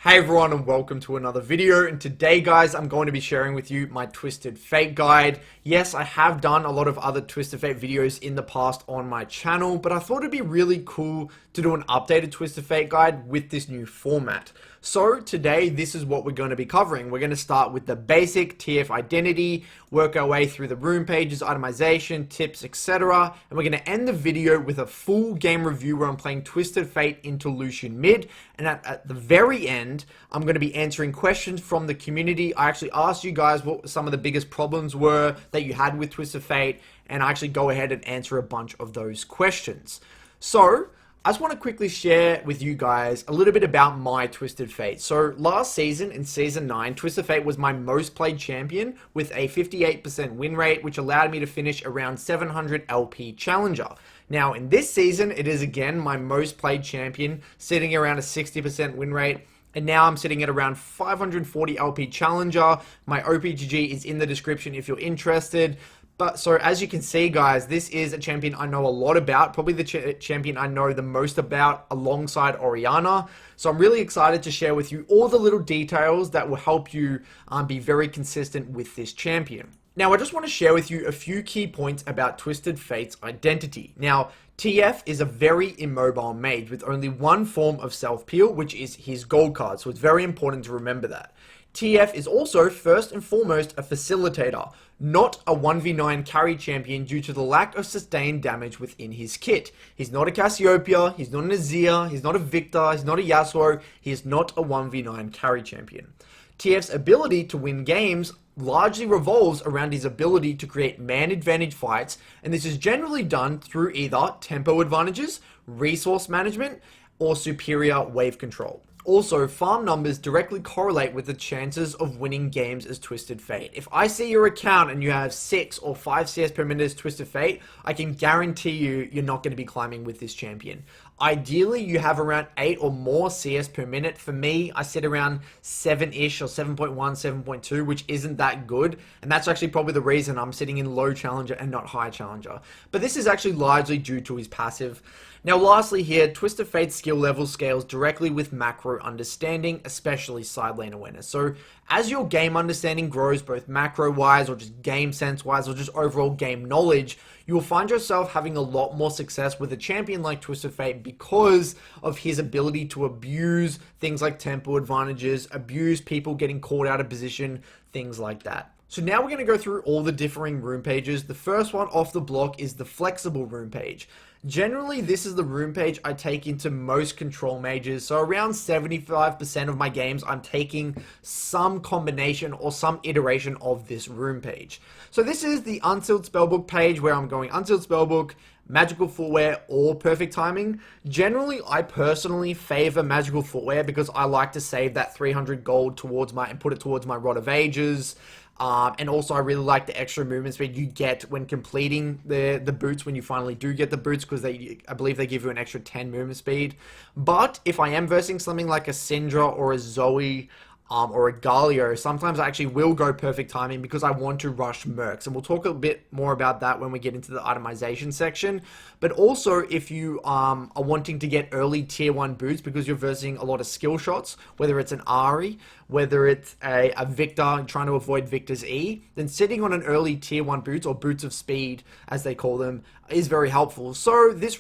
Hey everyone and welcome to another video, and today guys I'm going to be sharing with you my Twisted Fate guide. Yes, I have done a lot of other Twisted Fate videos in the past on my channel, but I thought it'd be really cool to do an updated Twisted Fate guide with this new format. So today this is what we're going to be covering. We're going to start with the basic TF identity, work our way through the rune pages, itemization, tips, etc. And we're going to end the video with a full game review where I'm playing Twisted Fate into Lucian mid, and at the very end I'm going to be answering questions from the community. I actually asked you guys what some of the biggest problems were that you had with Twisted Fate, and I actually go ahead and answer a bunch of those questions. So I just want to quickly share with you guys a little bit about my Twisted Fate. So last season, in Season 9, Twisted Fate was my most played champion with a 58% win rate, which allowed me to finish around 700 LP Challenger. Now, in this season, it is again my most played champion, sitting around a 60% win rate. And now I'm sitting at around 540 LP Challenger. My OPGG is in the description if you're interested. But so as you can see guys, this is a champion I know a lot about, probably the champion I know the most about alongside Orianna. So I'm really excited to share with you all the little details that will help you be very consistent with this champion. Now I just want to share with you a few key points about Twisted Fate's identity. Now TF is a very immobile mage with only one form of self-peel, which is his gold card, so it's very important to remember that. TF is also, first and foremost, a facilitator, not a 1v9 carry champion due to the lack of sustained damage within his kit. He's not a Cassiopeia, he's not an Azir, he's not a Victor, he's not a Yasuo, he is not a 1v9 carry champion. TF's ability to win games largely revolves around his ability to create man advantage fights, and this is generally done through either tempo advantages, resource management, or superior wave control. Also, farm numbers directly correlate with the chances of winning games as Twisted Fate. If I see your account and you have 6 or 5 CS per minute as Twisted Fate, I can guarantee you're not going to be climbing with this champion. Ideally, you have around 8 or more CS per minute. For me, I sit around 7-ish or 7.1, 7.2, which isn't that good. And that's actually probably the reason I'm sitting in low challenger and not high challenger. But this is actually largely due to his passive. Now lastly here, Twisted Fate's skill level scales directly with macro understanding, especially side lane awareness. So as your game understanding grows, both macro wise or just game sense wise or just overall game knowledge, you will find yourself having a lot more success with a champion like Twisted Fate because of his ability to abuse things like tempo advantages, abuse people getting caught out of position, things like that. So now we're going to go through all the differing rune pages. The first one off the block is the flexible rune page. Generally, this is the rune page I take into most control mages, so around 75% of my games I'm taking some combination or some iteration of this rune page. So this is the unsealed spellbook page where I'm going unsealed spellbook, magical footwear, or perfect timing. Generally, I personally favor magical footwear because I like to save that 300 gold towards and put it towards my Rod of Ages. And also I really like the extra movement speed you get when completing the boots, when you finally do get the boots, because I believe they give you an extra 10 movement speed. But if I am versing something like a Syndra or a Zoe or a Galio, sometimes I actually will go perfect timing because I want to rush mercs, and we'll talk a bit more about that when we get into the itemization section. But also if you are wanting to get early tier 1 boots because you're versing a lot of skill shots, whether it's an Ahri, whether it's a Victor trying to avoid Victor's E, then sitting on an early tier 1 boots, or boots of speed as they call them, is very helpful. So this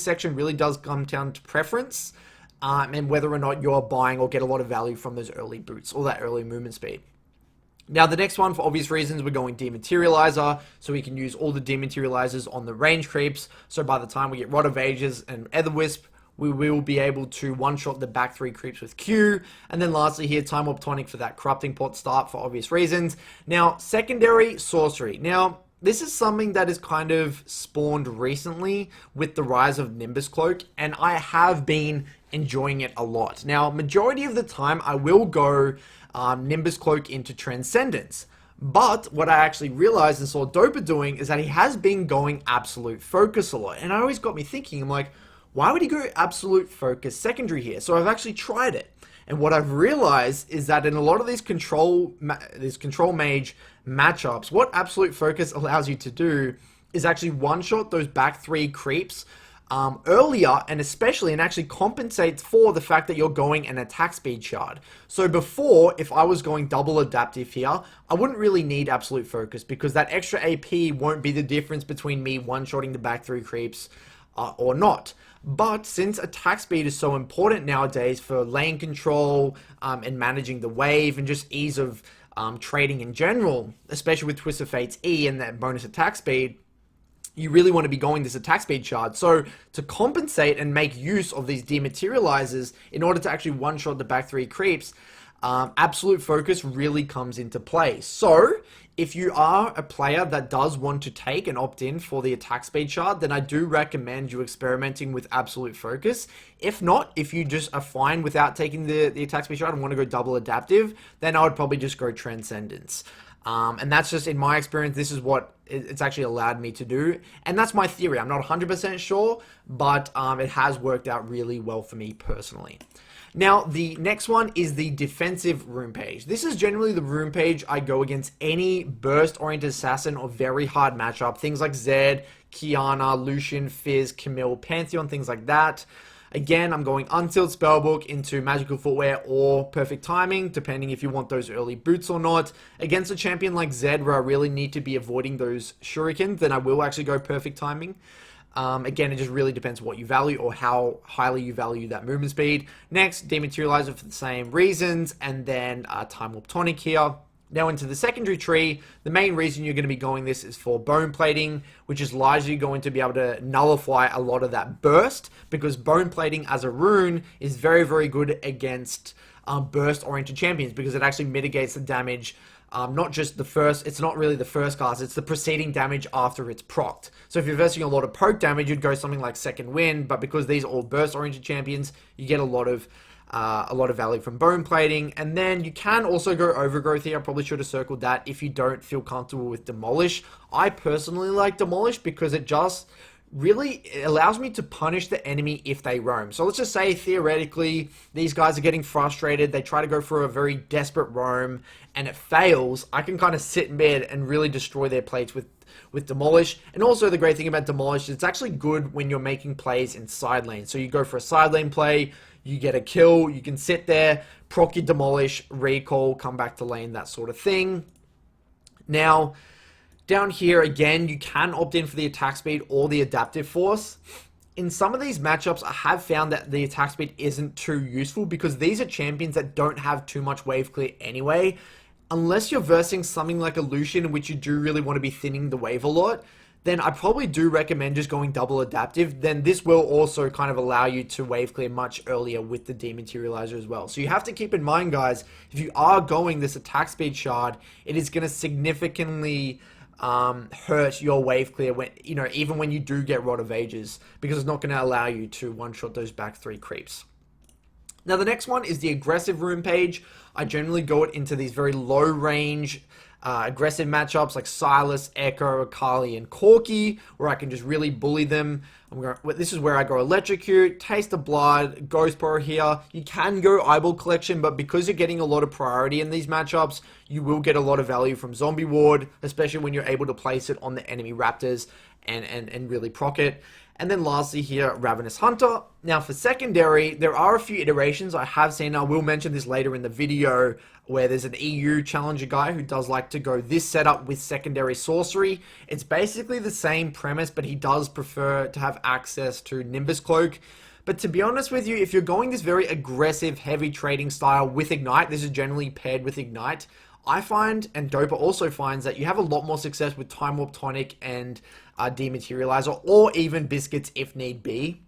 section really does come down to preference, and whether or not you're buying or get a lot of value from those early boots or that early movement speed. Now the next one, for obvious reasons, we're going Dematerializer, so we can use all the Dematerializers on the range creeps. So by the time we get Rod of Ages and Etherwisp, we will be able to one-shot the back 3 creeps with Q. And then lastly here, Time Warp Tonic for that Corrupting Pot start for obvious reasons. Now, secondary sorcery. Now, this is something that is kind of spawned recently with the rise of Nimbus Cloak, and I have been enjoying it a lot. Now, majority of the time, I will go Nimbus Cloak into Transcendence. But what I actually realized and saw Dopa doing is that he has been going Absolute Focus a lot. And it always got me thinking, I'm like, why would he go Absolute Focus secondary here? So I've actually tried it. And what I've realized is that in a lot of these control mage matchups, what Absolute Focus allows you to do is actually one-shot those back 3 creeps earlier, and especially, and actually compensates for the fact that you're going an attack speed shard. So before, if I was going double adaptive here, I wouldn't really need absolute focus, because that extra AP won't be the difference between me one-shotting the back 3 creeps or not. But since attack speed is so important nowadays for lane control and managing the wave and just ease of trading in general, especially with Twisted Fate's E and that bonus attack speed, you really want to be going this attack speed shard. So to compensate and make use of these dematerializers in order to actually one-shot the back 3 creeps, absolute focus really comes into play. So if you are a player that does want to take and opt in for the attack speed shard, then I do recommend you experimenting with absolute focus. If not, if you just are fine without taking the attack speed shard and want to go double adaptive, then I would probably just go transcendence. And that's just, in my experience, this is what it's actually allowed me to do. And that's my theory. I'm not 100% sure, but it has worked out really well for me personally. Now, the next one is the defensive rune page. This is generally the rune page I go against any burst-oriented assassin or very hard matchup. Things like Zed, Kiana, Lucian, Fizz, Camille, Pantheon, things like that. Again, I'm going Unsealed Spellbook into Magical Footwear or Perfect Timing, depending if you want those early boots or not. Against a champion like Zed, where I really need to be avoiding those shurikens, then I will actually go Perfect Timing. Again, it just really depends what you value or how highly you value that movement speed. Next, Dematerializer for the same reasons, and then Time Warp Tonic here. Now into the secondary tree, the main reason you're going to be going this is for bone plating, which is largely going to be able to nullify a lot of that burst, because bone plating as a rune is very, very good against burst-oriented champions, because it actually mitigates the damage. Not just the first, it's not really the first cast, it's the preceding damage after it's procced. So if you're versing a lot of poke damage, you'd go something like Second Wind, but because these are all burst-oriented champions, you get a lot of value from bone plating. And then you can also go Overgrowth here. I probably should have circled that if you don't feel comfortable with Demolish. I personally like Demolish because it just really allows me to punish the enemy if they roam. So let's just say theoretically these guys are getting frustrated, they try to go for a very desperate roam and it fails. I can kind of sit in mid and really destroy their plates with Demolish. And also the great thing about Demolish is it's actually good when you're making plays in side lane. So you go for a side lane play, you get a kill, you can sit there, proc your Demolish, recall, come back to lane, that sort of thing. Now, down here, again, you can opt in for the attack speed or the adaptive force. In some of these matchups, I have found that the attack speed isn't too useful because these are champions that don't have too much wave clear anyway. Unless you're versing something like a Lucian, in which you do really want to be thinning the wave a lot, then I probably do recommend just going double adaptive. Then this will also kind of allow you to wave clear much earlier with the Dematerializer as well. So you have to keep in mind, guys, if you are going this attack speed shard, it is going to significantly hurt your wave clear when, even when you do get Rod of Ages, because it's not going to allow you to one-shot those back 3 creeps. Now the next one is the aggressive rune page. I generally go it into these very low range aggressive matchups like Silas, Echo, Akali, and Corki, where I can just really bully them. This is where I go Electrocute, Taste of Blood, Ghost Power here. You can go Eyeball Collection, but because you're getting a lot of priority in these matchups, you will get a lot of value from Zombie Ward, especially when you're able to place it on the enemy Raptors and really proc it. And then lastly here, Ravenous Hunter. Now for secondary, there are a few iterations I have seen. I will mention this later in the video, where there's an EU challenger guy who does like to go this setup with secondary sorcery. It's basically the same premise, but he does prefer to have access to Nimbus Cloak. But to be honest with you, if you're going this very aggressive, heavy trading style with Ignite, this is generally paired with Ignite, I find, and Dopa also finds, that you have a lot more success with Time Warp Tonic and Dematerializer, or even Biscuits if need be.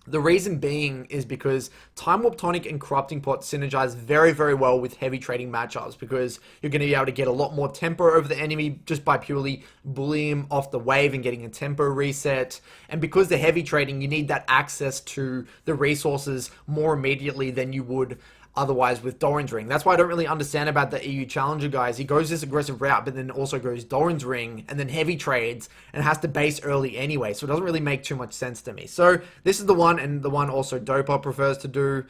The reason being is because Time Warp Tonic and Corrupting Pot synergize very, very well with heavy trading matchups, because you're going to be able to get a lot more tempo over the enemy just by purely bullying him off the wave and getting a tempo reset. And because they're heavy trading, you need that access to the resources more immediately than you would otherwise with Doran's Ring. That's why I don't really understand about the EU Challenger guys. He goes this aggressive route, but then also goes Doran's Ring, and then heavy trades, and has to base early anyway, so it doesn't really make too much sense to me. So this is the one, and the one also Dopa prefers to do.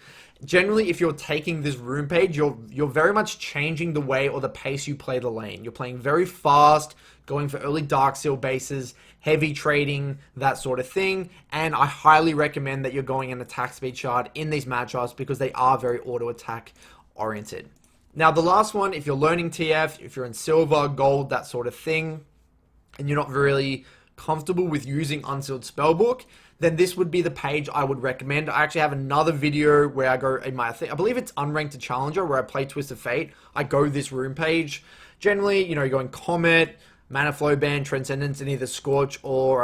generally, if you're taking this rune page, you're very much changing the way or the pace you play the lane. You're playing very fast, going for early Dark Seal bases, heavy trading, that sort of thing. And I highly recommend that you're going an attack speed shard in these matchups because they are very auto attack oriented. Now, the last one, if you're learning TF, if you're in silver, gold, that sort of thing, and you're not really comfortable with using Unsealed Spellbook, then this would be the page I would recommend. I actually have another video where I go in I believe it's Unranked to Challenger, where I play Twisted Fate. I go this rune page. Generally, you're going Comet, Mana Flow Band, Transcendence, and either Scorch or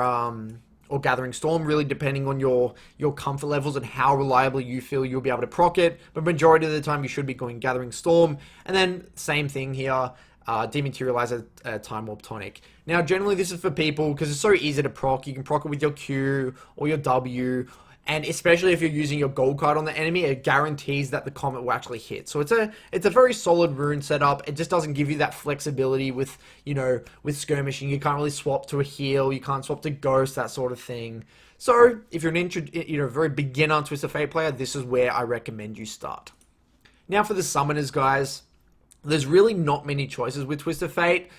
Gathering Storm, really depending on your comfort levels and how reliably you feel you'll be able to proc it. But majority of the time, you should be going Gathering Storm. And then, same thing here, Dematerializer, Time Warp Tonic. Now, generally, this is for people, because it's so easy to proc. You can proc it with your Q or your W, and especially if you're using your gold card on the enemy, it guarantees that the Comet will actually hit. So it's a very solid rune setup. It just doesn't give you that flexibility with, with skirmishing. You can't really swap to a heal. You can't swap to Ghost, that sort of thing. So if you're an very beginner Twisted Fate player, this is where I recommend you start. Now for the summoners, guys, there's really not many choices with Twisted Fate.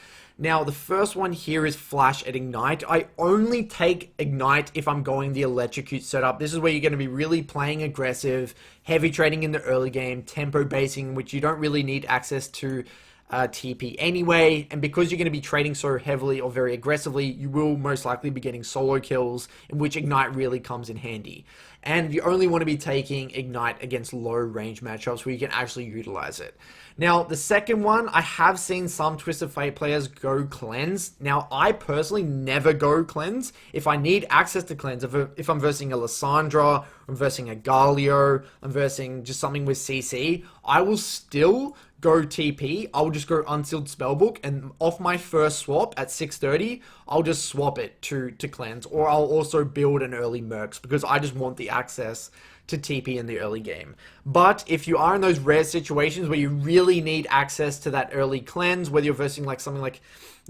Now, the first one here is Flash at Ignite. I only take Ignite if I'm going the Electrocute setup. This is where you're going to be really playing aggressive, heavy trading in the early game, tempo basing, which you don't really need access to TP anyway. And because you're going to be trading so heavily or very aggressively, you will most likely be getting solo kills, in which Ignite really comes in handy. And you only want to be taking Ignite against low range matchups where you can actually utilize it. Now, the second one, I have seen some Twisted Fate players go Cleanse. Now, I personally never go Cleanse. If I need access to Cleanse, if I'm versing a Lissandra, I'm versing a Galio, I'm versing just something with CC, I will still go TP. I'll just go Unsealed Spellbook, and off my first swap at 630, I'll just swap it to Cleanse, or I'll also build an early Mercs because I just want the access to TP in the early game. But if you are in those rare situations where you really need access to that early Cleanse, whether you're versing like something like,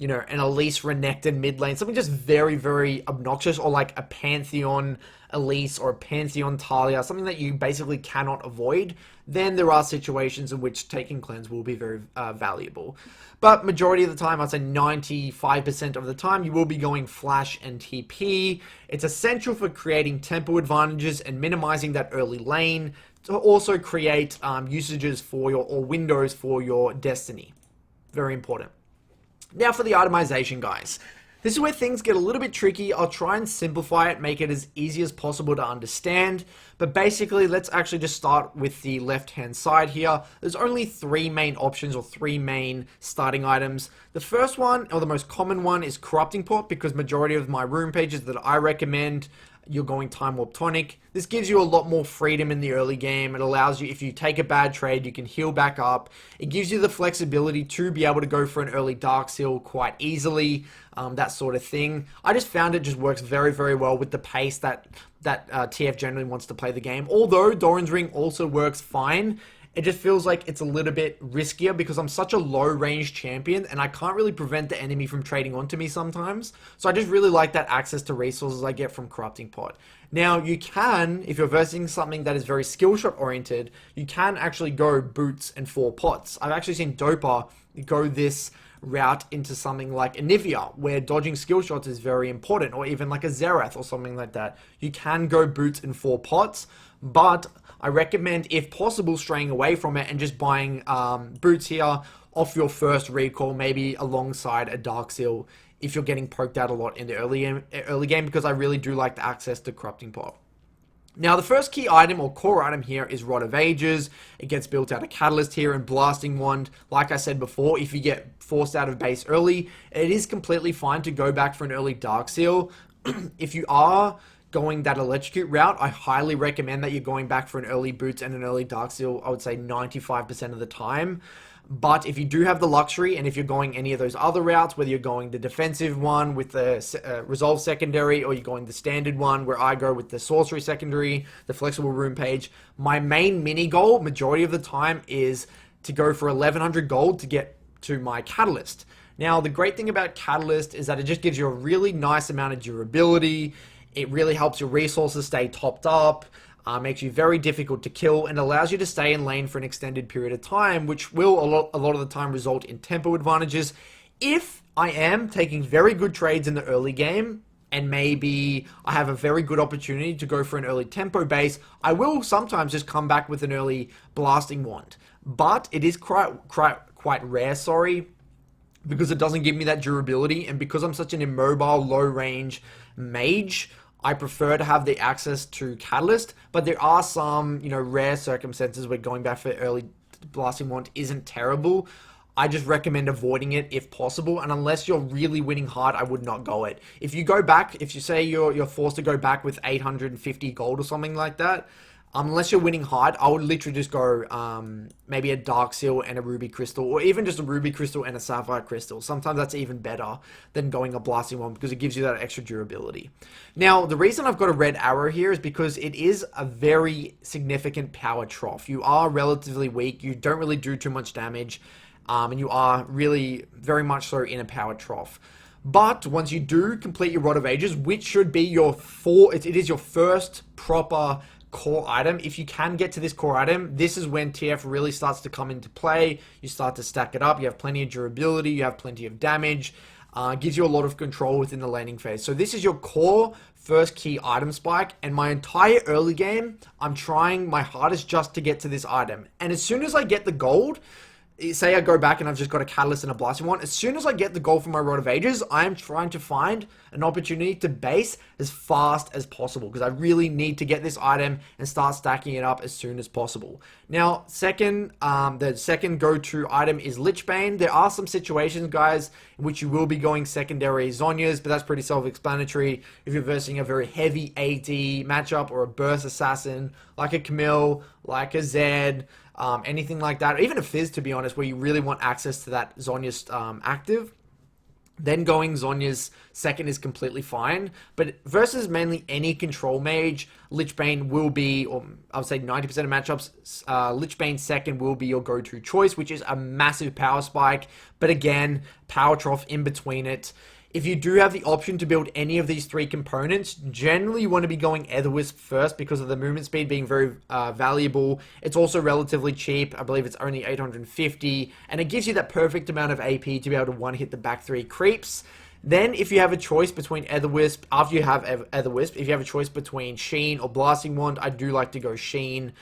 an Elise Renekton mid lane, something just very, very obnoxious, or like a Pantheon Elise or a Pantheon Talia, something that you basically cannot avoid, then there are situations in which taking Cleanse will be very valuable. But majority of the time, I'd say 95% of the time, you will be going Flash and TP. It's essential for creating tempo advantages and minimizing that early lane, to also create usages for or windows for your Destiny. Very important. Now for the itemization, guys. This is where things get a little bit tricky. I'll try and simplify it, make it as easy as possible to understand. But basically, let's actually just start with the left-hand side here. There's only three main options, or three main starting items. The first one, or the most common one, is Corrupting Pot, because majority of my rune pages that I recommend, you're going Time Warp Tonic. This gives you a lot more freedom in the early game. It allows you, if you take a bad trade, you can heal back up. It gives you the flexibility to be able to go for an early Dark Seal quite easily, that sort of thing. I just found it just works very, very well with the pace that TF generally wants to play the game. Although Doran's Ring also works fine, it just feels like it's a little bit riskier because I'm such a low range champion and I can't really prevent the enemy from trading onto me sometimes. So I just really like that access to resources I get from Corrupting Pot. Now you can, if you're versing something that is very skill shot oriented, you can actually go Boots and 4 pots. I've actually seen Dopa go this route into something like Anivia, where dodging skill shots is very important, or even like a Xerath or something like that. You can go Boots and 4 pots, but I recommend, if possible, straying away from it and just buying Boots here off your first recall, maybe alongside a Dark Seal if you're getting poked out a lot in the early game, because I really do like the access to Corrupting Pot. Now, the first key item or core item here is Rod of Ages. It gets built out of Catalyst here and Blasting Wand. Like I said before, if you get forced out of base early, it is completely fine to go back for an early Dark Seal. If you are going that Electrocute route, I highly recommend that you're going back for an early Boots and an early Dark Seal, I would say 95% of the time. But if you do have the luxury, and if you're going any of those other routes, whether you're going the defensive one with the Resolve secondary, or you're going the standard one where I go with the Sorcery secondary, the flexible rune page, my main mini goal, majority of the time, is to go for 1100 gold to get to my Catalyst. Now, the great thing about Catalyst is that it just gives you a really nice amount of durability. It really helps your resources stay topped up. makes you very difficult to kill, and allows you to stay in lane for an extended period of time, which will a lot of the time result in tempo advantages. If I am taking very good trades in the early game, and maybe I have a very good opportunity to go for an early tempo base, I will sometimes just come back with an early blasting wand. But it is quite rare, because it doesn't give me that durability, and because I'm such an immobile, low-range mage, I prefer to have the access to Catalyst. But there are some, rare circumstances where going back for early blasting wand isn't terrible. I just recommend avoiding it if possible, and unless you're really winning hard, I would not go it. If you go back, if you say you're forced to go back with 850 gold or something like that, unless you're winning hard, I would literally just go maybe a Dark Seal and a Ruby Crystal, or even just a Ruby Crystal and a Sapphire Crystal. Sometimes that's even better than going a Blasting One, because it gives you that extra durability. Now, the reason I've got a red arrow here is because it is a very significant power trough. You are relatively weak, you don't really do too much damage, and you are really very much so in a power trough. But once you do complete your Rod of Ages, which should be it is your first proper core item. If you can get to this core item, this is when TF really starts to come into play. You start to stack it up. You have plenty of durability. You have plenty of damage. Gives you a lot of control within the laning phase. So this is your core first key item spike, and my entire early game, I'm trying my hardest just to get to this item. And as soon as I get the gold, say I go back and I've just got a Catalyst and a Blasting Wand, as soon as I get the gold from my Rod of Ages, I am trying to find an opportunity to base as fast as possible, because I really need to get this item and start stacking it up as soon as possible. Now, the second go-to item is Lichbane. There are some situations, guys, in which you will be going secondary Zhonya's, but that's pretty self-explanatory. If you're versing a very heavy AD matchup, or a burst assassin, like a Camille, like a Zed, anything like that, or even a Fizz, to be honest, where you really want access to that Zhonya's active, then going Zhonya's second is completely fine. But versus mainly any control mage, Lichbane will be, or I would say 90% of matchups, Lichbane second will be your go-to choice, which is a massive power spike, but again, power trough in between it. If you do have the option to build any of these three components, generally you want to be going Aetherwisp first, because of the movement speed being very valuable. It's also relatively cheap. I believe it's only 850, and it gives you that perfect amount of AP to be able to one-hit the back three creeps. Then, if you have a choice between Aetherwisp, after you have Aetherwisp, if you have a choice between Sheen or Blasting Wand, I do like to go Sheen.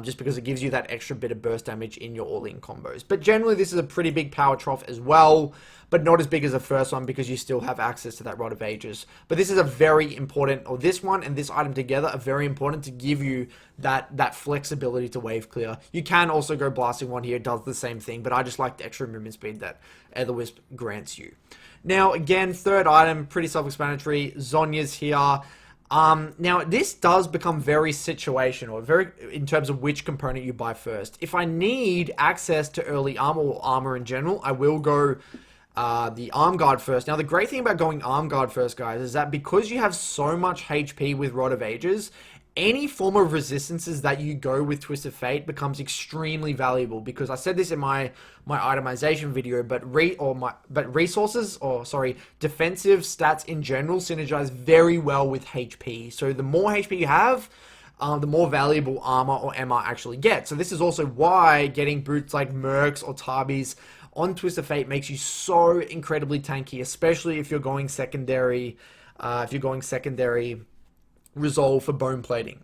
Just because it gives you that extra bit of burst damage in your all-in combos. But generally, this is a pretty big power trough as well, but not as big as the first one, because you still have access to that Rod of Ages. But this is a very important, or this one and this item together are very important to give you that flexibility to wave clear. You can also go Blasting One here, it does the same thing, but I just like the extra movement speed that Aetherwisp grants you. Now, again, third item, pretty self-explanatory, Zhonya's here. Now, this does become very situational, in terms of which component you buy first. If I need access to early armor, or armor in general, I will go the Arm Guard first. Now, the great thing about going Arm Guard first, guys, is that because you have so much HP with Rod of Ages, any form of resistances that you go with Twist of Fate becomes extremely valuable, because I said this in my itemization video, but defensive stats in general synergize very well with HP. So the more HP you have, the more valuable armor or MR actually gets. So this is also why getting boots like Mercs or Tabis on Twist of Fate makes you so incredibly tanky, especially if you're going secondary. Resolve for bone plating.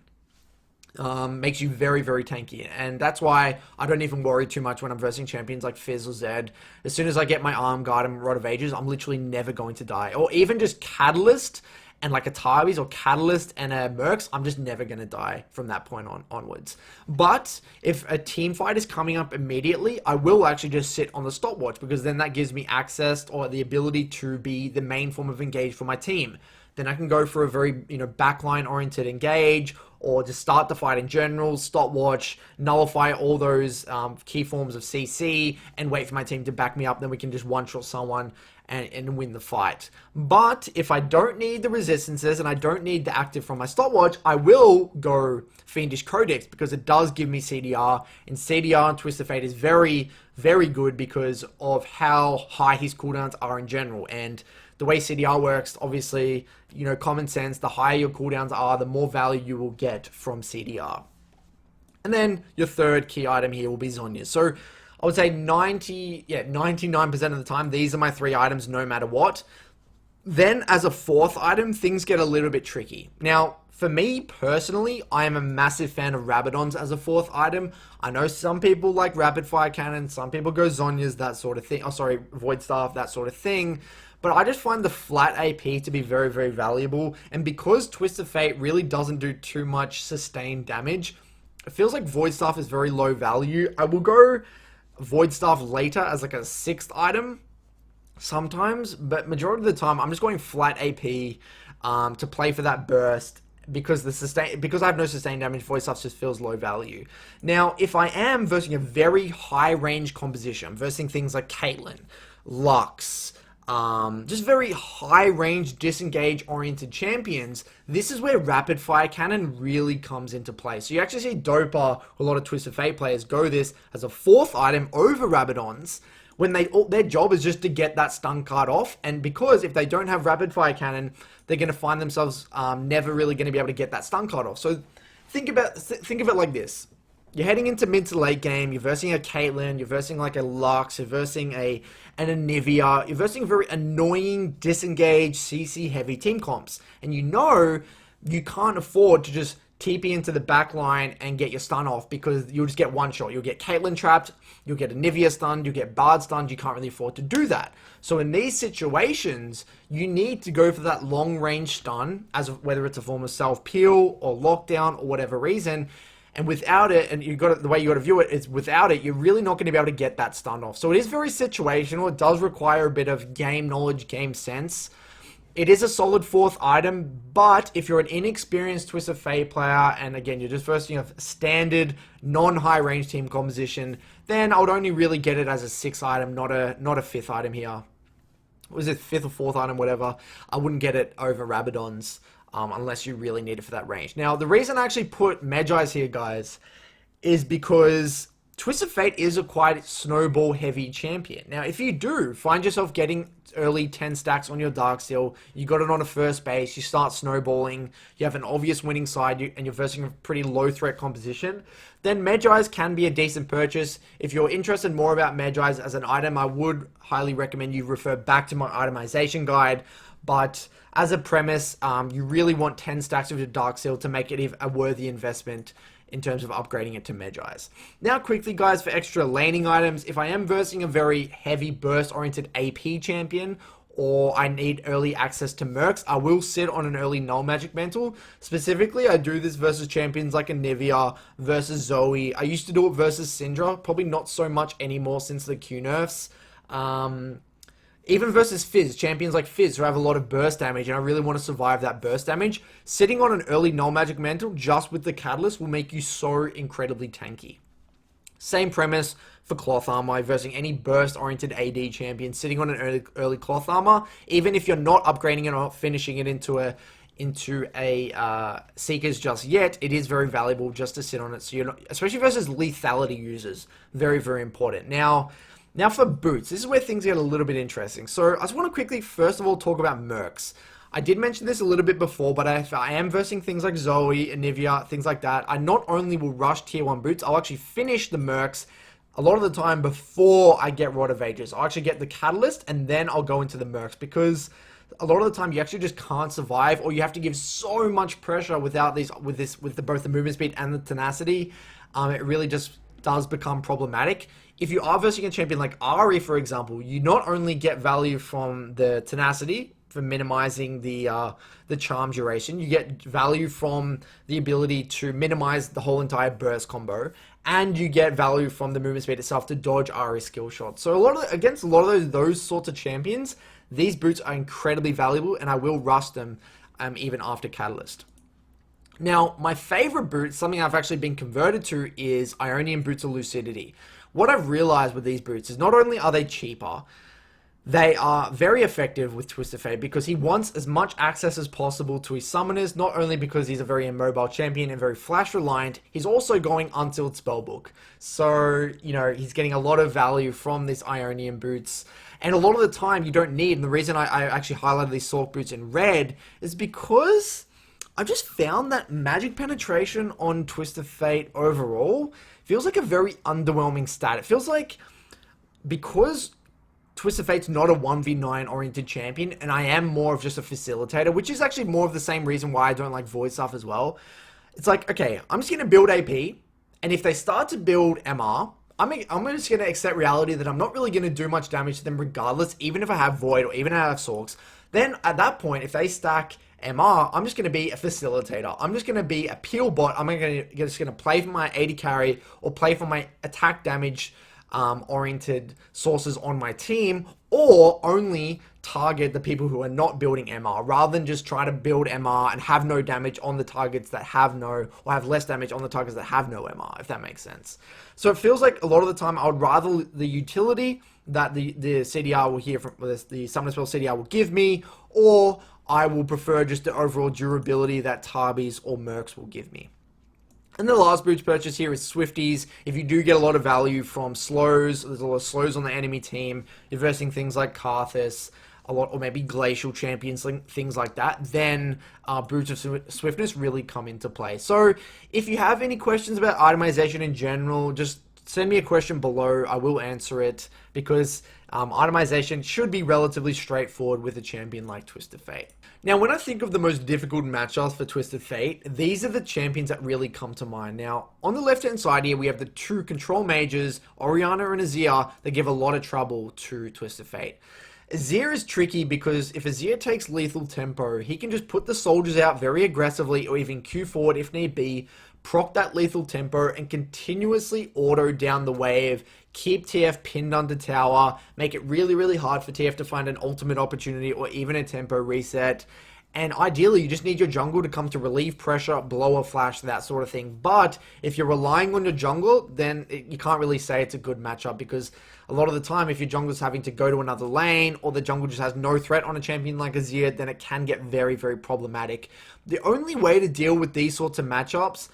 Makes you very, very tanky, and that's why I don't even worry too much when I'm versing champions like Fizz or Zed. As soon as I get my Arm Guard and Rod of Ages, I'm literally never going to die. Or even just Catalyst and like a Tabis, or Catalyst and a Mercs, I'm just never going to die from that point onwards. But if a team fight is coming up immediately, I will actually just sit on the stopwatch, because then that gives me access, or the ability to be the main form of engage for my team. Then I can go for a very, backline-oriented engage, or just start the fight in general, stopwatch, nullify all those key forms of CC, and wait for my team to back me up. Then we can just one-shot someone and win the fight. But if I don't need the resistances, and I don't need the active from my stopwatch, I will go Fiendish Codex, because it does give me CDR, and CDR on Twist of Fate is very, very good because of how high his cooldowns are in general. And the way CDR works, obviously, you know, common sense, the higher your cooldowns are, the more value you will get from CDR. And then your third key item here will be Zhonya's. So I would say 99% of the time, these are my 3 items no matter what. Then as a 4th item, things get a little bit tricky. Now, for me personally, I am a massive fan of Rabadons as a 4th item. I know some people like Rapid Fire Cannon, some people go Zhonya's, that sort of thing. Oh, sorry, Void Staff, that sort of thing. But I just find the flat AP to be very, very valuable. And because Twist of Fate really doesn't do too much sustained damage, it feels like Void Staff is very low value. I will go Void Staff later as like a 6th item sometimes, but majority of the time I'm just going flat AP to play for that burst because I have no sustained damage. Void Staff just feels low value. Now, if I am versing a very high range composition, I'm versing things like Caitlyn, Lux, just very high range disengage oriented champions, this is where Rapid Fire Cannon really comes into play. So you actually see Dopa, a lot of Twisted Fate players go this as a 4th item over Rabadons when their job is just to get that stun card off. And because if they don't have Rapid Fire Cannon, they're going to find themselves never really going to be able to get that stun card off. So think of it like this. You're heading into mid to late game, you're versing a Caitlyn, you're versing like a Lux, you're versing an Anivia, you're versing very annoying, disengaged, CC heavy team comps. And you know you can't afford to just TP into the back line and get your stun off because you'll just get one shot. You'll get Caitlyn trapped, you'll get Anivia stunned, you'll get Bard stunned, you can't really afford to do that. So in these situations, you need to go for that long range stun, as whether it's a form of self-peel or lockdown or whatever reason. And without it, and the way you got to view it is without it, you're really not going to be able to get that stun off. So it is very situational. It does require a bit of game knowledge, game sense. It is a solid 4th item, but if you're an inexperienced Twist of Fate player, and again, you're just versing a standard, non-high range team composition, then I would only really get it as a 6th item, not a 5th item here. Was it 5th or 4th item, whatever? I wouldn't get it over Rabadons. Unless you really need it for that range. Now, the reason I actually put Magi's here, guys, is because Twist of Fate is a quite snowball-heavy champion. Now, if you do find yourself getting early 10 stacks on your Darksteel, you got it on a first base, you start snowballing, you have an obvious winning side, and you're versing a pretty low-threat composition, then Magi's can be a decent purchase. If you're interested more about Magi's as an item, I would highly recommend you refer back to my itemization guide. But as a premise, you really want 10 stacks of your Darksteel to make it a worthy investment in terms of upgrading it to Magi's. Now quickly, guys, for extra laning items, if I am versing a very heavy burst-oriented AP champion, or I need early access to Mercs, I will sit on an early Null Magic Mantle. Specifically, I do this versus champions like Anivia, versus Zoe. I used to do it versus Syndra, probably not so much anymore since the Q nerfs. Even versus Fizz, champions like Fizz who have a lot of burst damage, and I really want to survive that burst damage. Sitting on an early Null Magic Mantle just with the Catalyst will make you so incredibly tanky. Same premise for Cloth Armor, versing any burst-oriented AD champion. Sitting on an early Cloth Armor, even if you're not upgrading it or finishing it into a Seekers just yet, it is very valuable just to sit on it. So you're not, especially versus lethality users, very, very important. Now for boots, this is where things get a little bit interesting. So I just want to quickly, first of all, talk about Mercs. I did mention this a little bit before, but if I am versing things like Zoe, Anivia, things like that, I not only will rush tier 1 boots, I'll actually finish the Mercs a lot of the time before I get Rod of Ages. I'll actually get the Catalyst, and then I'll go into the Mercs, because a lot of the time you actually just can't survive, or you have to give so much pressure with both the movement speed and the tenacity. It really just does become problematic. If you are versing a champion like Ari, for example, you not only get value from the tenacity for minimizing the charm duration, you get value from the ability to minimize the whole entire burst combo, and you get value from the movement speed itself to dodge Ari's skill shots. So against a lot of those sorts of champions, these boots are incredibly valuable, and I will rush them even after Catalyst. Now, my favorite boot, something I've actually been converted to, is Ionian Boots of Lucidity. What I've realized with these boots is not only are they cheaper, They are very effective with Twisted Fate because he wants as much access as possible to his summoners, not only because he's a very immobile champion and very flash reliant, he's also going unsealed spellbook. So, you know, he's getting a lot of value from this Ionian boots. And a lot of the time you don't need, and the reason I actually highlighted these Sork boots in red is because I've just found that magic penetration on Twisted Fate overall feels like a very underwhelming stat. It feels like because Twisted Fate's not a 1v9 oriented champion, and I am more of just a facilitator, which is actually more of the same reason why I don't like void stuff as well. It's like, okay, I'm just going to build AP, and if they start to build MR, I'm just going to accept reality that I'm not really going to do much damage to them regardless, even if I have void or even if I have Sorks. Then at that point, if they stack MR, I'm just going to be a facilitator. I'm just going to be a peel bot. I'm just going to play for my AD carry or play for my attack damage oriented sources on my team, or only target the people who are not building MR, rather than just try to build MR and have no damage on the targets that have no, or have less damage on the targets that have no MR, if that makes sense. So it feels like a lot of the time I would rather the utility that the CDR will hear from, the summon spell CDR will give me, or I will prefer just the overall durability that Tarbis or Mercs will give me. And the last boots purchase here is Swifties. If you do get a lot of value from slows, there's a lot of slows on the enemy team, you're versing things like Karthus, a lot, or maybe glacial champions, things like that, then boots of swiftness really come into play. So if you have any questions about itemization in general, just send me a question below. I will answer it, because itemization should be relatively straightforward with a champion like Twisted Fate. Now, when I think of the most difficult matchups for Twisted Fate, these are the champions that really come to mind. Now, on the left-hand side here, we have the two control mages, Orianna and Azir, that give a lot of trouble to Twisted Fate. Azir is tricky because if Azir takes lethal tempo, he can just put the soldiers out very aggressively, or even Q forward if need be, proc that lethal tempo, and continuously auto down the wave, keep TF pinned under tower, make it really, really hard for TF to find an ultimate opportunity or even a tempo reset. And ideally, you just need your jungle to come to relieve pressure, blow a flash, that sort of thing. But if you're relying on your jungle, then you can't really say it's a good matchup, because a lot of the time, if your jungle's having to go to another lane, or the jungle just has no threat on a champion like Azir, then it can get very, very problematic. The only way to deal with these sorts of matchups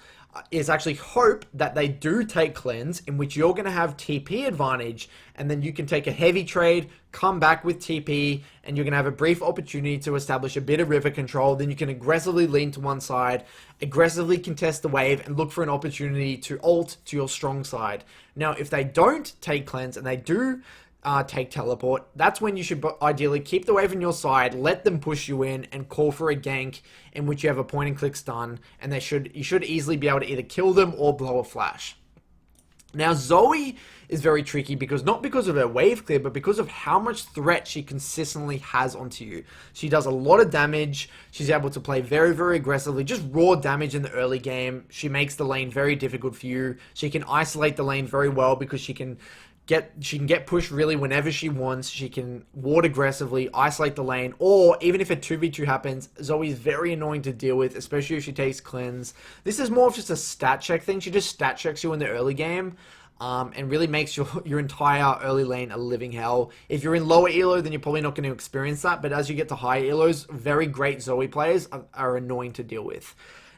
is actually hope that they do take cleanse, in which you're going to have TP advantage, and then you can take a heavy trade, come back with TP, and you're going to have a brief opportunity to establish a bit of river control. Then you can aggressively lean to one side, aggressively contest the wave, and look for an opportunity to ult to your strong side. Now, if they don't take cleanse and they do take teleport, that's when you should ideally keep the wave on your side, let them push you in, and call for a gank in which you have a point and click stun, and you should easily be able to either kill them or blow a flash. Now, Zoe is very tricky, because not because of her wave clear, but because of how much threat she consistently has onto you. She does a lot of damage. She's able to play very, very aggressively, just raw damage in the early game. She makes the lane very difficult for you. She can isolate the lane very well, because she can get pushed really whenever she wants. She can ward aggressively, isolate the lane, or even if a 2v2 happens, Zoe is very annoying to deal with, especially if she takes cleanse. This is more of just a stat check thing. She just stat checks you in the early game, and really makes your entire early lane a living hell. If you're in lower elo, then you're probably not going to experience that, but as you get to higher elos, very great Zoe players are annoying to deal with.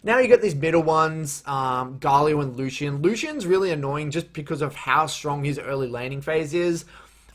Now you get these middle ones, Galio and Lucian. Lucian's really annoying just because of how strong his early laning phase is.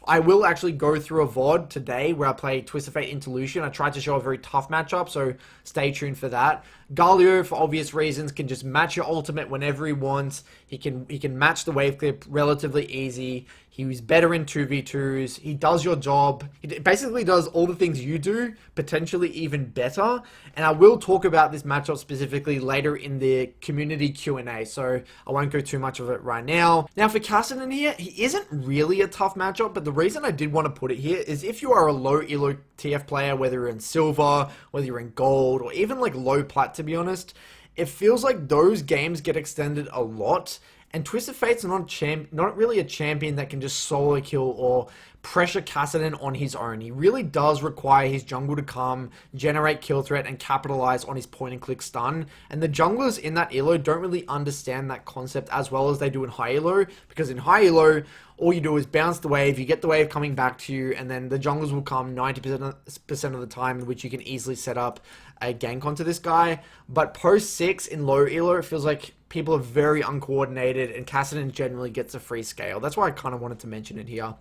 I will actually go through a VOD today where I play Twisted Fate into Lucian. I tried to show a very tough matchup, so stay tuned for that. Galio, for obvious reasons, can just match your ultimate whenever he wants. He can match the wave clip relatively easy. He's better in 2v2s. He does your job. He basically does all the things you do, potentially even better. And I will talk about this matchup specifically later in the community Q&A, so I won't go too much of it right now. Now for Kassadin here, he isn't really a tough matchup, but the reason I did want to put it here is if you are a low elo TF player, whether you're in silver, whether you're in gold, or even like low plat, to be honest, it feels like those games get extended a lot. And Twisted Fate's not really a champion that can just solo kill or pressure Kassadin on his own. He really does require his jungle to come, generate kill threat, and capitalize on his point and click stun. And the junglers in that elo don't really understand that concept as well as they do in high elo, because in high elo, all you do is bounce the wave, you get the wave coming back to you, and then the junglers will come 90% of the time, in which you can easily set up a gank onto this guy. But post 6 in low elo, it feels like people are very uncoordinated, and Kassadin generally gets a free scale. That's why I kind of wanted to mention it here.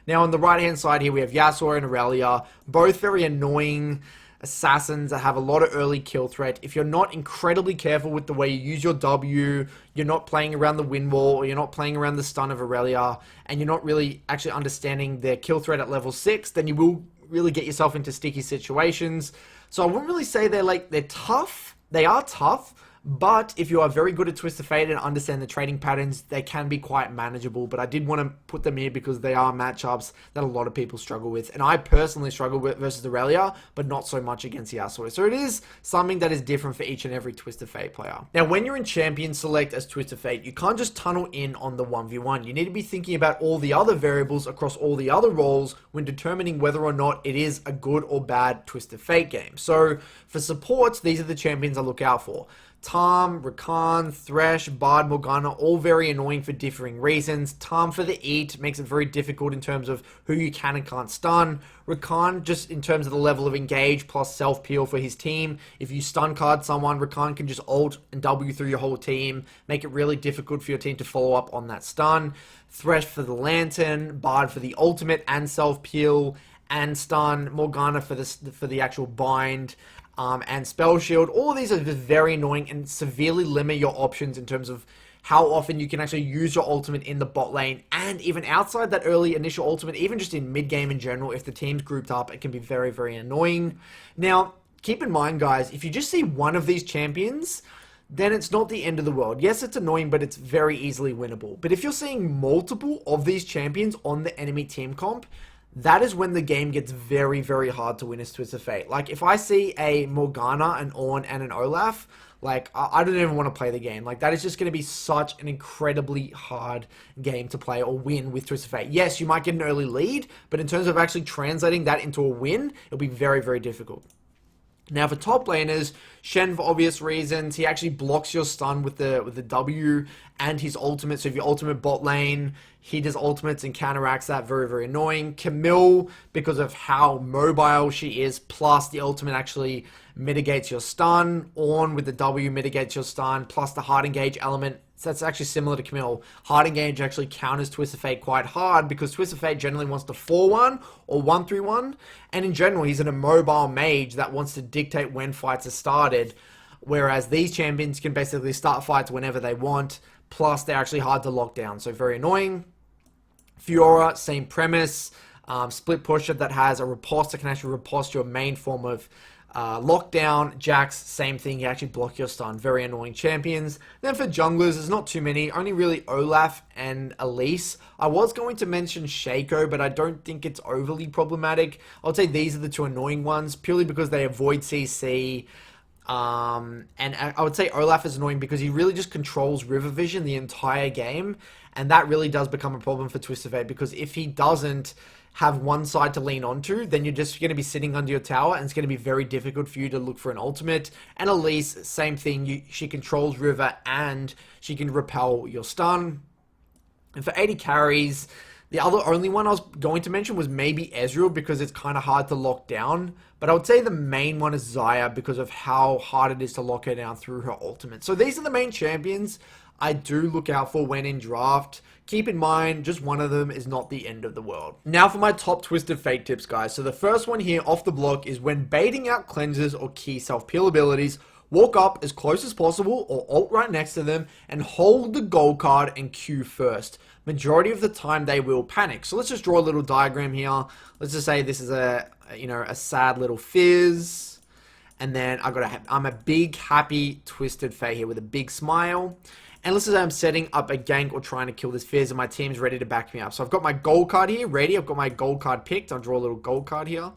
Now, on the right-hand side here, we have Yasuo and Aurelia, both very annoying assassins that have a lot of early kill threat. If you're not incredibly careful with the way you use your W, you're not playing around the wind wall, or you're not playing around the stun of Aurelia, and you're not really actually understanding their kill threat at level 6, then you will really get yourself into sticky situations. So I wouldn't really say they're tough. They are tough. But if you are very good at Twisted Fate and understand the trading patterns, they can be quite manageable. But I did want to put them here because they are matchups that a lot of people struggle with. And I personally struggle with versus Aurelia, but not so much against Yasuo. So it is something that is different for each and every Twisted Fate player. Now, when you're in Champion Select as Twisted Fate, you can't just tunnel in on the 1v1. You need to be thinking about all the other variables across all the other roles when determining whether or not it is a good or bad Twisted Fate game. So for supports, these are the champions I look out for. Tahm, Rakan, Thresh, Bard, Morgana, all very annoying for differing reasons. Tahm for the eat makes it very difficult in terms of who you can and can't stun. Rakan just in terms of the level of engage plus self-peel for his team. If you stun card someone, Rakan can just ult and W through your whole team, make it really difficult for your team to follow up on that stun. Thresh for the lantern, Bard for the ultimate and self-peel and stun, Morgana for the actual bind. And Spell Shield. All of these are just very annoying and severely limit your options in terms of how often you can actually use your ultimate in the bot lane, and even outside that early initial ultimate, even just in mid game in general, if the team's grouped up, it can be very, very annoying. Now, keep in mind, guys, if you just see one of these champions, then it's not the end of the world. Yes, it's annoying, but it's very easily winnable. But if you're seeing multiple of these champions on the enemy team comp, that is when the game gets very, very hard to win as Twisted Fate. Like, if I see a Morgana, an Ornn, and an Olaf, like, I don't even want to play the game. Like, that is just going to be such an incredibly hard game to play or win with Twisted Fate. Yes, you might get an early lead, but in terms of actually translating that into a win, it'll be very, very difficult. Now, for top laners, Shen, for obvious reasons, he actually blocks your stun with the W and his ultimate. So if your ultimate bot lane, he does ultimates and counteracts that. Very, very annoying. Camille, because of how mobile she is, plus the ultimate actually mitigates your stun. Ornn with the W mitigates your stun, plus the hard engage element. So that's actually similar to Camille. Hard engage actually counters Twisted Fate quite hard because Twisted Fate generally wants to 4-1 or 1-3-1. And in general, he's an immobile mage that wants to dictate when fights are started. Whereas these champions can basically start fights whenever they want. Plus, they're actually hard to lock down. So very annoying. Fiora, same premise. Split pusher that has a riposte that can actually riposte your main form of lockdown. Jax, same thing. You actually block your stun. Very annoying champions. Then for junglers, there's not too many. Only really Olaf and Elise. I was going to mention Shaco, but I don't think it's overly problematic. I would say these are the two annoying ones, purely because they avoid CC. And I would say Olaf is annoying because he really just controls river vision the entire game. And that really does become a problem for Twisted Fate, because if he doesn't have one side to lean onto, then you're just going to be sitting under your tower, and it's going to be very difficult for you to look for an ultimate. And Elise, same thing. She controls river and she can repel your stun. And for 80 carries, the only one I was going to mention was maybe Ezreal, because it's kind of hard to lock down. But I would say the main one is Xayah, because of how hard it is to lock her down through her ultimate. So these are the main champions I do look out for when in draft. Keep in mind, just one of them is not the end of the world. Now for my top Twisted Fate tips, guys. So the first one here off the block is when baiting out cleansers or key self-peel abilities, walk up as close as possible or ult right next to them and hold the gold card and Q first. Majority of the time they will panic. So let's just draw a little diagram here. Let's just say this is a sad little fizz. And then I'm a big happy Twisted Fate here with a big smile. And let's say I'm setting up a gank or trying to kill this fizz and my team's ready to back me up. So I've got my gold card here ready. I've got my gold card picked. I'll draw a little gold card here.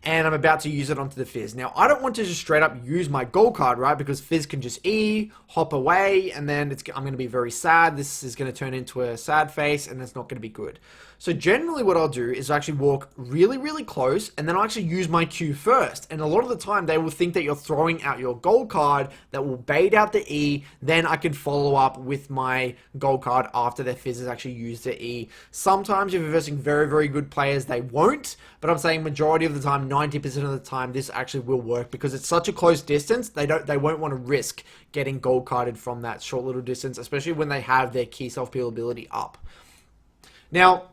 and I'm about to use it onto the Fizz. Now, I don't want to just straight up use my gold card, right? Because Fizz can just E, hop away, and then I'm going to be very sad. This is going to turn into a sad face, and it's not going to be good. So generally what I'll do is actually walk really, really close, and then I'll actually use my Q first. And a lot of the time, they will think that you're throwing out your gold card that will bait out the E. Then I can follow up with my gold card after their Fizz has actually used the E. Sometimes if you're versing very, very good players, they won't. But I'm saying majority of the time, 90% of the time, this actually will work because it's such a close distance. They won't want to risk getting gold carded from that short little distance, especially when they have their key self-peel ability up. Now,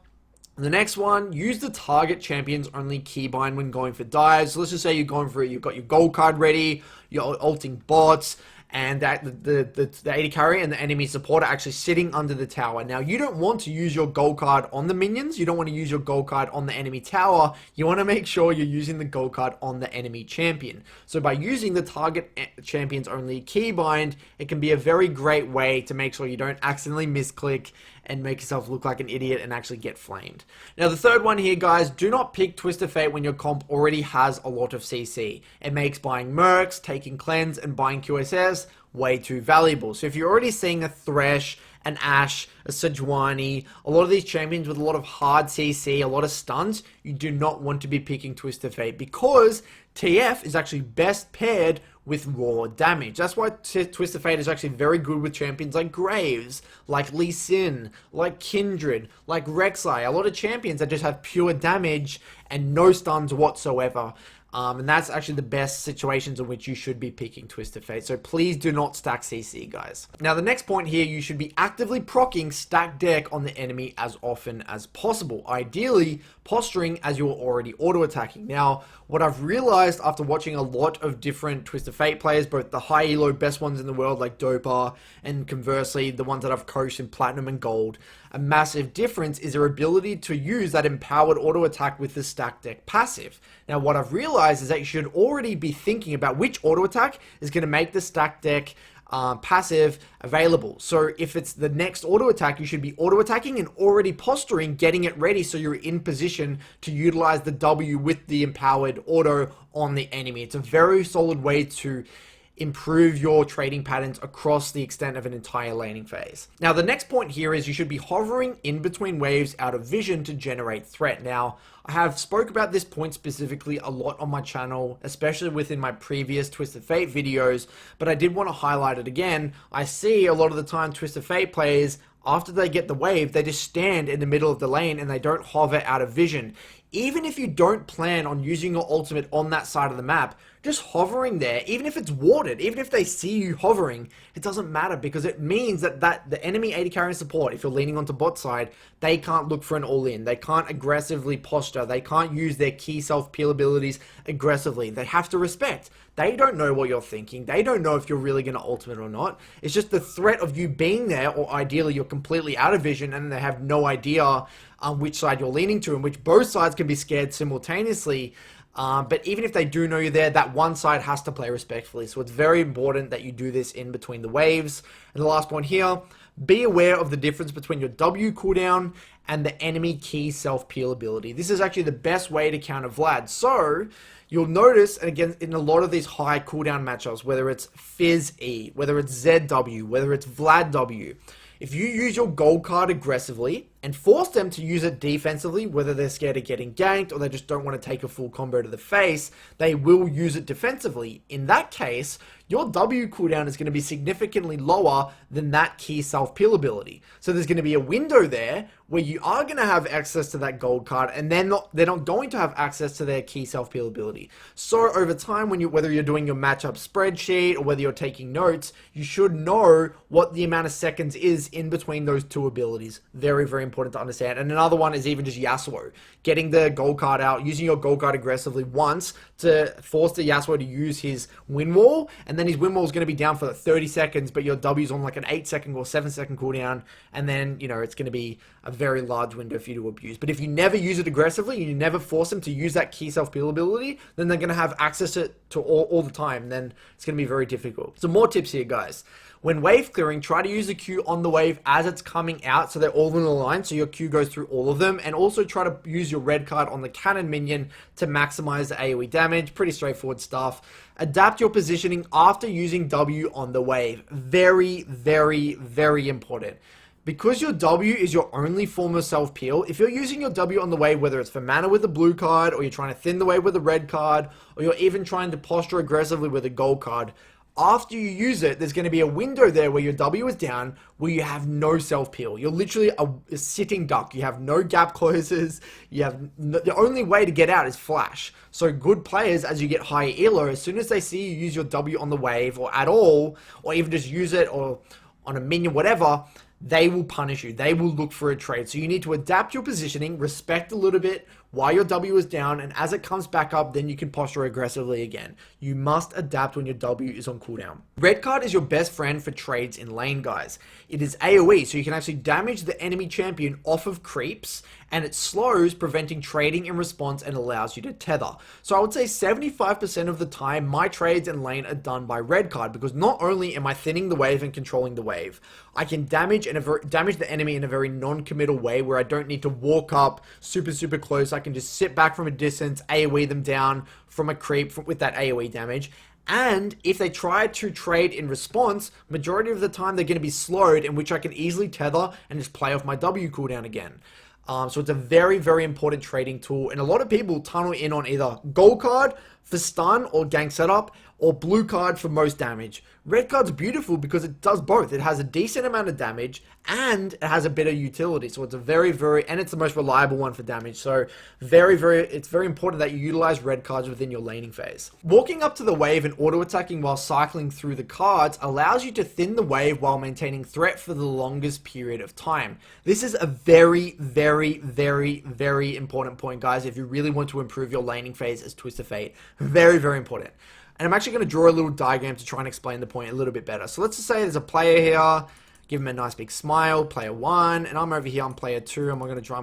the next one, use the target champion's only keybind when going for dives. So let's just say you're going for it, you've got your gold card ready, you're ulting bots, and the AD carry and the enemy support are actually sitting under the tower. Now, you don't want to use your gold card on the minions. You don't want to use your gold card on the enemy tower. You want to make sure you're using the gold card on the enemy champion. So by using the target champion's only keybind, it can be a very great way to make sure you don't accidentally misclick and make yourself look like an idiot and actually get flamed. Now, the third one here, guys, do not pick Twisted Fate when your comp already has a lot of CC. It makes buying Mercs, taking Cleanse, and buying QSS way too valuable. So if you're already seeing a Thresh, an Ashe, a Sejuani, a lot of these champions with a lot of hard CC, a lot of stuns, you do not want to be picking Twisted Fate because TF is actually best paired with raw damage. That's why Twisted Fate is actually very good with champions like Graves, like Lee Sin, like Kindred, like Rek'Sai. A lot of champions that just have pure damage and no stuns whatsoever. And that's actually the best situations in which you should be picking Twisted Fate. So please do not stack CC, guys. Now, the next point here, you should be actively proccing stack deck on the enemy as often as possible. Ideally, posturing as you're already auto-attacking. Now, what I've realized after watching a lot of different Twisted Fate players, both the high elo best ones in the world like Dopa, and conversely, the ones that I've coached in Platinum and Gold, a massive difference is their ability to use that empowered auto-attack with the stack deck passive. Now, what I've realized is that you should already be thinking about which auto-attack is going to make the stack deck passive available. So if it's the next auto attack, you should be auto attacking and already posturing, getting it ready so you're in position to utilize the W with the empowered auto on the enemy. It's a very solid way to improve your trading patterns across the extent of an entire laning phase. Now, the next point here is you should be hovering in between waves out of vision to generate threat. Now, I have spoke about this point specifically a lot on my channel, especially within my previous Twisted Fate videos, but I did want to highlight it again. I see a lot of the time Twisted Fate players, after they get the wave, they just stand in the middle of the lane and they don't hover out of vision. Even if you don't plan on using your ultimate on that side of the map, just hovering there, even if it's warded, even if they see you hovering, it doesn't matter because it means that the enemy AD carry support, if you're leaning onto bot side, they can't look for an all-in. They can't aggressively posture. They can't use their key self-peel abilities aggressively. They have to respect. They don't know what you're thinking. They don't know if you're really going to ultimate or not. It's just the threat of you being there, or ideally you're completely out of vision and they have no idea which side you're leaning to, and which both sides can be scared simultaneously. But even if they do know you're there, that one side has to play respectfully. So it's very important that you do this in between the waves. And the last point here, be aware of the difference between your W cooldown and the enemy key self-peel ability. This is actually the best way to counter Vlad. So you'll notice, and again, in a lot of these high cooldown matchups, whether it's Fizz E, whether it's ZW, whether it's Vlad W, if you use your gold card aggressively and force them to use it defensively, whether they're scared of getting ganked or they just don't want to take a full combo to the face, they will use it defensively. In that case, your W cooldown is going to be significantly lower than that key self-peel ability. So there's going to be a window there where you are going to have access to that gold card, and they're not going to have access to their key self-peel ability. So over time, whether you're doing your matchup spreadsheet or whether you're taking notes, you should know what the amount of seconds is in between those two abilities. Very, very important to understand. And another one is even just Yasuo. Getting the gold card out, using your gold card aggressively once to force the Yasuo to use his win wall, and then his win wall is going to be down for 30 seconds, but your W's on like an 8-second or 7-second cooldown, and then, you know, it's going to be a very large window for you to abuse. But if you never use it aggressively, and you never force them to use that key self-peel ability, then they're going to have access to it all the time, and then it's going to be very difficult. Some more tips here, guys. When wave clearing, try to use the Q on the wave as it's coming out so they're all in a line. line so your Q goes through all of them, and also try to use your red card on the cannon minion to maximize the AoE damage. Pretty straightforward stuff. Adapt your positioning after using W on the wave. Very, very, very important. Because your W is your only form of self-peel, if you're using your W on the wave, whether it's for mana with a blue card, or you're trying to thin the wave with a red card, or you're even trying to posture aggressively with a gold card, after you use it, there's going to be a window there where your W is down, where you have no self-peel. You're literally a sitting duck. You have no gap closes. You have the only way to get out is flash. So good players, as you get higher elo, as soon as they see you use your W on the wave, or at all, or even just use it or on a minion, whatever, they will punish you. They will look for a trade. So you need to adapt your positioning, respect a little bit while your W is down, and as it comes back up, then you can posture aggressively again. You must adapt when your W is on cooldown. Red card is your best friend for trades in lane, guys. It is AoE, so you can actually damage the enemy champion off of creeps, and it slows, preventing trading in response, and allows you to tether. So I would say 75% of the time, my trades in lane are done by red card, because not only am I thinning the wave and controlling the wave, I can damage the enemy in a very non-committal way, where I don't need to walk up super close. I can just sit back from a distance, AoE them down from a creep with that AoE damage. And if they try to trade in response, majority of the time they're going to be slowed, in which I can easily tether and just play off my W cooldown again. So it's a very, very important trading tool, and a lot of people tunnel in on either gold card for stun or gank setup, or blue card for most damage. Red card's beautiful because it does both. It has a decent amount of damage, and it has a bit of utility. So it's a very, and it's the most reliable one for damage. So it's very important that you utilize red cards within your laning phase. Walking up to the wave and auto-attacking while cycling through the cards allows you to thin the wave while maintaining threat for the longest period of time. This is a very, very important point, guys, if you really want to improve your laning phase as Twisted Fate. Very, very important. And I'm actually going to draw a little diagram to try and explain the point a little bit better. So let's just say there's a player here, give him a nice big smile, player 1, and I'm over here on player 2, I'm going to try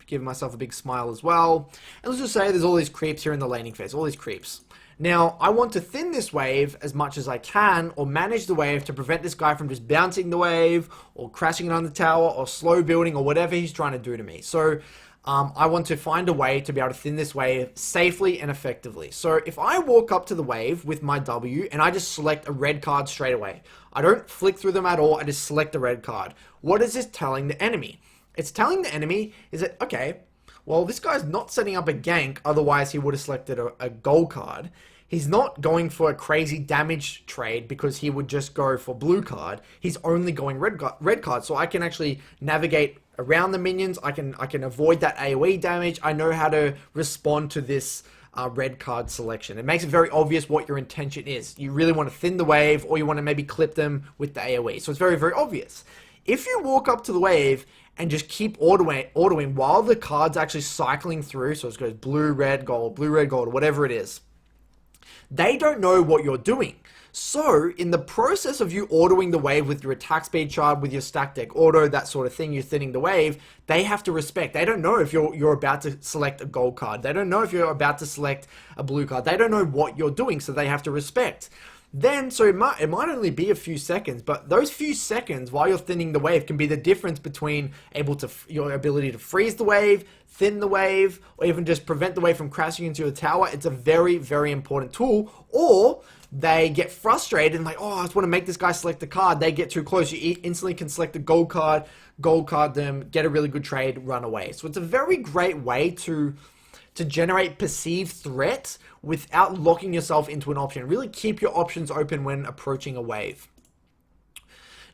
give myself a big smile as well. And let's just say there's all these creeps here in the laning phase, all these creeps. Now, I want to thin this wave as much as I can, or manage the wave to prevent this guy from just bouncing the wave, or crashing it on the tower, or slow building, or whatever he's trying to do to me. So I want to find a way to be able to thin this wave safely and effectively. So if I walk up to the wave with my W and I just select a red card straight away, I don't flick through them at all, I just select a red card. What is this telling the enemy? It's telling the enemy is that, okay, well, this guy's not setting up a gank, otherwise he would have selected a gold card. He's not going for a crazy damage trade because he would just go for blue card. He's only going red card, so I can actually navigate around the minions. I can avoid that AoE damage. I know how to respond to this red card selection. It makes it very obvious what your intention is. You really want to thin the wave, or you want to maybe clip them with the AoE. So it's very, very obvious. If you walk up to the wave and just keep autoing while the card's actually cycling through, so it goes blue, red, gold, whatever it is, they don't know what you're doing. So, in the process of you autoing the wave with your attack speed chart, with your stack deck auto, that sort of thing, you're thinning the wave, they have to respect. They don't know if you're about to select a gold card. They don't know if you're about to select a blue card. They don't know what you're doing, so they have to respect. Then, so it might only be a few seconds, but those few seconds while you're thinning the wave can be the difference between your ability to freeze the wave, thin the wave, or even just prevent the wave from crashing into your tower. It's a very, very important tool. Or they get frustrated and like, oh, I just want to make this guy select the card. They get too close. You instantly can select a gold card them, get a really good trade, run away. So it's a very great way to generate perceived threat without locking yourself into an option. Really keep your options open when approaching a wave.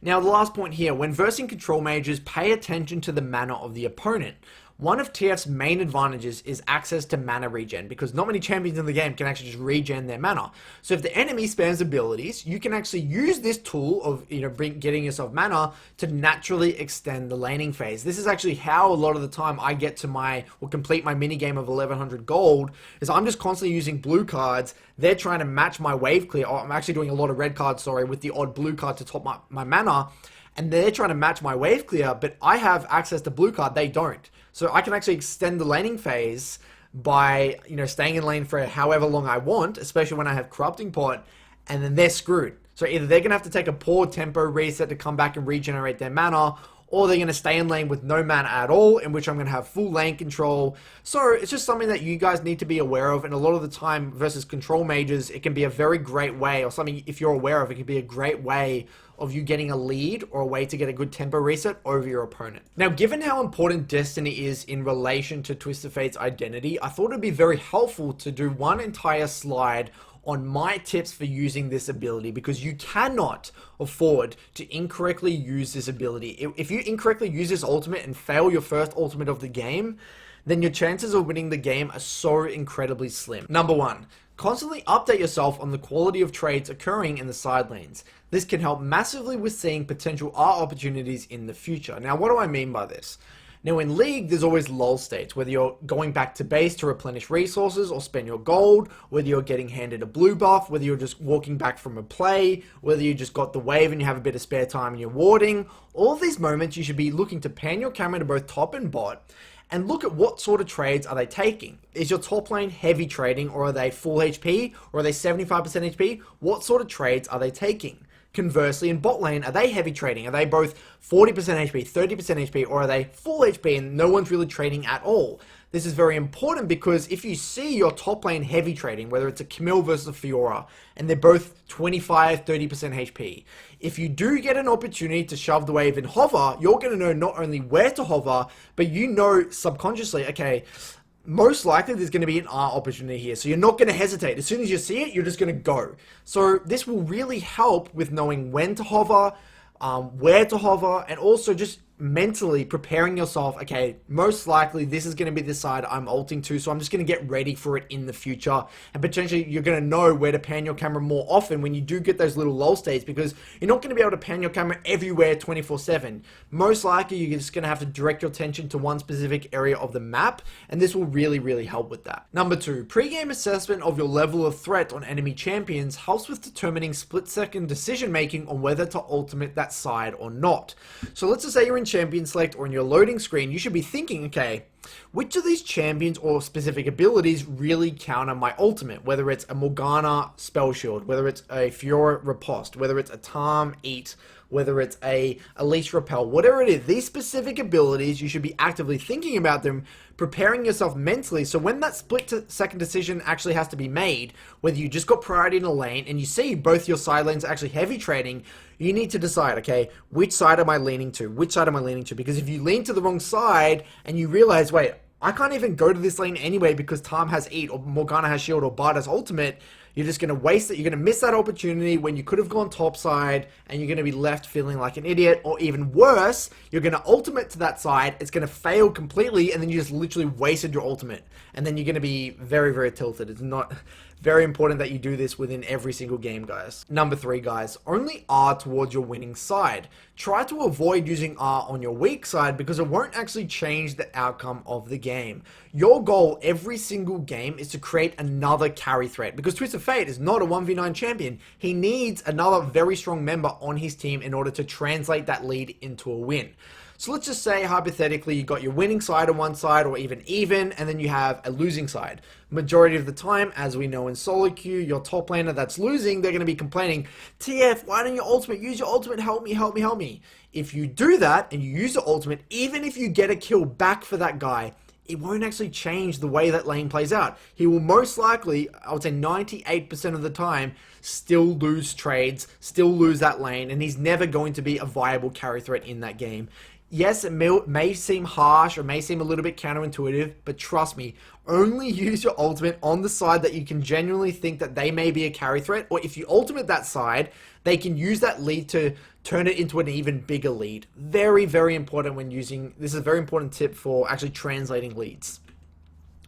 Now, the last point here, when versing control mages, pay attention to the mana of the opponent. One of TF's main advantages is access to mana regen, because not many champions in the game can actually just regen their mana. So if the enemy spams abilities, you can actually use this tool of getting yourself mana to naturally extend the laning phase. This is actually how a lot of the time I get to complete my mini game of 1100 gold, is I'm just constantly using blue cards. They're trying to match my wave clear. I'm actually doing a lot of red cards, with the odd blue card to top my mana. And they're trying to match my wave clear, but I have access to blue card, they don't. So I can actually extend the laning phase by, staying in lane for however long I want, especially when I have Corrupting Pot, and then they're screwed. So either they're going to have to take a poor tempo reset to come back and regenerate their mana, or they're going to stay in lane with no mana at all, in which I'm going to have full lane control. So it's just something that you guys need to be aware of, and a lot of the time versus control mages, it can be a very great way, or something if you're aware of, it can be a great way of you getting a lead or a way to get a good tempo reset over your opponent. Now, given how important Destiny is in relation to Twisted Fate's identity, I thought it'd be very helpful to do one entire slide on my tips for using this ability, because you cannot afford to incorrectly use this ability. If you incorrectly use this ultimate and fail your first ultimate of the game, then your chances of winning the game are so incredibly slim. Number one, constantly update yourself on the quality of trades occurring in the side lanes. This can help massively with seeing potential R opportunities in the future. Now, what do I mean by this? Now, in League, there's always lull states, whether you're going back to base to replenish resources or spend your gold, whether you're getting handed a blue buff, whether you're just walking back from a play, whether you just got the wave and you have a bit of spare time and you're warding. All of these moments, you should be looking to pan your camera to both top and bot and look at what sort of trades are they taking. Is your top lane heavy trading, or are they full HP, or are they 75% HP? What sort of trades are they taking? Conversely, in bot lane, are they heavy trading? Are they both 40% HP, 30% HP, or are they full HP and no one's really trading at all? This is very important because if you see your top lane heavy trading, whether it's a Camille versus a Fiora, and they're both 25, 30% HP, if you do get an opportunity to shove the wave and hover, you're going to know not only where to hover, but you know subconsciously, okay, most likely there's going to be an R opportunity here. So you're not going to hesitate. As soon as you see it, you're just going to go. So this will really help with knowing when to hover, where to hover, and also just mentally preparing yourself. Okay, most likely this is going to be the side I'm ulting to, so I'm just going to get ready for it in the future. And potentially you're going to know where to pan your camera more often when you do get those little lull states, because you're not going to be able to pan your camera everywhere 24/7. Most likely you're just going to have to direct your attention to one specific area of the map, and this will really help with that. Number two, pre-game assessment of your level of threat on enemy champions helps with determining split-second decision making on whether to ultimate that side or not. So let's just say you're in champion select or in your loading screen, you should be thinking, okay, which of these champions or specific abilities really counter my ultimate? Whether it's a Morgana spell shield, whether it's a Fiora riposte, whether it's a Tarm eat, whether it's a Elise repel, whatever it is, these specific abilities, you should be actively thinking about them, preparing yourself mentally, so when that split-second decision actually has to be made, whether you just got priority in a lane and you see both your side lanes actually heavy trading, you need to decide, okay, which side am I leaning to? Which side am I leaning to? Because if you lean to the wrong side and you realize, wait, I can't even go to this lane anyway because Tarm has eat, or Morgana has shield, or Bard has ultimate, you're just going to waste it. You're going to miss that opportunity when you could have gone top side, and you're going to be left feeling like an idiot. Or even worse, you're going to ultimate to that side, it's going to fail completely, and then you just literally wasted your ultimate. And then you're going to be very tilted. It's not very important that you do this within every single game, guys. Number three, guys, only R towards your winning side. Try to avoid using R on your weak side because it won't actually change the outcome of the game. Your goal every single game is to create another carry threat, because Twisted Fate is not a 1v9 champion. He needs another very strong member on his team in order to translate that lead into a win. So let's just say, hypothetically, you got your winning side on one side, or even, and then you have a losing side. Majority of the time, as we know in solo queue, your top laner that's losing, they're going to be complaining, TF, why don't you ultimate? Use your ultimate, help me. If you do that, and you use your ultimate, even if you get a kill back for that guy, it won't actually change the way that lane plays out. He will most likely, I would say 98% of the time, still lose trades, still lose that lane, and he's never going to be a viable carry threat in that game. Yes, it may seem harsh or may seem a little bit counterintuitive, but trust me, only use your ultimate on the side that you can genuinely think that they may be a carry threat, or if you ultimate that side, they can use that lead to turn it into an even bigger lead. Very important when using, this is a very important tip for actually translating leads.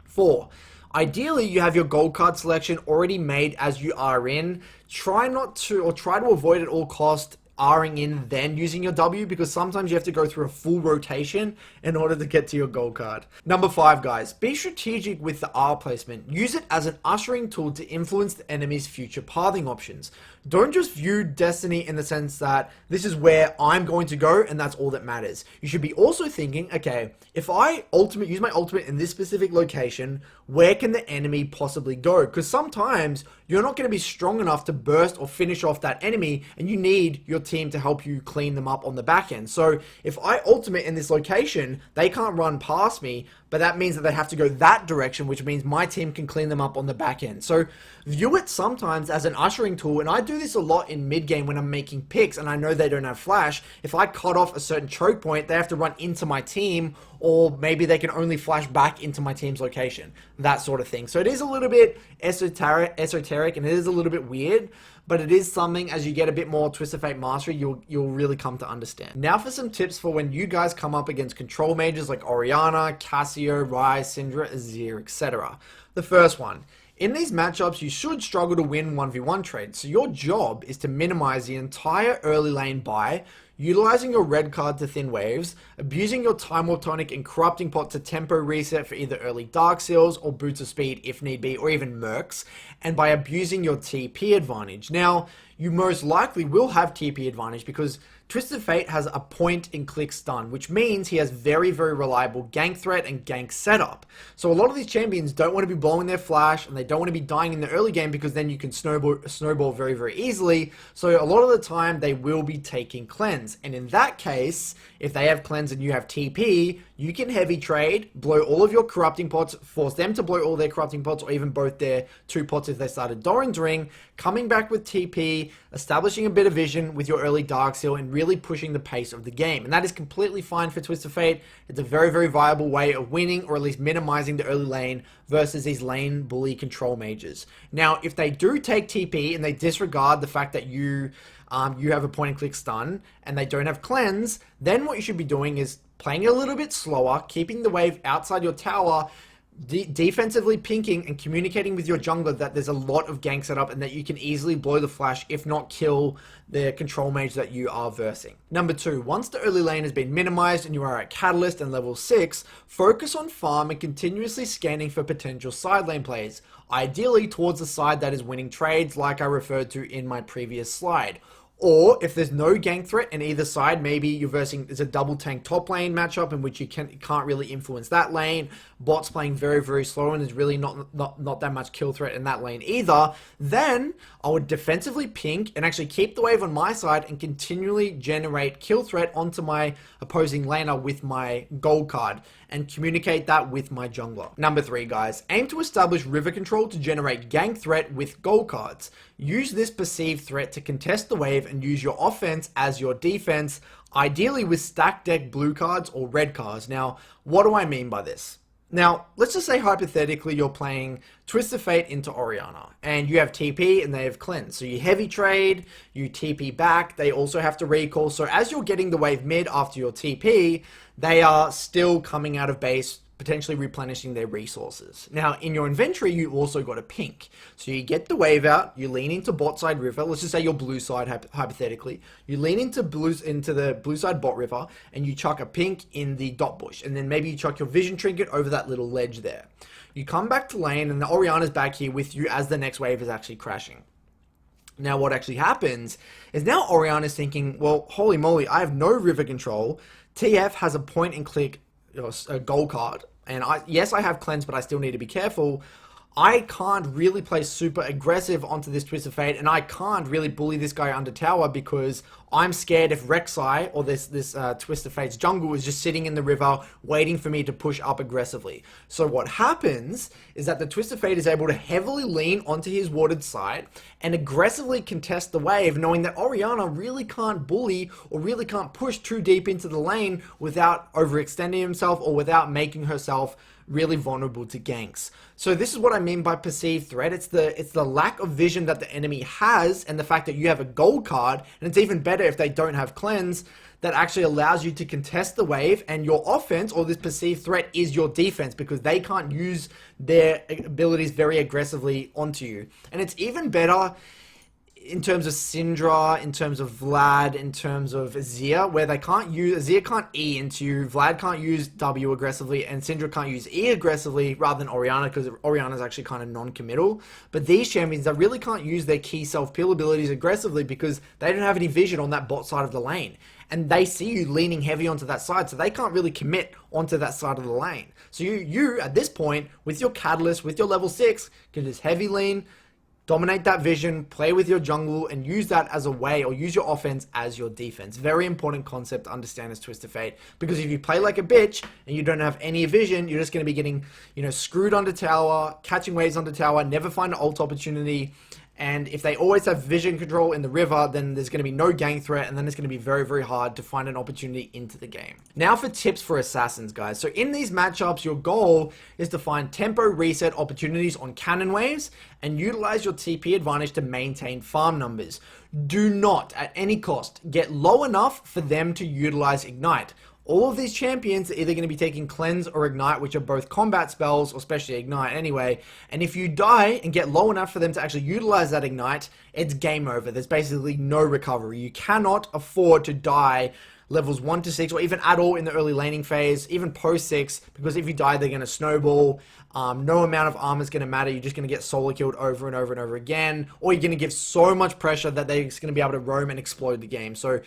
4. Ideally, you have your gold card selection already made as you are in. Try to avoid at all costs R'ing in then using your W, because sometimes you have to go through a full rotation in order to get to your gold card. Number 5, guys, be strategic with the R placement. Use it as an ushering tool to influence the enemy's future pathing options. don't just view Destiny in the sense that this is where I'm going to go and that's all that matters. You should be also thinking, okay, if I use my ultimate in this specific location, where can the enemy possibly go? Because sometimes you're not going to be strong enough to burst or finish off that enemy, and you need your team to help you clean them up on the back end. So if I ultimate in this location, they can't run past me, but that means that they have to go that direction, which means my team can clean them up on the back end. So view it sometimes as an ushering tool, and I do this a lot in mid game when I'm making picks and I know they don't have flash. If I cut off a certain choke point, they have to run into my team, or maybe they can only flash back into my team's location, that sort of thing. So it is a little bit esoteric and it is a little bit weird, but it is something, as you get a bit more Twisted Fate mastery, you'll really come to understand. Now for some tips for when you guys come up against control mages like Orianna, Cassio, Ryze, Syndra, Azir, etc. The first one. In these matchups, you should struggle to win 1v1 trades, so your job is to minimize the entire early lane buy, utilizing your red card to thin waves, abusing your Time Warp Tonic and Corrupting Pot to tempo reset for either early Dark Seals or Boots of Speed if need be, or even Mercs, and by abusing your TP advantage. Now, you most likely will have TP advantage because Twisted Fate has a point-and-click stun, which means he has very, very reliable gank threat and gank setup. So a lot of these champions don't want to be blowing their flash, and they don't want to be dying in the early game because then you can snowball very, very easily. So a lot of the time, they will be taking cleanse. And in that case, if they have cleanse and you have TP, you can heavy trade, blow all of your corrupting pots, force them to blow all their corrupting pots, or even both their 2 pots if they started Doran's Ring, coming back with TP, establishing a bit of vision with your early Dark Seal, and really pushing the pace of the game. And that is completely fine for Twisted Fate. It's a very, very viable way of winning, or at least minimizing the early lane versus these lane bully control mages. Now, if they do take TP and they disregard the fact that you have a point and click stun and they don't have cleanse, then what you should be doing is playing it a little bit slower, keeping the wave outside your tower, defensively pinking and communicating with your jungler that there's a lot of gank setup and that you can easily blow the flash, if not kill the control mage that you are versing. Number 2, once the early lane has been minimized and you are at Catalyst and level 6, focus on farm and continuously scanning for potential side lane plays, ideally towards the side that is winning trades like I referred to in my previous slide. Or if there's no gank threat in either side, maybe you're versing, it's a double tank top lane matchup in which you can't really influence that lane, bots playing very, very slow and there's really not that much kill threat in that lane either, then I would defensively pink and actually keep the wave on my side and continually generate kill threat onto my opposing laner with my gold card and communicate that with my jungler. Number 3, guys, aim to establish river control to generate gank threat with gold cards. Use this perceived threat to contest the wave and use your offense as your defense, ideally with stack deck blue cards or red cards. Now, what do I mean by this? Now, let's just say hypothetically you're playing Twisted Fate into Orianna, and you have TP and they have cleanse. So you heavy trade, you TP back, they also have to recall. So as you're getting the wave mid after your TP, they are still coming out of base, potentially replenishing their resources. Now, in your inventory, you also got a pink. So you get the wave out, you lean into bot side river, let's just say your blue side, hypothetically. You lean into the blue side bot river, and you chuck a pink in the dot bush, and then maybe you chuck your vision trinket over that little ledge there. You come back to lane, and the Orianna's back here with you as the next wave is actually crashing. Now, what actually happens is now Orianna's thinking, well, holy moly, I have no river control. TF has a point and click a gold card, and yes, I have cleanse, but I still need to be careful. I can't really play super aggressive onto this Twisted Fate, and I can't really bully this guy under tower because I'm scared if Rek'Sai or this Twisted Fate's jungle is just sitting in the river waiting for me to push up aggressively. So what happens is that the Twisted Fate is able to heavily lean onto his warded side and aggressively contest the wave, knowing that Orianna really can't bully or really can't push too deep into the lane without overextending himself or without making herself really vulnerable to ganks. So this is what I mean by perceived threat. It's the lack of vision that the enemy has, and the fact that you have a gold card, and it's even better if they don't have cleanse, that actually allows you to contest the wave, and your offense or this perceived threat is your defense because they can't use their abilities very aggressively onto you. And it's even better in terms of Syndra, in terms of Vlad, in terms of Azir, where they can't use, Azir can't E into you, Vlad can't use W aggressively, and Syndra can't use E aggressively rather than Orianna, because Orianna's actually kind of non-committal. But these champions, they really can't use their key self-peel abilities aggressively because they don't have any vision on that bot side of the lane. And they see you leaning heavy onto that side, so they can't really commit onto that side of the lane. So you at this point, with your Catalyst, with your level 6, can just heavy lean, dominate that vision, play with your jungle, and use that as a way, or use your offense as your defense. Very important concept to understand as Twisted Fate, because if you play like a bitch and you don't have any vision, you're just going to be getting, screwed under tower, catching waves under tower, never find an ult opportunity. And if they always have vision control in the river, then there's going to be no gang threat, and then it's going to be very, very hard to find an opportunity into the game. Now for tips for assassins, guys. So in these matchups, your goal is to find tempo reset opportunities on cannon waves and utilize your TP advantage to maintain farm numbers. Do not, at any cost, get low enough for them to utilize Ignite. All of these champions are either going to be taking Cleanse or Ignite, which are both combat spells, or especially Ignite anyway. And if you die and get low enough for them to actually utilize that Ignite, it's game over. There's basically no recovery. You cannot afford to die levels 1 to 6, or even at all in the early laning phase, even post 6, because if you die, they're going to snowball. No amount of armor is going to matter. You're just going to get solo killed over and over and over again, or you're going to give so much pressure that they're just going to be able to roam and explode the game. So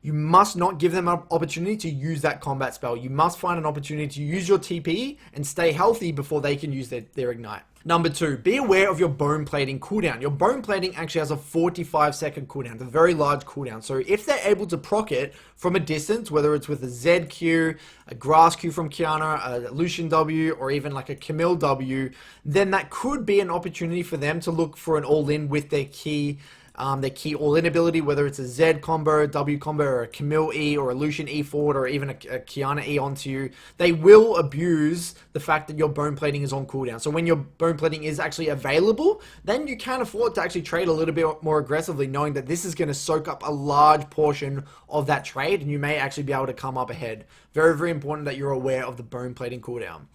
you must not give them an opportunity to use that combat spell. You must find an opportunity to use your TP and stay healthy before they can use their Ignite. Number 2, be aware of your bone plating cooldown. Your bone plating actually has a 45-second cooldown. It's a very large cooldown. So if they're able to proc it from a distance, whether it's with a Z Q, a Grass Q from Kiana, a Lucian W, or even like a Camille W, then that could be an opportunity for them to look for an all-in with their key all-in ability, whether it's a Z combo, W combo, or a Camille E, or a Lucian E forward, or even a Kiana E onto you. They will abuse the fact that your bone plating is on cooldown. So when your bone plating is actually available, then you can afford to actually trade a little bit more aggressively, knowing that this is going to soak up a large portion of that trade, and you may actually be able to come up ahead. Very, very important that you're aware of the bone plating cooldown.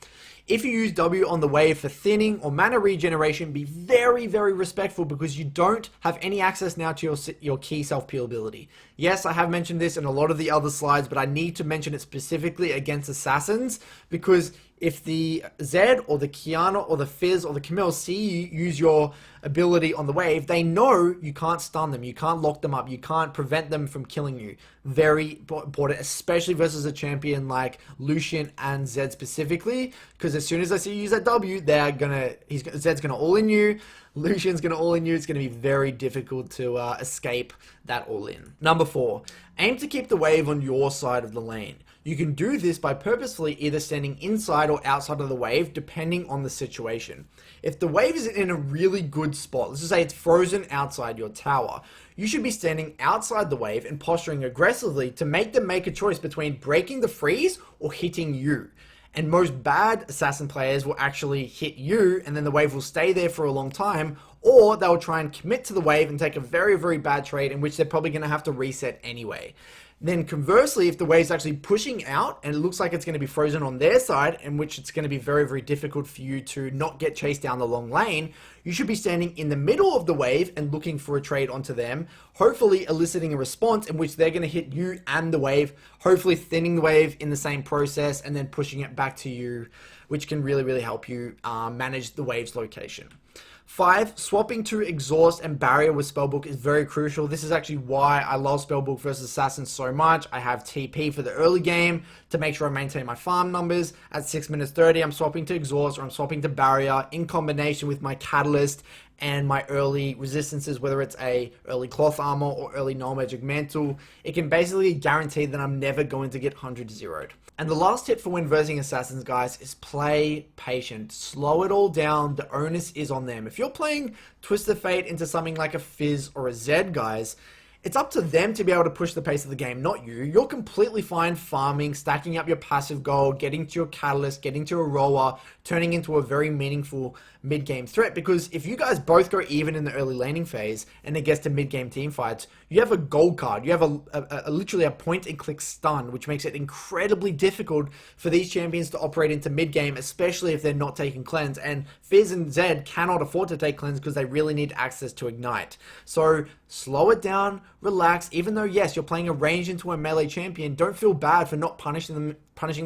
If you use W on the wave for thinning or mana regeneration, be very, very respectful, because you don't have any access now to your key self-peel ability. Yes, I have mentioned this in a lot of the other slides, but I need to mention it specifically against assassins, because if the Zed or the Kiana or the Fizz or the Camille see you use your ability on the wave, they know you can't stun them, you can't lock them up, you can't prevent them from killing you. Very important, especially versus a champion like Lucian and Zed specifically, because as soon as they see you use that W, Zed's gonna all in you, Lucian's gonna all in you. It's gonna be very difficult to escape that all in. Number 4, aim to keep the wave on your side of the lane. You can do this by purposefully either standing inside or outside of the wave, depending on the situation. If the wave is in a really good spot, let's just say it's frozen outside your tower, you should be standing outside the wave and posturing aggressively to make them make a choice between breaking the freeze or hitting you. And most bad assassin players will actually hit you, and then the wave will stay there for a long time, or they'll try and commit to the wave and take a very, very bad trade in which they're probably going to have to reset anyway. Then conversely, if the wave's actually pushing out and it looks like it's going to be frozen on their side, in which it's going to be very, very difficult for you to not get chased down the long lane, you should be standing in the middle of the wave and looking for a trade onto them, hopefully eliciting a response in which they're going to hit you and the wave, hopefully thinning the wave in the same process and then pushing it back to you, which can really, really help you manage the wave's location. 5, swapping to Exhaust and Barrier with Spellbook is very crucial. This is actually why I love Spellbook versus Assassin so much. I have TP for the early game to make sure I maintain my farm numbers. At 6 minutes 30, I'm swapping to Exhaust or I'm swapping to Barrier in combination with my Catalyst and my early resistances, whether it's a early Cloth Armor or early Null Magic Mantle. It can basically guarantee that I'm never going to get 100 zeroed. And the last tip for when versing assassins, guys, is play patient. Slow it all down. The onus is on them. If you're playing Twisted Fate into something like a Fizz or a Zed, guys, it's up to them to be able to push the pace of the game, not you. You're completely fine farming, stacking up your passive gold, getting to your Catalyst, getting to a Roller, turning into a very meaningful mid-game threat, because if you guys both go even in the early laning phase and it gets to mid-game team fights, you have a gold card. You have literally a point-and-click stun, which makes it incredibly difficult for these champions to operate into mid-game, especially if they're not taking cleanse. And Fizz and Zed cannot afford to take cleanse because they really need access to Ignite. So slow it down, relax. Even though, yes, you're playing a range into a melee champion, don't feel bad for not punishing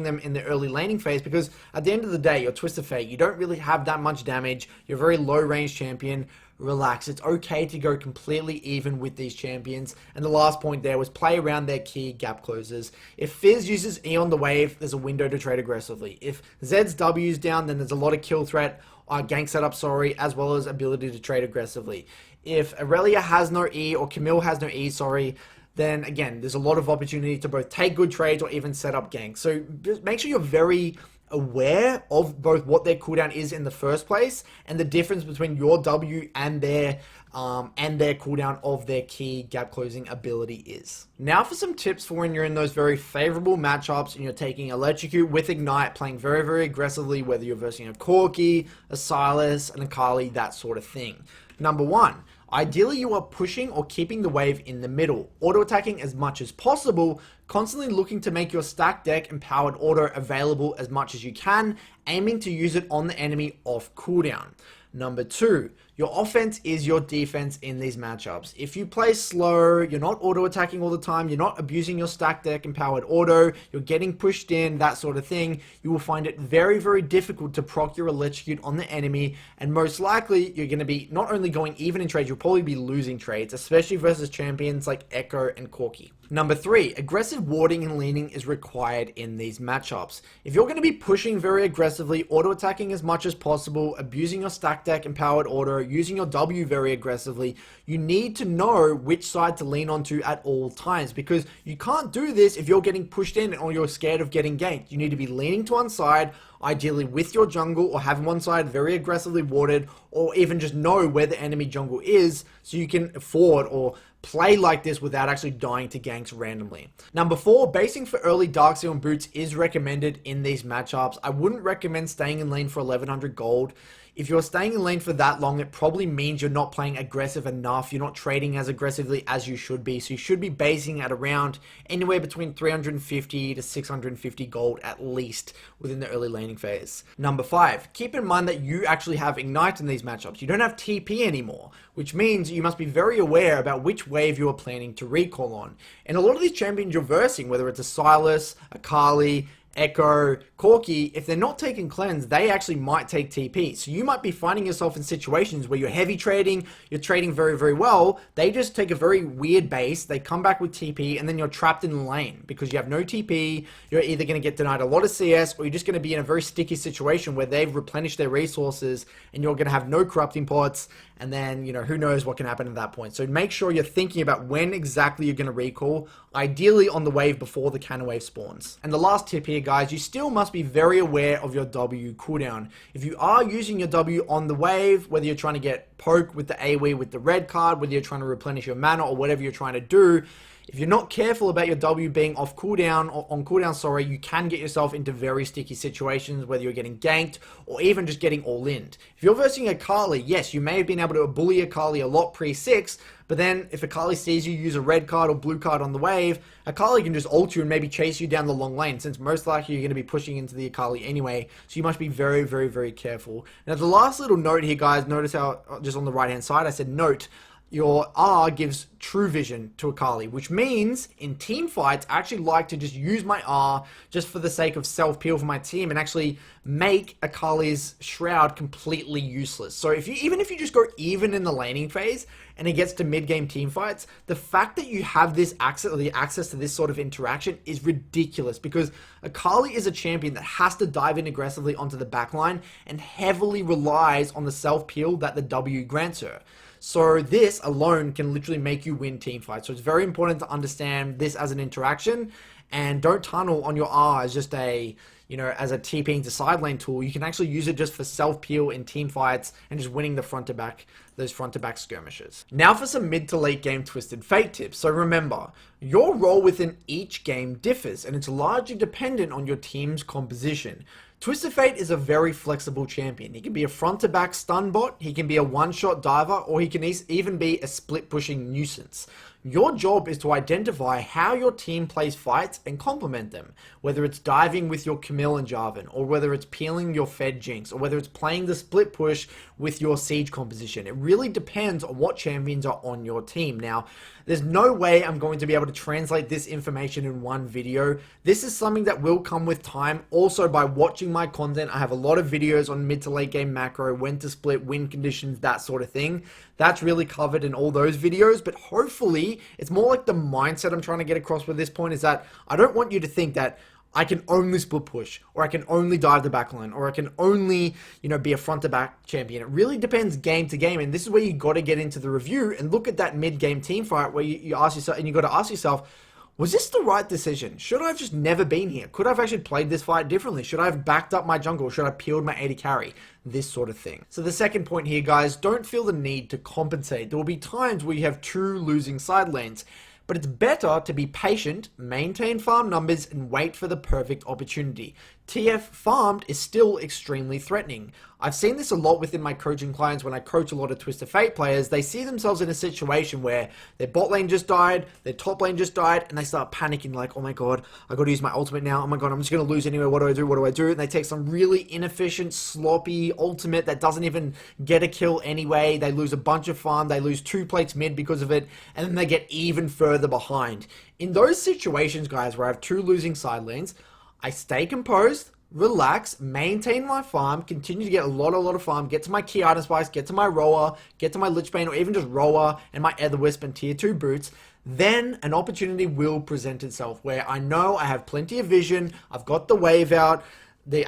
them in the early laning phase, because at the end of the day, you're Twisted Fate. You don't really have that much damage. You're a very low range champion. Relax. It's okay to go completely even with these champions. And the last point there was play around their key gap closers. If Fizz uses E on the wave, there's a window to trade aggressively. If Zed's W's down, then there's a lot of kill threat, gank setup, as well as ability to trade aggressively. If Aurelia has no E or Camille has no E, then again, there's a lot of opportunity to both take good trades or even set up ganks. So just make sure you're very aware of both what their cooldown is in the first place and the difference between your W and their cooldown of their key gap closing ability is. Now for some tips for when you're in those very favorable matchups and you're taking Electrocute with Ignite, playing very, very aggressively, whether you're versing a Corki, a Silas, an Akali, that sort of thing. Number one, ideally you are pushing or keeping the wave in the middle, auto-attacking as much as possible, constantly looking to make your stack deck and powered auto available as much as you can, aiming to use it on the enemy off cooldown. Number two, your offense is your defense in these matchups. If you play slow, you're not auto-attacking all the time, you're not abusing your stack deck and powered auto, you're getting pushed in, that sort of thing, you will find it very, very difficult to proc your Electrocute on the enemy, and most likely you're going to be not only going even in trades, you'll probably be losing trades, especially versus champions like Echo and Corki. Number three, aggressive warding and leaning is required in these matchups. If you're going to be pushing very aggressively, auto-attacking as much as possible, abusing your stack deck and powered auto, using your W very aggressively, you need to know which side to lean onto at all times, because you can't do this if you're getting pushed in or you're scared of getting ganked. You need to be leaning to one side, ideally with your jungle, or having one side very aggressively warded, or even just know where the enemy jungle is so you can afford or play like this without actually dying to ganks randomly. Number four, basing for early Darksteel and boots is recommended in these matchups. I wouldn't recommend staying in lane for 1100 gold. If you're staying in lane for that long, it probably means you're not playing aggressive enough. You're not trading as aggressively as you should be. So you should be basing at around anywhere between 350 to 650 gold at least within the early laning phase. Number five, keep in mind that you actually have Ignite in these matchups. You don't have TP anymore, which means you must be very aware about which wave you are planning to recall on. And a lot of these champions you're versing, whether it's a Silas, a Kali, Echo, Corki, if they're not taking cleanse, they actually might take TP. So you might be finding yourself in situations where you're heavy trading, you're trading very, very well. They just take a very weird base, they come back with TP, and then you're trapped in the lane because you have no TP. You're either going to get denied a lot of CS, or you're just going to be in a very sticky situation where they've replenished their resources and you're going to have no corrupting pots. And then, who knows what can happen at that point. So make sure you're thinking about when exactly you're going to recall, ideally on the wave before the cannon wave spawns. And the last tip here, guys, you still must be very aware of your W cooldown. If you are using your W on the wave, whether you're trying to get poke with the AoE with the red card, whether you're trying to replenish your mana or whatever you're trying to do, if you're not careful about your W being off cooldown, or on cooldown, you can get yourself into very sticky situations, whether you're getting ganked or even just getting all in. If you're versing a Kali, yes, you may have been able to bully a Kali a lot pre-6, but then if a Kali sees you use a red card or blue card on the wave, a Kali can just ult you and maybe chase you down the long lane, since most likely you're going to be pushing into the Akali anyway, so you must be very, very, very careful. Now the last little note here, guys, notice how just on the right hand side I said note, your R gives true vision to Akali, which means in team fights, I actually like to just use my R just for the sake of self-peel for my team and actually make Akali's Shroud completely useless. So even if you just go even in the laning phase and it gets to mid-game team fights, the fact that you have this access, or the access to this sort of interaction, is ridiculous, because Akali is a champion that has to dive in aggressively onto the backline and heavily relies on the self-peel that the W grants her. So this alone can literally make you win team fights. So it's very important to understand this as an interaction, and don't tunnel on your R as just a, as a TPing to side lane tool. You can actually use it just for self-peel in team fights and just winning the front to back, those front to back skirmishes. Now for some mid to late game Twisted Fate tips. So remember, your role within each game differs, and it's largely dependent on your team's composition. Twisted Fate is a very flexible champion. He can be a front-to-back stun bot, he can be a one-shot diver, or he can even be a split-pushing nuisance. Your job is to identify how your team plays fights and complement them, whether it's diving with your Camille and Jarvan, or whether it's peeling your Fed Jinx, or whether it's playing the split push with your Siege composition. It really depends on what champions are on your team. Now, there's no way I'm going to be able to translate this information in one video. This is something that will come with time. Also, by watching my content, I have a lot of videos on mid to late game macro, when to split, win conditions, that sort of thing. That's really covered in all those videos, but hopefully it's more like the mindset I'm trying to get across with this point is that I don't want you to think that I can only split push, or I can only dive the backline, or I can only, be a front to back champion. It really depends game to game, and this is where you got to get into the review and look at that mid game team fight where you ask yourself, and you got to ask yourself, was this the right decision? Should I have just never been here? Could I have actually played this fight differently? Should I have backed up my jungle? Should I have peeled my AD carry? This sort of thing. So the second point here, guys, don't feel the need to compensate. There will be times where you have true losing side lanes, but it's better to be patient, maintain farm numbers, and wait for the perfect opportunity. TF farmed is still extremely threatening. I've seen this a lot within my coaching clients when I coach a lot of Twisted Fate players. They see themselves in a situation where their bot lane just died, their top lane just died, and they start panicking like, oh my god, I gotta use my ultimate now, oh my god, I'm just gonna lose anyway, what do I do, what do I do? And they take some really inefficient, sloppy ultimate that doesn't even get a kill anyway. They lose a bunch of farm, they lose 2 plates mid because of it, and then they get even further behind. In those situations, guys, where I have 2 losing side lanes, I stay composed, relax, maintain my farm, continue to get a lot of farm, get to my key item spikes, get to my rower, get to my Lichbane, or even just rower and my Etherwisp and tier 2 boots. Then an opportunity will present itself where I know I have plenty of vision, I've got the wave out,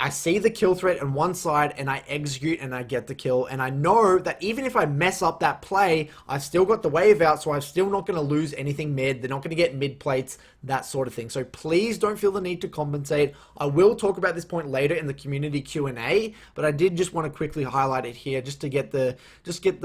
I see the kill threat on one side and I execute and I get the kill, and I know that even if I mess up that play, I've still got the wave out, so I'm still not going to lose anything mid. They're not going to get mid plates, that sort of thing. So please don't feel the need to compensate. I will talk about this point later in the community Q&A, but I did just want to quickly highlight it here just to get the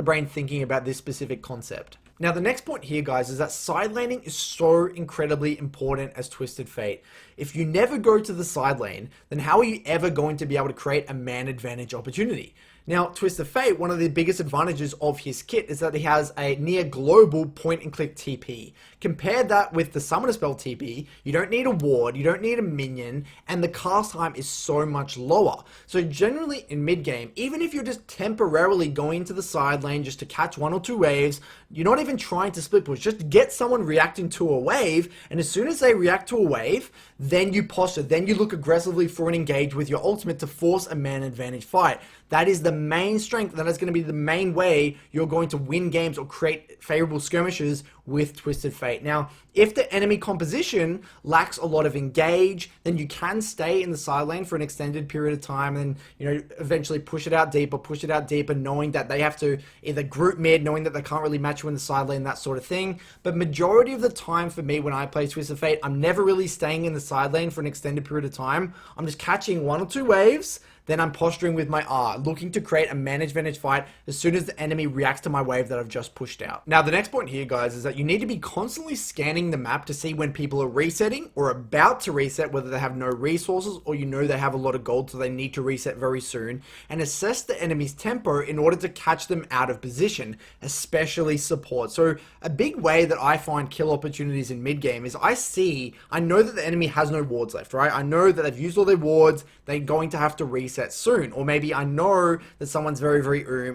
brain thinking about this specific concept. Now, the next point here, guys, is that side laning is so incredibly important as Twisted Fate. If you never go to the side lane, then how are you ever going to be able to create a man advantage opportunity? Now, Twisted Fate, one of the biggest advantages of his kit is that he has a near global point and click TP. Compare that with the Summoner Spell TP, you don't need a ward, you don't need a minion, and the cast time is so much lower. So generally in mid game, even if you're just temporarily going to the side lane just to catch 1 or 2 waves, you're not even trying to split push, just get someone reacting to a wave, and as soon as they react to a wave, then you posture, then you look aggressively for an engage with your ultimate to force a man advantage fight. That is the main strength, that is going to be the main way you're going to win games or create favorable skirmishes with Twisted Fate. Now, if the enemy composition lacks a lot of engage, then you can stay in the side lane for an extended period of time and, eventually push it out deeper, knowing that they have to either group mid, knowing that they can't really match you in the side lane, that sort of thing. But majority of the time for me when I play Twisted Fate, I'm never really staying in the side lane for an extended period of time. I'm just catching 1 or 2 waves, then I'm posturing with my R, looking to create a man advantage fight as soon as the enemy reacts to my wave that I've just pushed out. Now, the next point here, guys, is that you need to be constantly scanning the map to see when people are resetting or about to reset, whether they have no resources or they have a lot of gold, so they need to reset very soon, and assess the enemy's tempo in order to catch them out of position, especially support. So a big way that I find kill opportunities in mid game is I know that the enemy has no wards left, right? I know that they've used all their wards, they're going to have to reset soon, or maybe I know that someone's very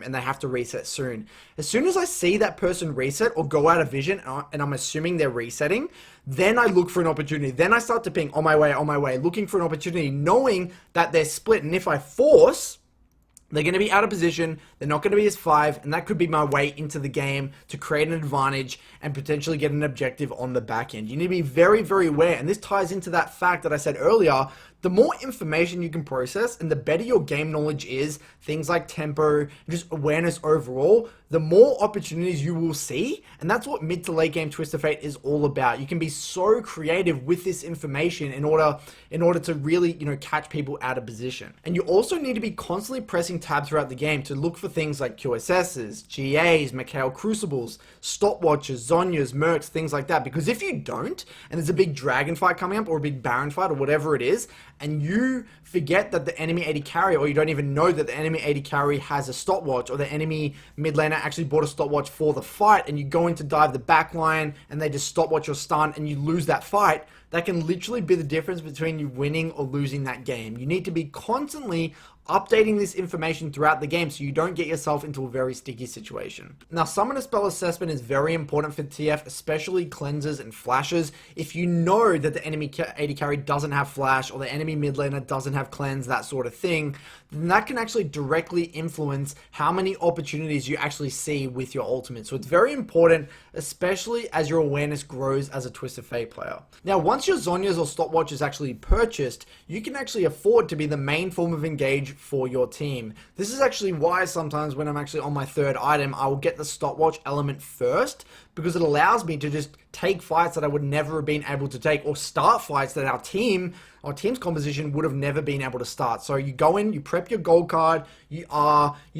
and they have to reset soon. As soon as I see that person reset or go out of vision and I'm assuming they're resetting, then I look for an opportunity. Then I start to ping on my way, looking for an opportunity, knowing that they're split, and if I force, they're going to be out of position, they're not going to be as 5, and that could be my way into the game to create an advantage and potentially get an objective on the back end. You need to be very aware, and this ties into that fact that I said earlier. The more information you can process and the better your game knowledge is, things like tempo, just awareness overall, the more opportunities you will see, and that's what mid to late game Twisted Fate is all about. You can be so creative with this information in order to really, catch people out of position. And you also need to be constantly pressing tab throughout the game to look for things like QSSs, GAs, Mikhail Crucibles, stopwatches, Zonyas, Mercs, things like that, because if you don't, and there's a big dragon fight coming up or a big Baron fight or whatever it is, and you forget that the enemy AD carry, or you don't even know that the enemy AD carry has a stopwatch, or the enemy mid laner actually bought a stopwatch for the fight, and you go in to dive the back line and they just stopwatch your stun and you lose that fight, that can literally be the difference between you winning or losing that game. You need to be constantly updating this information throughout the game so you don't get yourself into a very sticky situation. Now, summoner spell assessment is very important for TF, especially cleanses and flashes. If you know that the enemy AD carry doesn't have flash, or the enemy mid laner doesn't have cleanse, that sort of thing, then that can actually directly influence how many opportunities you actually see with your ultimate. So it's very important, especially as your awareness grows as a Twisted Fate player. Now, once your Zhonya's or stopwatch is actually purchased, you can actually afford to be the main form of engage for your team. This is actually why sometimes when I'm actually on my third item, I will get the stopwatch element first, because it allows me to just take fights that I would never have been able to take, or start fights that our team's composition would have never been able to start. So you go in, you prep your gold card, you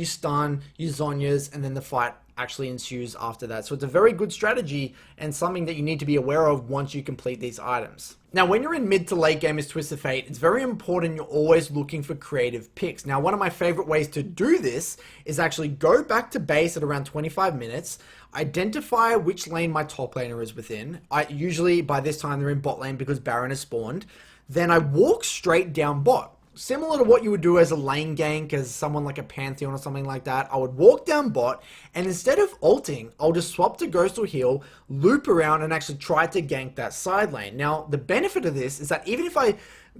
stun, you Zhonya's, and then the fight actually ensues after that. So it's a very good strategy and something that you need to be aware of once you complete these items. Now, when you're in mid to late game as Twisted Fate, it's very important you're always looking for creative picks. Now, one of my favorite ways to do this is actually go back to base at around 25 minutes, identify which lane my top laner is within. Usually by this time they're in bot lane because Baron has spawned. Then I walk straight down bot. Similar to what you would do as a lane gank, as someone like a Pantheon or something like that. I would walk down bot, and instead of ulting, I'll just swap to Ghost or Heal, loop around, and actually try to gank that side lane. Now, the benefit of this is that even if I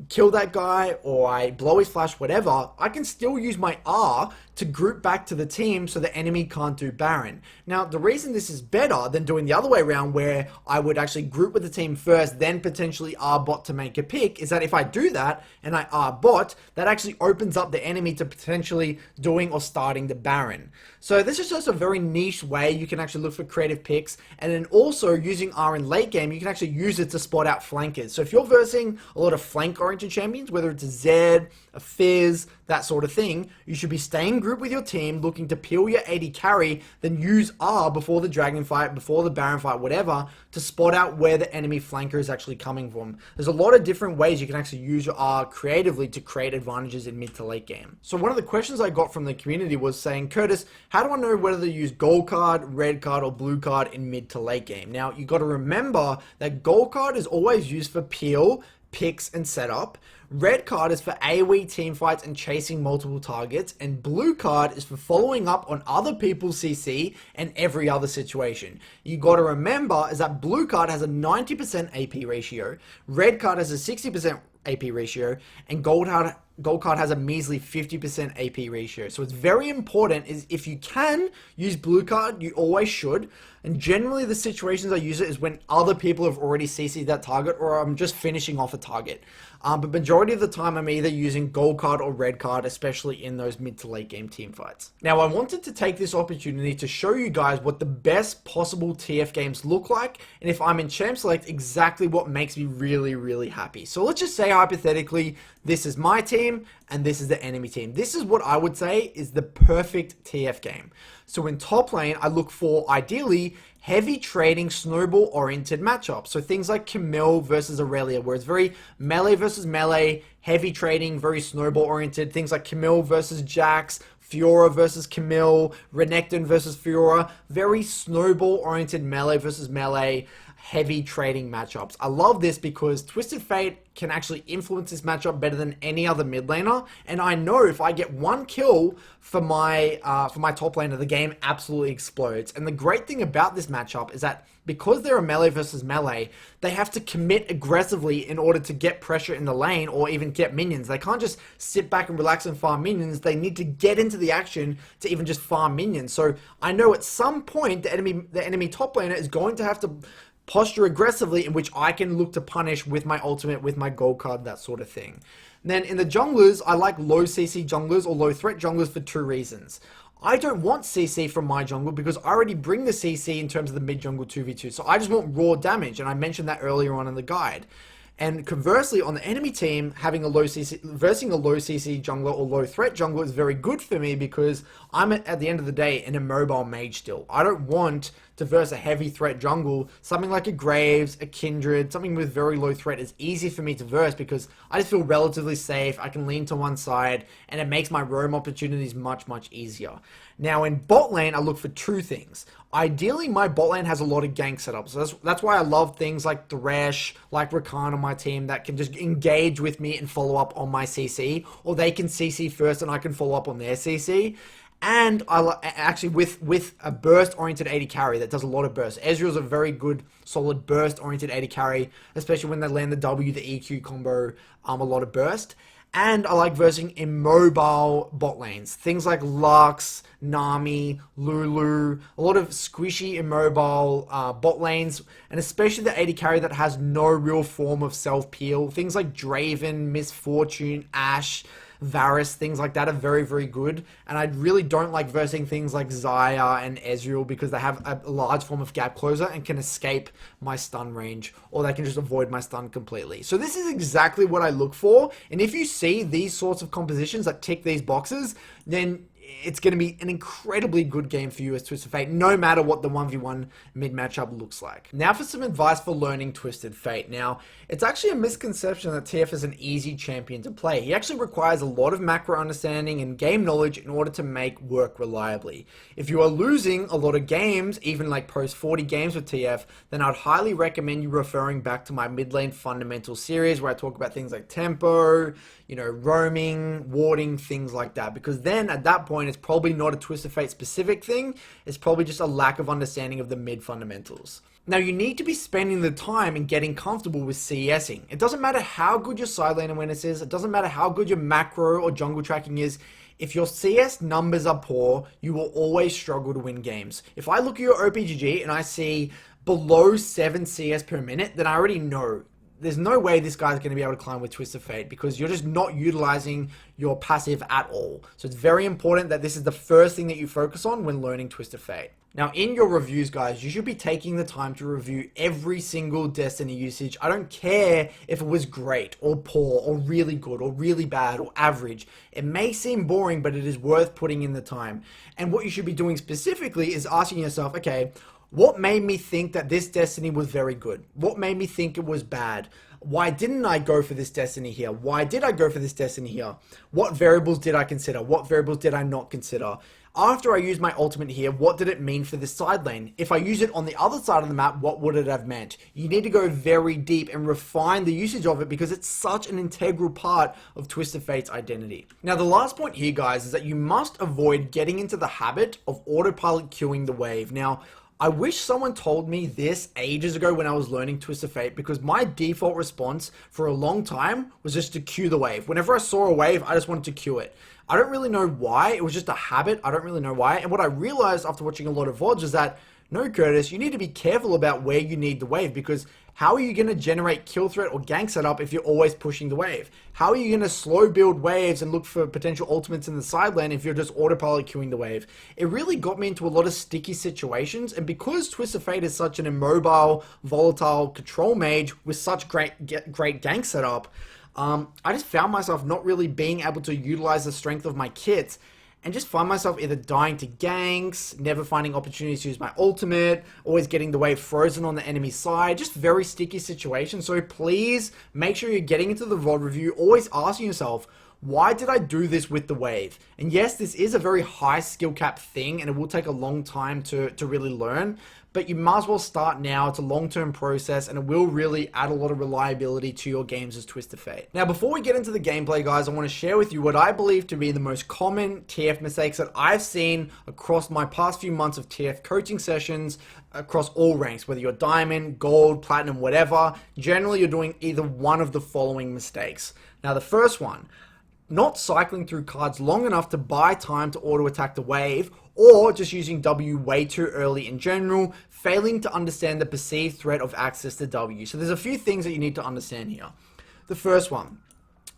kill that guy or I blow his flash, whatever, I can still use my R to group back to the team so the enemy can't do Baron. Now, the reason this is better than doing the other way around, where I would actually group with the team first, then potentially R bot to make a pick, is that if I do that and I R bot, that actually opens up the enemy to potentially doing or starting the Baron. So this is just a very niche way you can actually look for creative picks, and then also using R in late game, you can actually use it to spot out flankers. So if you're versing a lot of flank-oriented champions, whether it's a Zed, a Fizz, that sort of thing, you should be staying group with your team, looking to peel your AD carry, then use R before the Dragon fight, before the Baron fight, whatever, to spot out where the enemy flanker is actually coming from. There's a lot of different ways you can actually use your R creatively to create advantages in mid to late game. So one of the questions I got from the community was saying, Curtis, how do I know whether to use gold card, red card, or blue card in mid to late game? Now, you got to remember that gold card is always used for peel, picks, and setup. Red card is for AoE team fights and chasing multiple targets, and blue card is for following up on other people's CC and every other situation. You got to remember is that blue card has a 90% AP ratio, red card has a 60% AP ratio, and gold card has a measly 50% AP ratio. So it's very important is if you can use blue card, you always should. And generally the situations I use it is when other people have already CC'd that target, or I'm just finishing off a target. But majority of the time I'm either using gold card or red card, especially in those mid to late game team fights. Now, I wanted to take this opportunity to show you guys what the best possible TF games look like, and if I'm in Champ Select, exactly what makes me really, really happy. So let's just say hypothetically, this is my team and this is the enemy team. This is what I would say is the perfect TF game. So in top lane, I look for ideally heavy trading snowball oriented matchups. So things like Camille versus Aurelia, where it's very melee versus melee, heavy trading, very snowball oriented. Things like Camille versus Jax, Fiora versus Camille, Renekton versus Fiora, very snowball oriented melee versus melee, heavy trading matchups. I love this because Twisted Fate can actually influence this matchup better than any other mid laner, and I know if I get one kill for my top laner, the game absolutely explodes. And the great thing about this matchup is that because they're a melee versus melee, they have to commit aggressively in order to get pressure in the lane or even get minions. They can't just sit back and relax and farm minions. They need to get into the action to even just farm minions. So I know at some point the enemy top laner is going to have to posture aggressively, in which I can look to punish with my ultimate, with my gold card, that sort of thing. And then in the junglers, I like low CC junglers or low threat junglers for two reasons. I don't want CC from my jungle because I already bring the CC in terms of the mid jungle 2v2. So I just want raw damage, and I mentioned that earlier on in the guide. And conversely, on the enemy team, having a low CC, versing a low CC jungler or low threat jungler is very good for me because I'm at the end of the day an immobile mage still. I don't want to verse a heavy threat jungle, something like a Graves, a Kindred, something with very low threat is easy for me to verse because I just feel relatively safe, I can lean to one side, and it makes my roam opportunities much easier. Now in bot lane, I look for two things. Ideally, my bot lane has a lot of gank setups, so that's why I love things like Thresh, like Rakan on my team that can just engage with me and follow up on my CC, or they can CC first and I can follow up on their CC. And actually with a burst-oriented AD carry that does a lot of burst. Ezreal's a very good, solid burst-oriented AD carry, especially when they land the W, the EQ combo, a lot of burst. And I like versing immobile bot lanes. Things like Lux, Nami, Lulu, a lot of squishy immobile bot lanes, and especially the AD carry that has no real form of self-peel. Things like Draven, Misfortune, Ashe, Varus, things like that are very good, and I really don't like versing things like Xayah and Ezreal because they have a large form of gap closer and can escape my stun range, or they can just avoid my stun completely. So this is exactly what I look for, and if you see these sorts of compositions that tick these boxes, then it's going to be an incredibly good game for you as Twisted Fate, no matter what the 1v1 mid matchup looks like. Now for some advice for learning Twisted Fate. Now, it's actually a misconception that TF is an easy champion to play. He actually requires a lot of macro understanding and game knowledge in order to make work reliably. If you are losing a lot of games, even like post 40 games with TF, then I'd highly recommend you referring back to my mid lane fundamental series where I talk about things like tempo, roaming, warding, things like that. Because then at that point, it's probably not a Twisted Fate specific thing. It's probably just a lack of understanding of the mid fundamentals. Now, you need to be spending the time and getting comfortable with CSing. It doesn't matter how good your side lane awareness is. It doesn't matter how good your macro or jungle tracking is. If your CS numbers are poor, you will always struggle to win games. If I look at your OPGG and I see below 7 CS per minute, then I already know there's no way this guy's going to be able to climb with Twisted Fate because you're just not utilizing your passive at all. So it's very important that this is the first thing that you focus on when learning Twisted Fate. Now, in your reviews, guys, you should be taking the time to review every single Destiny usage. I don't care if it was great or poor or really good or really bad or average. It may seem boring, but it is worth putting in the time. And what you should be doing specifically is asking yourself, okay, what made me think that this Destiny was very good? What made me think it was bad? Why didn't I go for this Destiny here? Why did I go for this Destiny here? What variables did I consider? What variables did I not consider? After I used my ultimate here, what did it mean for this side lane? If I use it on the other side of the map, what would it have meant? You need to go very deep and refine the usage of it because it's such an integral part of Twisted Fate's identity. Now, the last point here, guys, is that you must avoid getting into the habit of autopilot queuing the wave. Now, I wish someone told me this ages ago when I was learning Twisted Fate because my default response for a long time was just to queue the wave. Whenever I saw a wave, I just wanted to queue it. I don't really know why. It was just a habit. I don't really know why. And what I realized after watching a lot of VODs is that, no, Curtis, you need to be careful about where you need the wave because how are you going to generate kill threat or gank setup if you're always pushing the wave? How are you going to slow build waves and look for potential ultimates in the side lane if you're just autopilot queuing the wave? It really got me into a lot of sticky situations, and because Twisted Fate is such an immobile, volatile control mage with such great gank setup, I just found myself not really being able to utilize the strength of my kit and just find myself either dying to ganks, never finding opportunities to use my ultimate, always getting the wave frozen on the enemy side, just very sticky situations. So please make sure you're getting into the VOD review, always asking yourself, why did I do this with the wave? And yes, this is a very high skill cap thing and it will take a long time to really learn, but you might as well start now. It's a long-term process and it will really add a lot of reliability to your games as Twisted Fate. Now, before we get into the gameplay, guys, I want to share with you what I believe to be the most common TF mistakes that I've seen across my past few months of TF coaching sessions across all ranks, whether you're diamond, gold, platinum, whatever. Generally, you're doing either one of the following mistakes. Now, the first one, not cycling through cards long enough to buy time to auto attack the wave, or just using W way too early in general, failing to understand the perceived threat of access to W. So there's a few things that you need to understand here. The first one,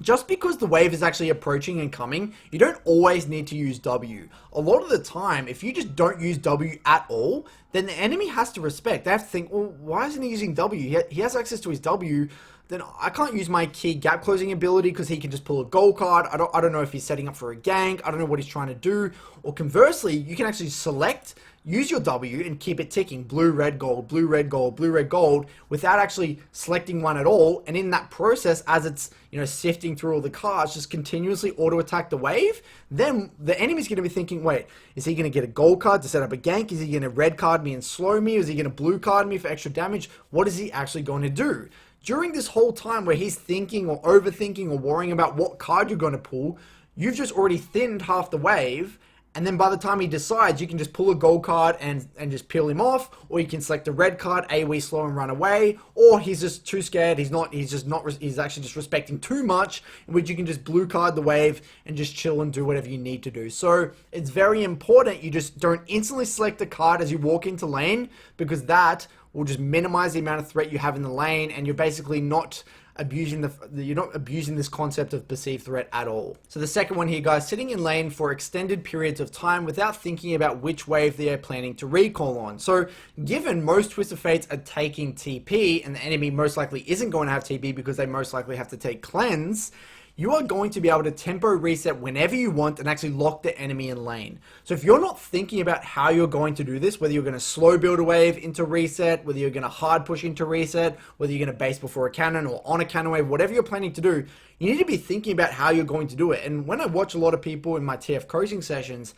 just because the wave is actually approaching and coming, you don't always need to use W. A lot of the time, if you just don't use W at all, then the enemy has to respect. They have to think, well, why isn't he using W? He has access to his W then I can't use my key gap closing ability because he can just pull a gold card. I don't know if he's setting up for a gank. I don't know what he's trying to do. Or conversely, you can actually select, use your W and keep it ticking. Blue, red, gold, blue, red, gold, blue, red, gold, without actually selecting one at all. And in that process, as it's, sifting through all the cards, just continuously auto attack the wave. Then the enemy's going to be thinking, wait, is he going to get a gold card to set up a gank? Is he going to red card me and slow me? Is he going to blue card me for extra damage? What is he actually going to do? During this whole time where he's thinking or overthinking or worrying about what card you're going to pull, you've just already thinned half the wave, and then by the time he decides, you can just pull a gold card and just peel him off, or you can select a red card, AoE slow and run away, or he's just too scared, he's actually just respecting too much, in which you can just blue card the wave and just chill and do whatever you need to do. So it's very important you just don't instantly select a card as you walk into lane, because that will just minimize the amount of threat you have in the lane, and you're basically not abusing this concept of perceived threat at all. So the second one here, guys, sitting in lane for extended periods of time without thinking about which wave they are planning to recall on. So given most Twisted Fates are taking TP, and the enemy most likely isn't going to have TP because they most likely have to take cleanse, you are going to be able to tempo reset whenever you want and actually lock the enemy in lane. So if you're not thinking about how you're going to do this, whether you're going to slow build a wave into reset, whether you're going to hard push into reset, whether you're going to base before a cannon or on a cannon wave, whatever you're planning to do, you need to be thinking about how you're going to do it. And when I watch a lot of people in my TF coaching sessions,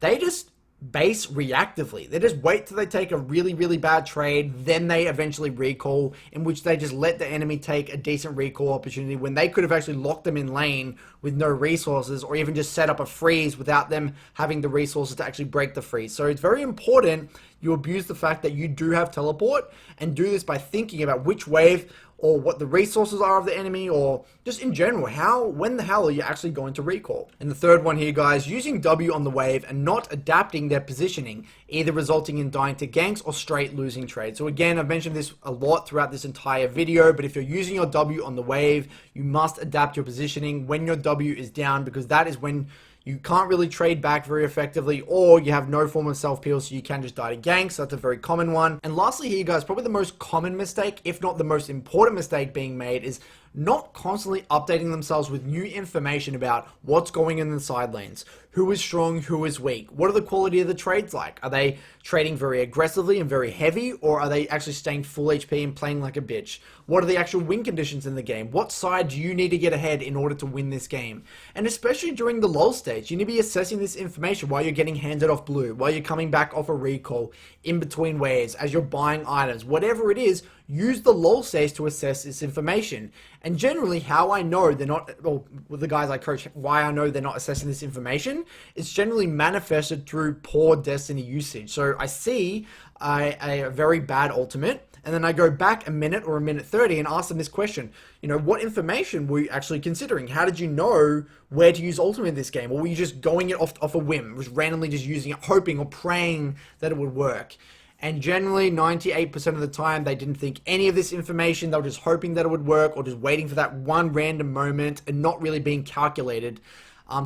they just base reactively. They just wait till they take a really, really bad trade, then they eventually recall, in which they just let the enemy take a decent recall opportunity when they could have actually locked them in lane with no resources, or even just set up a freeze without them having the resources to actually break the freeze. So it's very important you abuse the fact that you do have teleport, and do this by thinking about which wave or what the resources are of the enemy, or just in general, when the hell are you actually going to recall? And the third one here, guys, using W on the wave and not adapting their positioning, either resulting in dying to ganks or straight losing trades. So again, I've mentioned this a lot throughout this entire video, but if you're using your W on the wave, you must adapt your positioning when your W is down, because that is when you can't really trade back very effectively, or you have no form of self-peel, so you can just die to ganks. So that's a very common one. And lastly here, guys, probably the most common mistake, if not the most important mistake being made, is not constantly updating themselves with new information about what's going in the side lanes, who is strong, who is weak, what are the quality of the trades like, are they trading very aggressively and very heavy, or are they actually staying full HP and playing like a bitch? What are the actual win conditions in the game? What side do you need to get ahead in order to win this game? And especially during the lull stage, you need to be assessing this information while you're getting handed off blue, while you're coming back off a recall, in between waves, as you're buying items, whatever it is. Use the lull stage to assess this information. And generally, how I know they're not, or with the guys I coach, why I know they're not assessing this information, it's generally manifested through poor Destiny usage. So I see a very bad ultimate, and then I go back a minute or a minute 30 and ask them this question. What information were you actually considering? How did you know where to use ultimate in this game? Or were you just going it off a whim, just randomly just using it, hoping or praying that it would work? And generally, 98% of the time, they didn't think any of this information. They were just hoping that it would work, or just waiting for that one random moment and not really being calculated.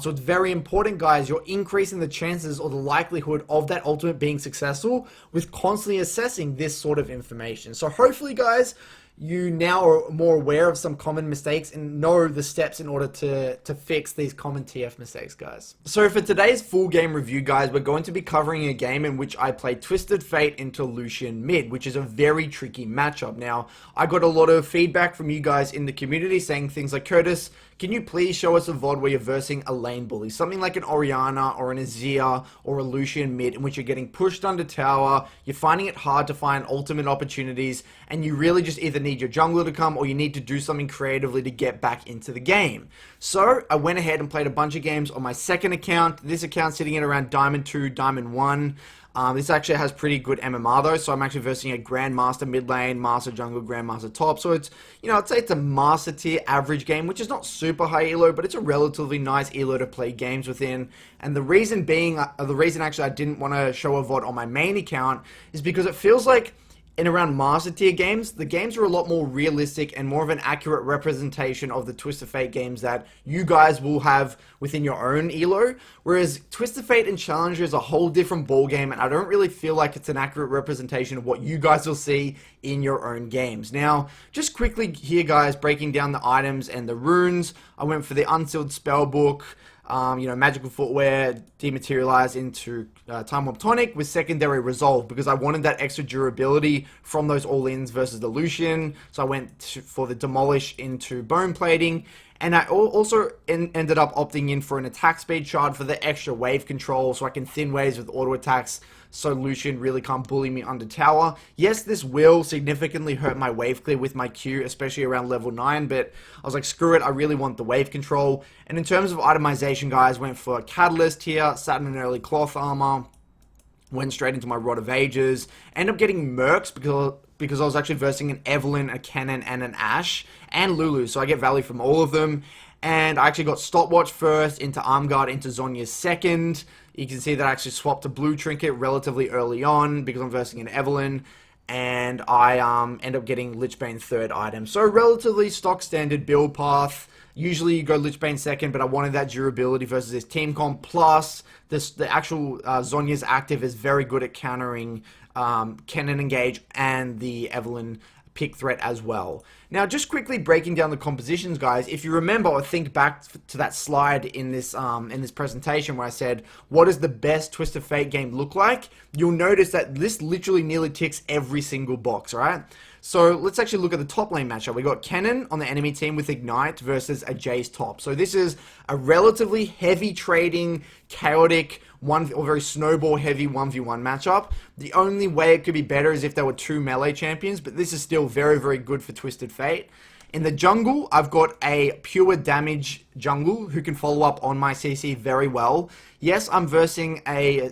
So it's very important, guys. You're increasing the chances or the likelihood of that ultimate being successful with constantly assessing this sort of information. So hopefully, guys, you now are more aware of some common mistakes and know the steps in order to fix these common TF mistakes, guys. So for today's full game review, guys, we're going to be covering a game in which I played Twisted Fate into Lucian mid, which is a very tricky matchup. Now, I got a lot of feedback from you guys in the community saying things like, Curtis, can you please show us a VOD where you're versing a lane bully? Something like an Orianna or an Azir or a Lucian mid, in which you're getting pushed under tower, you're finding it hard to find ultimate opportunities, and you really just either need your jungler to come or you need to do something creatively to get back into the game. So I went ahead and played a bunch of games on my second account. This account sitting at around Diamond 2, Diamond 1. This actually has pretty good MMR though, so I'm actually versing a Grandmaster mid lane, Master jungle, Grandmaster top. So it's, I'd say it's a Master tier average game, which is not super high elo, but it's a relatively nice elo to play games within. And the reason actually I didn't want to show a VOD on my main account is because it feels like in around master tier games, the games are a lot more realistic and more of an accurate representation of the Twisted Fate games that you guys will have within your own elo. Whereas Twisted Fate and Challenger is a whole different ball game, and I don't really feel like it's an accurate representation of what you guys will see in your own games. Now, just quickly here, guys, breaking down the items and the runes. I went for the Unsealed Spellbook. Magical footwear dematerialized into Time Warp Tonic with secondary resolve because I wanted that extra durability from those all-ins versus the Lucian. So I went for the demolish into bone plating, and I also ended up opting in for an attack speed shard for the extra wave control, so I can thin waves with auto attacks. So Lucian really can't bully me under tower. Yes, this will significantly hurt my wave clear with my Q, especially around level 9, but I was like, screw it, I really want the wave control. And in terms of itemization, guys, went for Catalyst here, sat in an early cloth armor, went straight into my Rod of Ages, ended up getting Mercs because I was actually versing an Evelyn, a Cannon, and an Ashe, and Lulu, so I get value from all of them. And I actually got Stopwatch first, into Armguard, into Zhonya's second. You can see that I actually swapped to Blue Trinket relatively early on because I'm versing an Evelyn. And I end up getting Lichbane third item. So relatively stock standard build path. Usually you go Lichbane second, but I wanted that durability versus this team comp. Plus, the actual Zhonya's active is very good at countering Cannon Engage and the Evelyn pick threat as well. Now, just quickly breaking down the compositions, guys. If you remember or think back to that slide in this presentation where I said, what does the best Twisted Fate game look like? You'll notice that this literally nearly ticks every single box, right? So let's actually look at the top lane matchup. We got Cannon on the enemy team with Ignite versus a Jace top. So this is a relatively heavy trading, chaotic, very snowball heavy 1v1 matchup. The only way it could be better is if there were two melee champions, but this is still very, very good for Twisted Fate. In the jungle, I've got a pure damage jungle who can follow up on my CC very well. Yes, I'm versing a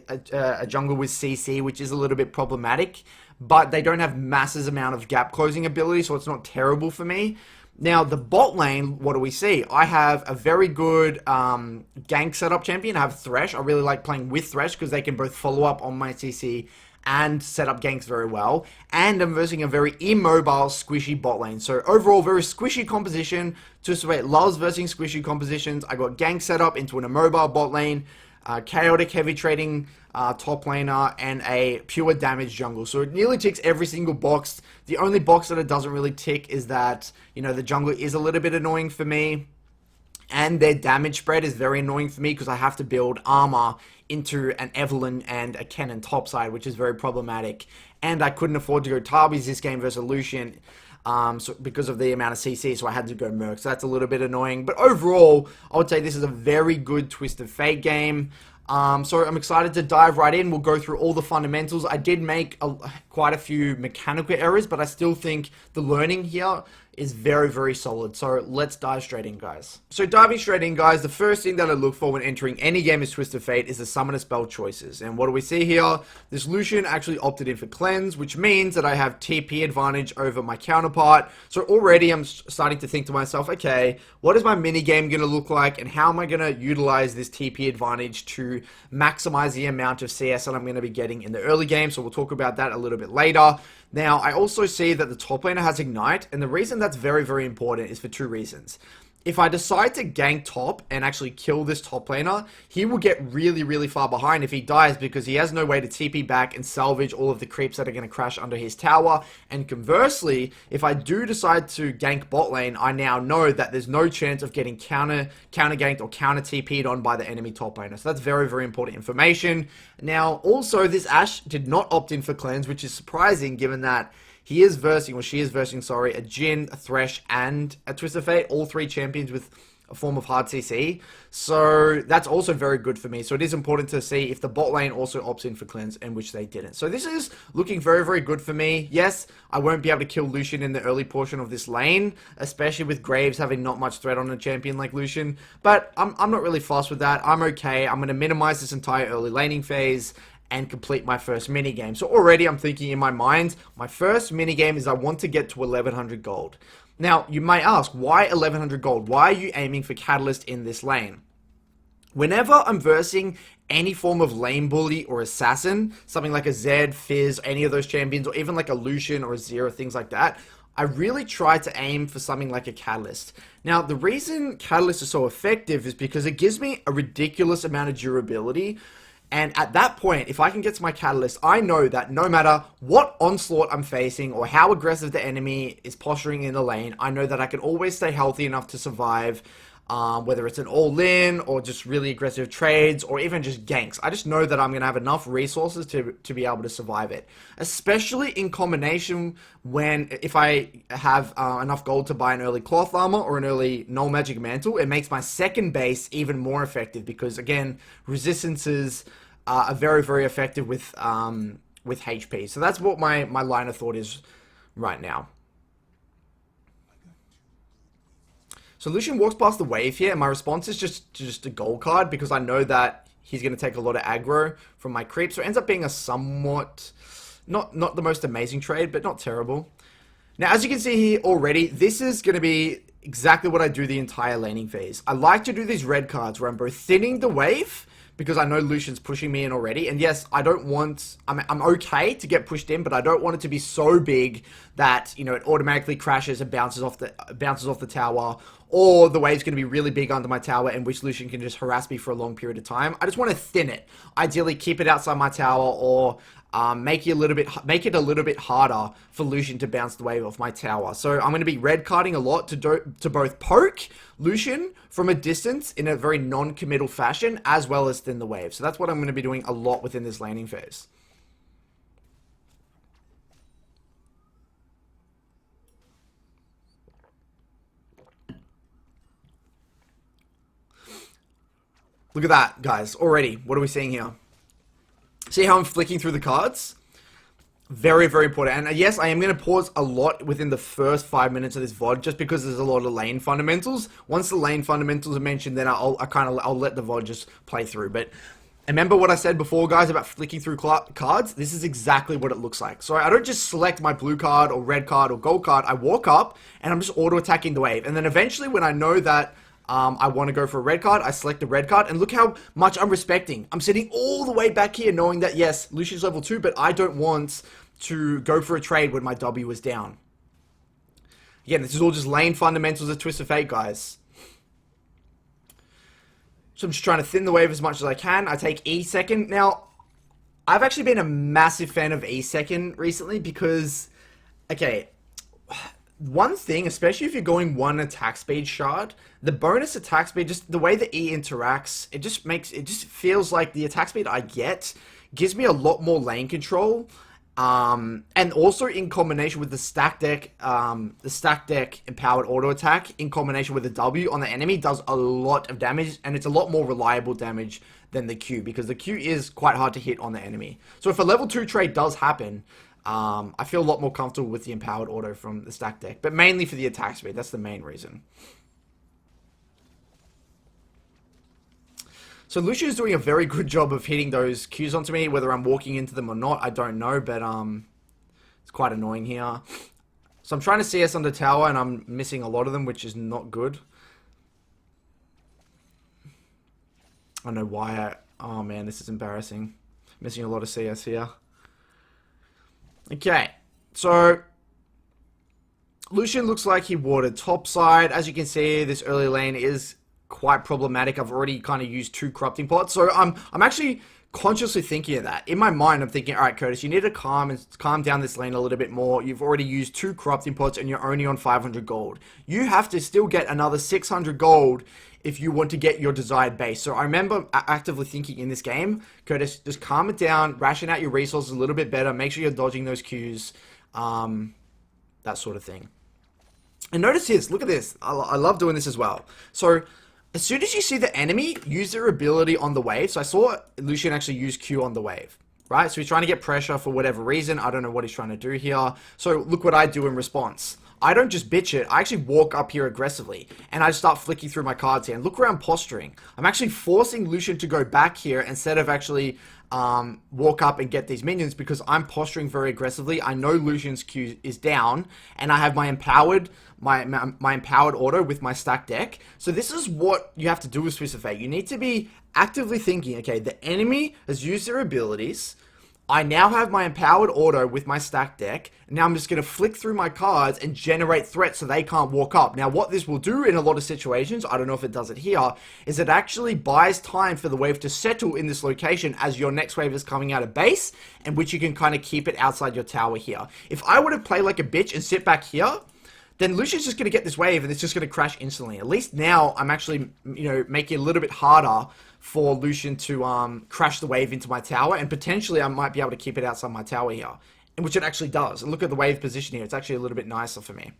jungle with CC, which is a little bit problematic, but they don't have massive amount of gap closing ability, so it's not terrible for me. Now, the bot lane, what do we see? I have a very good gank setup champion. I have Thresh. I really like playing with Thresh because they can both follow up on my CC and set up ganks very well. And I'm versing a very immobile, squishy bot lane. So overall, very squishy composition. Twisted Fate loves versing squishy compositions. I got gank set up into an immobile bot lane, chaotic heavy trading top laner, and a pure damage jungle. So it nearly ticks every single box. The only box that it doesn't really tick is that, the jungle is a little bit annoying for me. And their damage spread is very annoying for me because I have to build armor into an Evelyn and a Cannon topside, which is very problematic. And I couldn't afford to go Tarbies this game versus Lucian because of the amount of CC, so I had to go Merc. So that's a little bit annoying. But overall, I would say this is a very good Twisted Fate game. So I'm excited to dive right in. We'll go through all the fundamentals. I did make quite a few mechanical errors, but I still think the learning here is very, very solid. So let's dive straight in, guys. So diving straight in, guys, the first thing that I look for when entering any game is Twisted Fate is the summoner spell choices. And what do we see here? This Lucian actually opted in for Cleanse, which means that I have TP advantage over my counterpart. So already I'm starting to think to myself, okay, what is my mini game going to look like, and how am I going to utilize this TP advantage to maximize the amount of CS that I'm going to be getting in the early game? So we'll talk about that a little bit later. Now, I also see that the top laner has Ignite, and the reason that's very, very important is for two reasons. If I decide to gank top and actually kill this top laner, he will get really, really far behind if he dies because he has no way to TP back and salvage all of the creeps that are going to crash under his tower. And conversely, if I do decide to gank bot lane, I now know that there's no chance of getting counter ganked or counter TP'd on by the enemy top laner. So that's very, very important information. Now, also, this Ashe did not opt in for Cleanse, which is surprising given that she is versing, a Jhin, a Thresh, and a Twisted Fate, all three champions with a form of hard CC. So that's also very good for me. So it is important to see if the bot lane also opts in for Cleanse, and which they didn't. So this is looking very, very good for me. Yes, I won't be able to kill Lucian in the early portion of this lane, especially with Graves having not much threat on a champion like Lucian. But I'm not really fussed with that. I'm okay. I'm going to minimize this entire early laning phase and complete my first minigame. So already I'm thinking in my mind, my first minigame is I want to get to 1100 gold. Now, you may ask, why 1100 gold? Why are you aiming for Catalyst in this lane? Whenever I'm versing any form of lane bully or assassin, something like a Zed, Fizz, any of those champions, or even like a Lucian or a Zero, things like that, I really try to aim for something like a Catalyst. Now, the reason Catalyst is so effective is because it gives me a ridiculous amount of durability. And at that point, if I can get to my Catalyst, I know that no matter what onslaught I'm facing or how aggressive the enemy is posturing in the lane, I know that I can always stay healthy enough to survive, whether it's an all-in or just really aggressive trades or even just ganks. I just know that I'm going to have enough resources to be able to survive it. Especially in combination if I have enough gold to buy an early cloth armor or an early null magic mantle, it makes my second base even more effective because, again, resistances are very, very effective with HP. So that's what my line of thought is right now. So Lucian walks past the wave here, and my response is just a gold card because I know that he's going to take a lot of aggro from my creep. So it ends up being a somewhat, not the most amazing trade, but not terrible. Now, as you can see here already, this is going to be exactly what I do the entire laning phase. I like to do these red cards where I'm both thinning the wave because I know Lucian's pushing me in already. And yes, I'm okay to get pushed in, but I don't want it to be so big that, you know, it automatically crashes and bounces off the tower, or the wave's going to be really big under my tower in which Lucian can just harass me for a long period of time. I just want to thin it. Ideally, keep it outside my tower, or make it a little bit harder for Lucian to bounce the wave off my tower. So I'm going to be red carding a lot to both poke Lucian from a distance in a very non-committal fashion, as well as thin the wave. So that's what I'm going to be doing a lot within this laning phase. Look at that, guys. Already, what are we seeing here? See how I'm flicking through the cards? Very, very important. And yes, I am going to pause a lot within the first 5 minutes of this VOD, just because there's a lot of lane fundamentals. Once the lane fundamentals are mentioned, then I'll let the VOD just play through. But remember what I said before, guys, about flicking through cards? This is exactly what it looks like. So I don't just select my blue card or red card or gold card. I walk up and I'm just auto-attacking the wave. And then eventually, when I know that I want to go for a red card, I select the red card, and look how much I'm respecting. I'm sitting all the way back here knowing that, yes, Lucian's level 2, but I don't want to go for a trade when my W is down. Again, this is all just lane fundamentals of Twisted Fate, guys. So I'm just trying to thin the wave as much as I can. I take E second. Now, I've actually been a massive fan of E second recently because, okay, one thing, especially if you're going one attack speed shard, the bonus attack speed, just the way the E interacts, it just feels like the attack speed I get gives me a lot more lane control. And also in combination with the stack deck empowered auto attack in combination with the W on the enemy does a lot of damage, and it's a lot more reliable damage than the Q, because the Q is quite hard to hit on the enemy. So if a level 2 trade does happen, I feel a lot more comfortable with the empowered auto from the stack deck, but mainly for the attack speed. That's the main reason. So Lucian is doing a very good job of hitting those Qs onto me. Whether I'm walking into them or not, I don't know, but it's quite annoying here. So I'm trying to CS under tower, and I'm missing a lot of them, which is not good. I don't know why oh man, this is embarrassing. Missing a lot of CS here. Okay, so Lucian looks like he warded topside. As you can see, this early lane is quite problematic. I've already kind of used 2 corrupting pots, so I'm actually consciously thinking of that. In my mind, I'm thinking, all right, Curtis, you need to calm down this lane a little bit more. You've already used 2 corrupting pots, and you're only on 500 gold. You have to still get another 600 gold if you want to get your desired base. So I remember actively thinking in this game, Curtis, just calm it down, ration out your resources a little bit better, make sure you're dodging those Qs, that sort of thing. And notice this, look at this. I love doing this as well. So as soon as you see the enemy use their ability on the wave, so I saw Lucian actually use Q on the wave, right? So he's trying to get pressure for whatever reason. I don't know what he's trying to do here. So look what I do in response. I don't just bitch it. I actually walk up here aggressively, and I start flicking through my cards here. And look where I'm posturing. I'm actually forcing Lucian to go back here instead of actually walk up and get these minions because I'm posturing very aggressively. I know Lucian's Q is down, and I have my empowered auto with my stack deck. So this is what you have to do with Twisted Fate. You need to be actively thinking, okay, the enemy has used their abilities. I now have my empowered auto with my stack deck. Now I'm just going to flick through my cards and generate threats so they can't walk up. Now what this will do in a lot of situations, I don't know if it does it here, is it actually buys time for the wave to settle in this location as your next wave is coming out of base, and which you can kind of keep it outside your tower here. If I were to play like a bitch and sit back here, then Lucian's just going to get this wave and it's just going to crash instantly. At least now I'm actually, making it a little bit harder for Lucian to crash the wave into my tower, and potentially I might be able to keep it outside my tower here, and which it actually does. And look at the wave position here, it's actually a little bit nicer for me.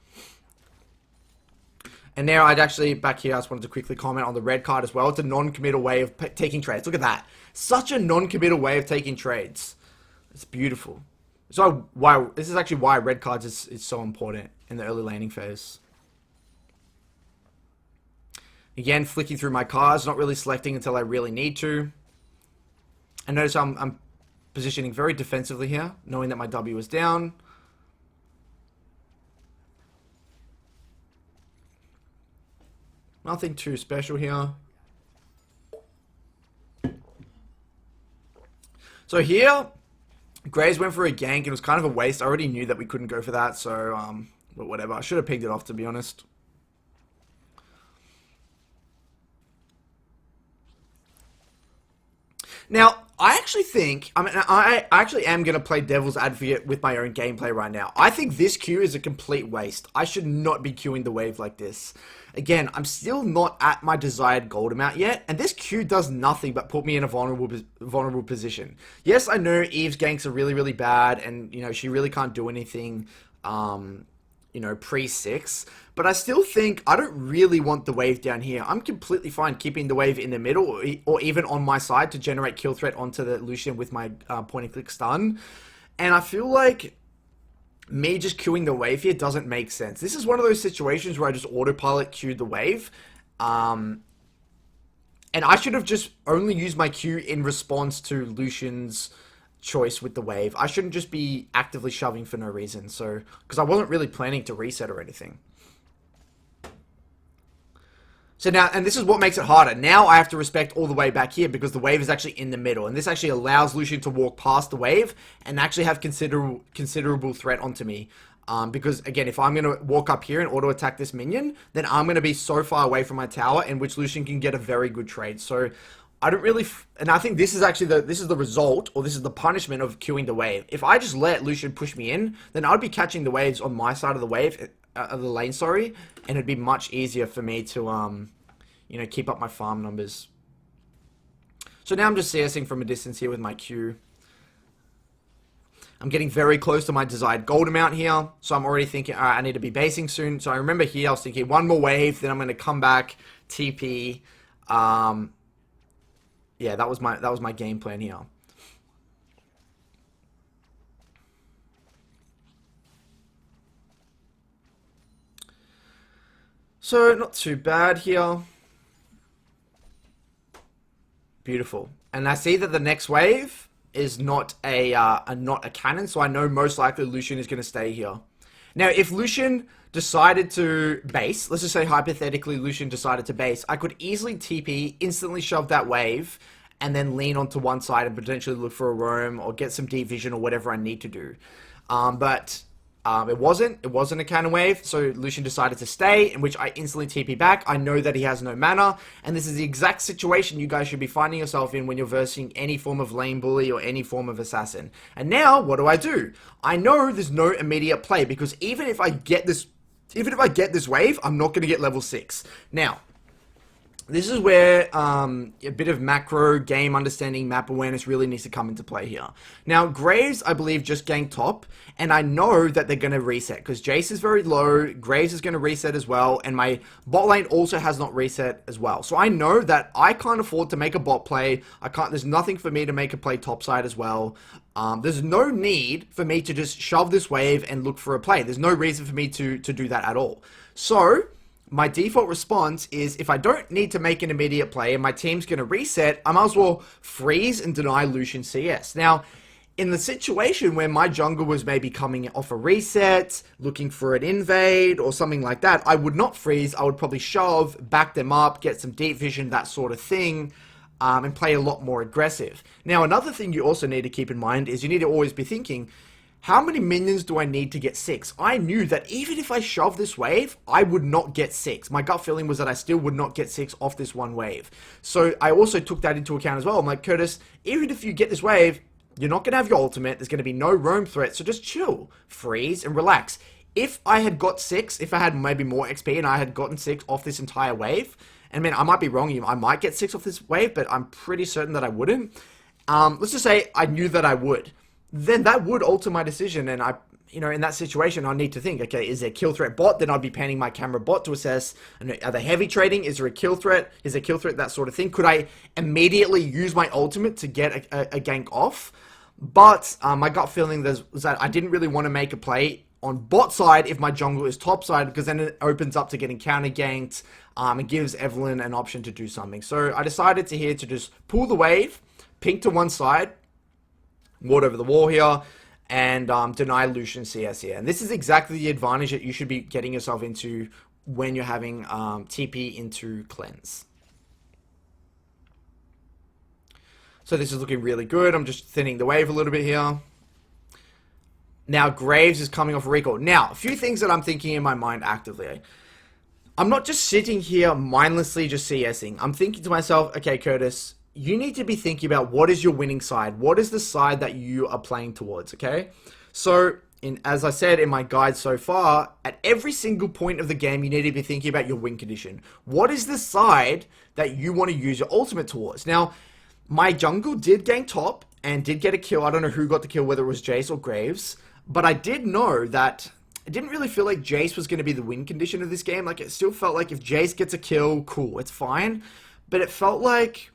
And now I'd actually, back here, I just wanted to quickly comment on the red card as well. It's a non-committal way of taking trades. Look at that. Such a non-committal way of taking trades. It's beautiful. So this is actually why red cards is so important in the early laning phase. Again, flicking through my cards, not really selecting until I really need to. And notice I'm positioning very defensively here, knowing that my W is down. Nothing too special here. So here, Graves went for a gank. It was kind of a waste. I already knew that we couldn't go for that, so, but whatever. I should have picked it off, to be honest. Now, I actually think, I actually am going to play devil's advocate with my own gameplay right now. I think this Q is a complete waste. I should not be queuing the wave like this. Again, I'm still not at my desired gold amount yet, and this Q does nothing but put me in a vulnerable position. Yes, I know Eve's ganks are really, really bad, and, she really can't do anything, pre-6, but I still think I don't really want the wave down here. I'm completely fine keeping the wave in the middle or even on my side to generate kill threat onto the Lucian with my point and click stun. And I feel like me just queuing the wave here doesn't make sense. This is one of those situations where I just autopilot queued the wave. And I should have just only used my Q in response to Lucian's choice with the wave. I shouldn't just be actively shoving for no reason. So, because I wasn't really planning to reset or anything. So now, and this is what makes it harder. Now I have to respect all the way back here because the wave is actually in the middle. And this actually allows Lucian to walk past the wave and actually have considerable threat onto me. Because, again, if I'm going to walk up here and auto-attack this minion, then I'm going to be so far away from my tower in which Lucian can get a very good trade. So I don't really... and I think this is actually this is the result, or this is the punishment of queuing the wave. If I just let Lucian push me in, then I'd be catching the waves on my side of the wave... of the lane, sorry, and it'd be much easier for me to, keep up my farm numbers. So now I'm just CSing from a distance here with my Q. I'm getting very close to my desired gold amount here, so I'm already thinking, alright, I need to be basing soon. So I remember here, I was thinking one more wave, then I'm going to come back, TP. Yeah, that was my game plan here. So, not too bad here. Beautiful. And I see that the next wave is not a cannon, so I know most likely Lucian is going to stay here. Now, if Lucian decided to base, let's just say hypothetically Lucian decided to base, I could easily TP, instantly shove that wave, and then lean onto one side and potentially look for a roam or get some deep vision or whatever I need to do. But it wasn't a cannon wave, so Lucian decided to stay, in which I instantly TP back. I know that he has no mana, and this is the exact situation you guys should be finding yourself in when you're versing any form of lane bully or any form of assassin. And now, what do? I know there's no immediate play, because even if I get this wave, I'm not going to get level 6. Now, this is where a bit of macro game understanding, map awareness really needs to come into play here. Now, Graves, I believe, just ganked top, and I know that they're going to reset, because Jace is very low, Graves is going to reset as well, and my bot lane also has not reset as well. So I know that I can't afford to make a bot play, there's nothing for me to make a play topside as well. There's no need for me to just shove this wave and look for a play. There's no reason for me to do that at all. So my default response is if I don't need to make an immediate play and my team's going to reset, I might as well freeze and deny Lucian CS. Now, in the situation where my jungle was maybe coming off a reset, looking for an invade or something like that, I would not freeze. I would probably shove, back them up, get some deep vision, that sort of thing, and play a lot more aggressive. Now, another thing you also need to keep in mind is you need to always be thinking, how many minions do I need to get 6? I knew that even if I shove this wave, I would not get 6. My gut feeling was that I still would not get 6 off this one wave. So I also took that into account as well. I'm like, Curtis, even if you get this wave, you're not going to have your ultimate. There's going to be no roam threat. So just chill, freeze, and relax. If I had got 6, if I had maybe more XP and I had gotten 6 off this entire wave, and man, I might be wrong, I might get 6 off this wave, but I'm pretty certain that I wouldn't. Let's just say I knew that I would. Then that would alter my decision, and in that situation, I need to think, okay, is there a kill threat bot? Then I'd be panning my camera bot to assess, are they heavy trading? Is there a kill threat? Is there a kill threat? That sort of thing. Could I immediately use my ultimate to get a gank off? But my gut feeling was that I didn't really want to make a play on bot side if my jungle is top side, because then it opens up to getting counter ganked, and gives Evelyn an option to do something. So I decided to just pull the wave, pink to one side, ward over the wall here, and deny Lucian CS here. And this is exactly the advantage that you should be getting yourself into when you're having TP into cleanse. So this is looking really good. I'm just thinning the wave a little bit here. Now Graves is coming off a recall. Now, a few things that I'm thinking in my mind actively. I'm not just sitting here mindlessly just CSing. I'm thinking to myself, okay, Curtis, you need to be thinking about what is your winning side. What is the side that you are playing towards, okay? So, as I said in my guide so far, at every single point of the game, you need to be thinking about your win condition. What is the side that you want to use your ultimate towards? Now, my jungle did gank top and did get a kill. I don't know who got the kill, whether it was Jace or Graves. But I did know that it didn't really feel like Jace was going to be the win condition of this game. Like, it still felt like if Jace gets a kill, cool, it's fine. But it felt like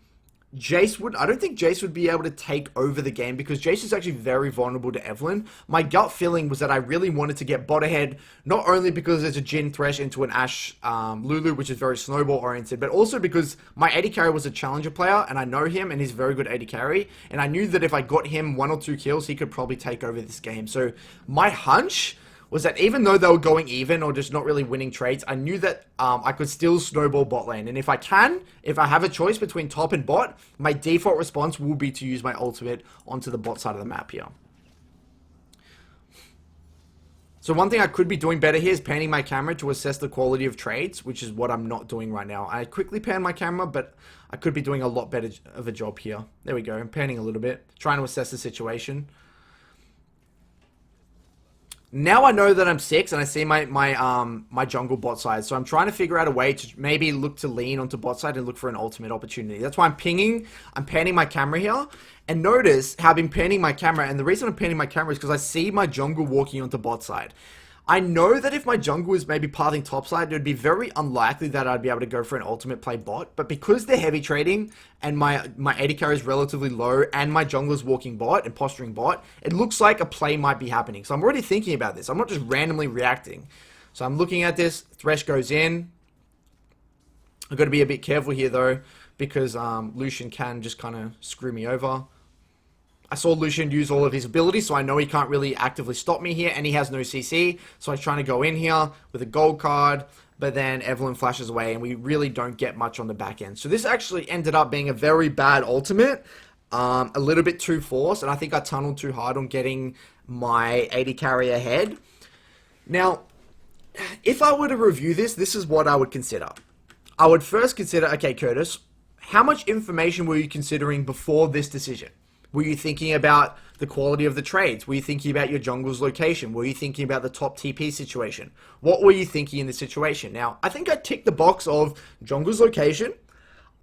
I don't think Jace would be able to take over the game because Jace is actually very vulnerable to Evelyn. My gut feeling was that I really wanted to get bot ahead, not only because there's a Jhin Thresh into an Ashe Lulu, which is very snowball oriented, but also because my AD carry was a challenger player, and I know him, and he's very good AD carry, and I knew that if I got him 1 or 2 kills, he could probably take over this game. So my hunch was that even though they were going even or just not really winning trades, I knew that I could still snowball bot lane. And if I have a choice between top and bot, my default response will be to use my ultimate onto the bot side of the map here. So one thing I could be doing better here is panning my camera to assess the quality of trades, which is what I'm not doing right now. I quickly pan my camera, but I could be doing a lot better of a job here. There we go, I'm panning a little bit, trying to assess the situation. Now I know that I'm 6 and I see my jungle bot side. So I'm trying to figure out a way to maybe look to lean onto bot side and look for an ultimate opportunity. That's why I'm panning my camera here. And notice how I've been panning my camera. And the reason I'm panning my camera is because I see my jungle walking onto bot side. I know that if my jungle is maybe pathing top side, it would be very unlikely that I'd be able to go for an ultimate play bot. But because they're heavy trading and my AD carry is relatively low and my jungler's walking bot and posturing bot, it looks like a play might be happening. So I'm already thinking about this. I'm not just randomly reacting. So I'm looking at this. Thresh goes in. I've got to be a bit careful here though, because Lucian can just kind of screw me over. I saw Lucian use all of his abilities, so I know he can't really actively stop me here, and he has no CC, so I was trying to go in here with a gold card, but then Evelyn flashes away, and we really don't get much on the back end. So this actually ended up being a very bad ultimate, a little bit too forced, and I think I tunneled too hard on getting my AD carry ahead. Now, if I were to review this, this is what I would consider. I would first consider, okay, Curtis, how much information were you considering before this decision? Were you thinking about the quality of the trades? Were you thinking about your jungle's location? Were you thinking about the top TP situation? What were you thinking in this situation? Now, I think I ticked the box of jungle's location.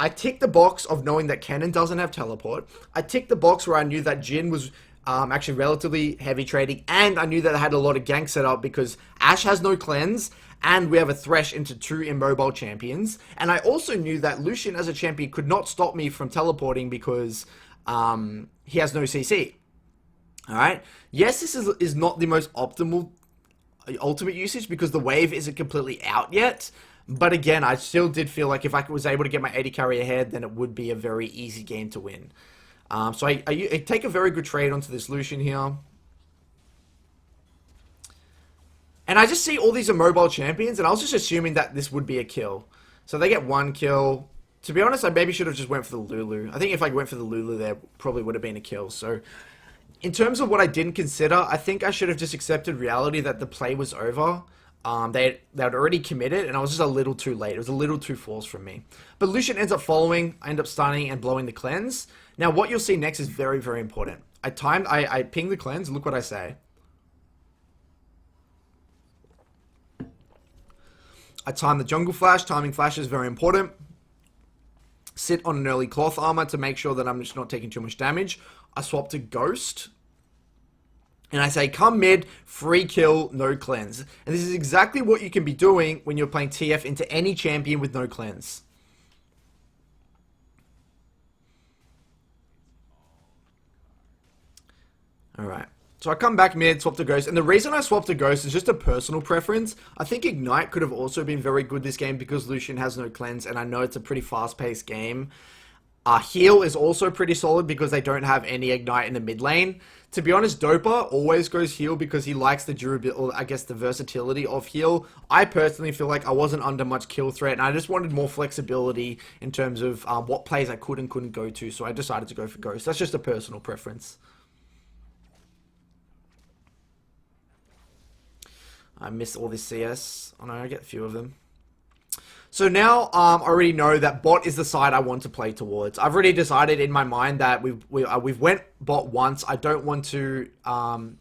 I ticked the box of knowing that Kennen doesn't have teleport. I ticked the box where I knew that Jhin was actually relatively heavy trading, and I knew that I had a lot of gank set up because Ashe has no cleanse, and we have a Thresh into 2 immobile champions. And I also knew that Lucian as a champion could not stop me from teleporting because he has no CC. Alright? Yes, this is not the most optimal ultimate usage because the wave isn't completely out yet. But again, I still did feel like if I was able to get my 80 carry ahead, then it would be a very easy game to win. So I take a very good trade onto this Lucian here. And I just see all these immobile champions, and I was just assuming that this would be a kill. So they get one kill. To be honest, I maybe should have just went for the Lulu. I think if I went for the Lulu there, probably would have been a kill. So in terms of what I didn't consider, I think I should have just accepted reality that the play was over. They had already committed, and I was just a little too late. It was a little too forced from me. But Lucian ends up following. I end up stunning and blowing the cleanse. Now, what you'll see next is very, very important. I ping the cleanse. Look what I say. I time the jungle flash. Timing flash is very important. Sit on an early cloth armor to make sure that I'm just not taking too much damage. I swap to ghost. And I say, come mid, free kill, no cleanse. And this is exactly what you can be doing when you're playing TF into any champion with no cleanse. Alright. So I come back mid, swap to Ghost, and the reason I swapped to Ghost is just a personal preference. I think Ignite could have also been very good this game because Lucian has no cleanse, and I know it's a pretty fast-paced game. Heal is also pretty solid because they don't have any Ignite in the mid lane. To be honest, Dopa always goes heal because he likes the durability, or I guess the versatility of heal. I personally feel like I wasn't under much kill threat, and I just wanted more flexibility in terms of what plays I could and couldn't go to, so I decided to go for Ghost. That's just a personal preference. I miss all this CS. Oh no, I get a few of them. So now I already know that bot is the side I want to play towards. I've already decided in my mind that we've went bot once. I don't want to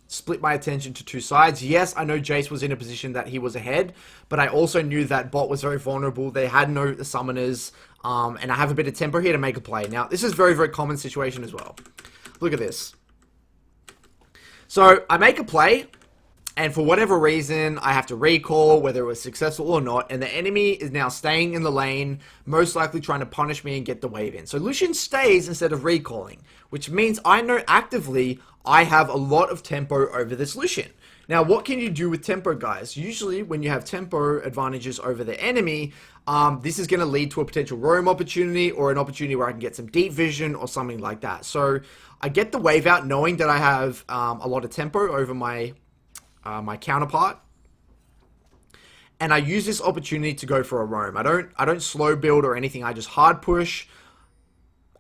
split my attention to two sides. Yes, I know Jace was in a position that he was ahead, but I also knew that bot was very vulnerable. They had no summoners, and I have a bit of tempo here to make a play. Now, this is a very, very common situation as well. Look at this. So I make a play. And for whatever reason, I have to recall whether it was successful or not. And the enemy is now staying in the lane, most likely trying to punish me and get the wave in. So Lucian stays instead of recalling, which means I know actively I have a lot of tempo over this Lucian. Now, what can you do with tempo, guys? Usually, when you have tempo advantages over the enemy, this is going to lead to a potential roam opportunity or an opportunity where I can get some deep vision or something like that. So I get the wave out knowing that I have a lot of tempo over my counterpart, and I use this opportunity to go for a roam. I don't slow build or anything. I just hard push.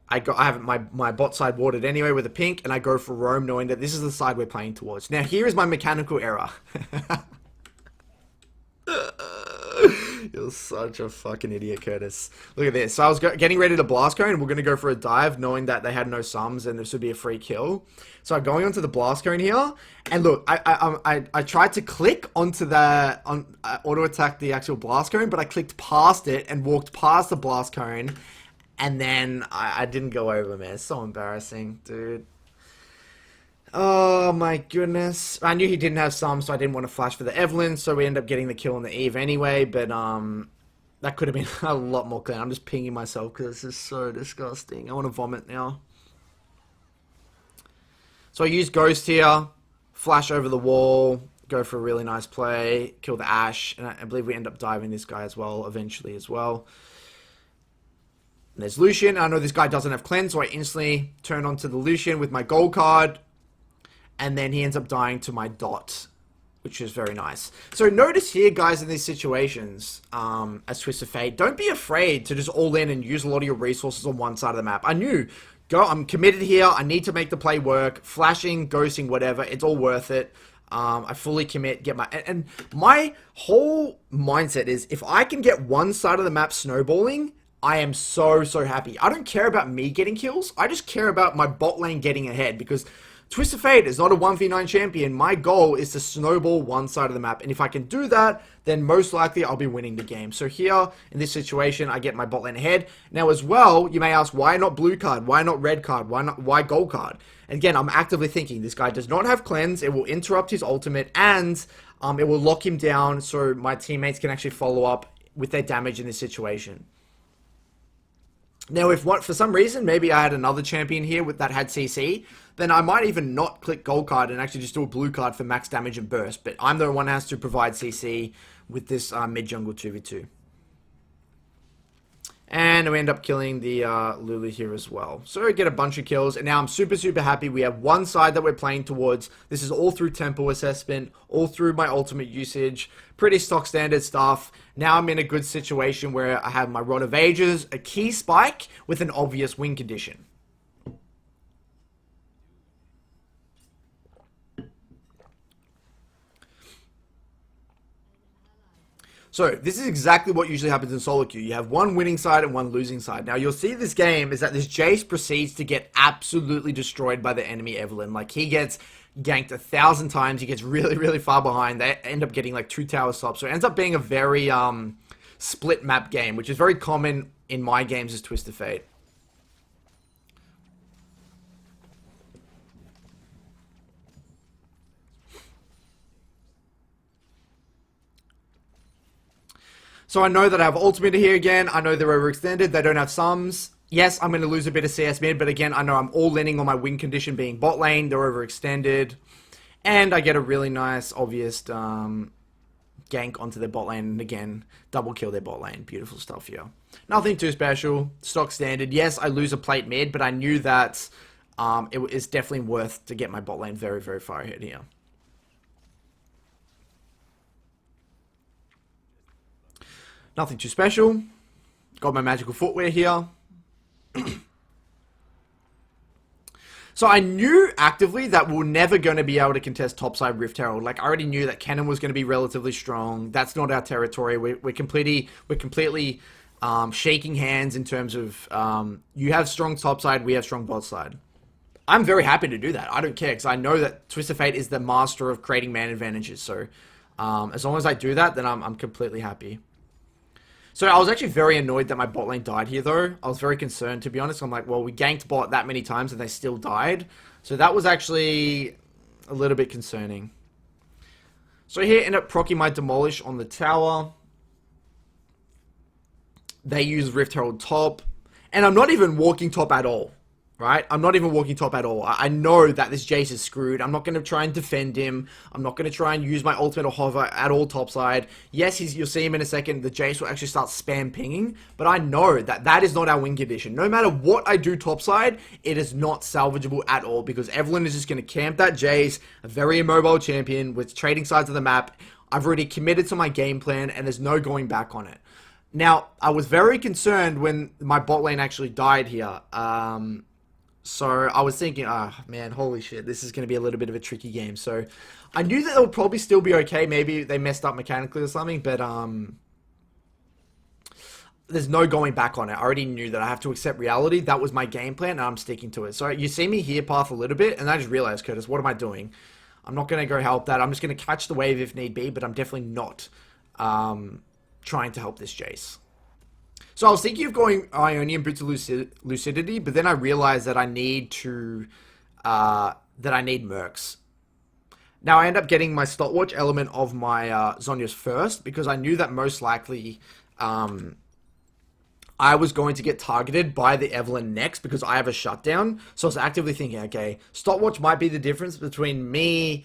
I have my bot side warded anyway with a pink, and I go for roam knowing that this is the side we're playing towards. Now here is my mechanical error. You're such a fucking idiot, Curtis. Look at this. So I was getting ready to blast cone, and we're going to go for a dive, knowing that they had no sums, and this would be a free kill. So I'm going onto the blast cone here, and look, I tried to click onto the auto attack the actual blast cone, but I clicked past it and walked past the blast cone, and then I didn't go over, man. It's so embarrassing, dude. Oh my goodness. I knew he didn't have some, so I didn't want to flash for the Evelyn, so we end up getting the kill on the Eve anyway, but that could have been a lot more clean. I'm just pinging myself because this is so disgusting. I want to vomit now. So I use Ghost here, flash over the wall, go for a really nice play, kill the Ashe, and I believe we end up diving this guy as well, eventually as well. And there's Lucian. I know this guy doesn't have cleanse, so I instantly turn onto the Lucian with my gold card, and then he ends up dying to my dot, which is very nice. So notice here, guys, in these situations, as Twisted Fate, don't be afraid to just all in and use a lot of your resources on one side of the map. I knew, I'm committed here, I need to make the play work, flashing, ghosting, whatever, it's all worth it. I fully commit, get my, and my whole mindset is, if I can get one side of the map snowballing, I am so happy. I don't care about me getting kills, I just care about my bot lane getting ahead, because Twisted Fate is not a 1v9 champion. My goal is to snowball one side of the map. And if I can do that, then most likely I'll be winning the game. So here, in this situation, I get my bot lane ahead. Now as well, you may ask, why not blue card? Why not red card? Why gold card? And again, I'm actively thinking, this guy does not have cleanse. It will interrupt his ultimate, and it will lock him down so my teammates can actually follow up with their damage in this situation. Now, if for some reason, maybe I had another champion here that had CC, then I might even not click gold card and actually just do a blue card for max damage and burst. But I'm the one that has to provide CC with this mid-jungle 2v2. And we end up killing the Lulu here as well. So we get a bunch of kills. And now I'm super, super happy. We have one side that we're playing towards. This is all through tempo assessment. All through my ultimate usage. Pretty stock standard stuff. Now I'm in a good situation where I have my Rod of Ages, a key spike with an obvious win condition. So, this is exactly what usually happens in solo queue. You have one winning side and one losing side. Now, you'll see this game is that this Jace proceeds to get absolutely destroyed by the enemy Evelyn. Like, he gets ganked 1,000 times. He gets really, really far behind. They end up getting, like, 2 tower stops. So, it ends up being a very split map game, which is very common in my games as Twisted Fate. So I know that I have ultimate here again. I know they're overextended. They don't have sums. Yes, I'm going to lose a bit of CS mid, but again, I know I'm all leaning on my win condition being bot lane. They're overextended. And I get a really nice, obvious gank onto their bot lane. And again, double kill their bot lane. Beautiful stuff here. Nothing too special. Stock standard. Yes, I lose a plate mid, but I knew that it is definitely worth to get my bot lane very, very far ahead here. Nothing too special. Got my magical footwear here. So I knew actively that we're never going to be able to contest topside Rift Herald. Like, I already knew that Cannon was going to be relatively strong. That's not our territory. We're completely shaking hands in terms of you have strong topside, we have strong bot side. I'm very happy to do that. I don't care because I know that Twisted Fate is the master of creating man advantages. So as long as I do that, then I'm completely happy. So I was actually very annoyed that my bot lane died here, though. I was very concerned, to be honest. I'm like, well, we ganked bot that many times and they still died. So that was actually a little bit concerning. So here, end up proccing my Demolish on the tower. They use Rift Herald top. And I'm not even walking top at all. Right? I'm not even walking top at all. I know that this Jace is screwed. I'm not going to try and defend him. I'm not going to try and use my ultimate or hover at all topside. Yes, you'll see him in a second. The Jace will actually start spam pinging. But I know that that is not our win condition. No matter what I do topside, it is not salvageable at all. Because Evelyn is just going to camp that Jace. A very immobile champion with trading sides of the map. I've already committed to my game plan. And there's no going back on it. Now, I was very concerned when my bot lane actually died here. So I was thinking, man, holy shit, this is going to be a little bit of a tricky game. So I knew that they'll probably still be okay. Maybe they messed up mechanically or something, but there's no going back on it. I already knew that I have to accept reality. That was my game plan, and I'm sticking to it. So you see me here path a little bit, and I just realized, Curtis, what am I doing? I'm not going to go help that. I'm just going to catch the wave if need be, but I'm definitely not trying to help this Jace. So I was thinking of going Ionian Boots of Lucidity, but then I realized that I need to, mercs. Now I end up getting my stopwatch element of my Zhonya's first, because I knew that most likely I was going to get targeted by the Evelyn next, because I have a shutdown. So I was actively thinking, okay, stopwatch might be the difference between me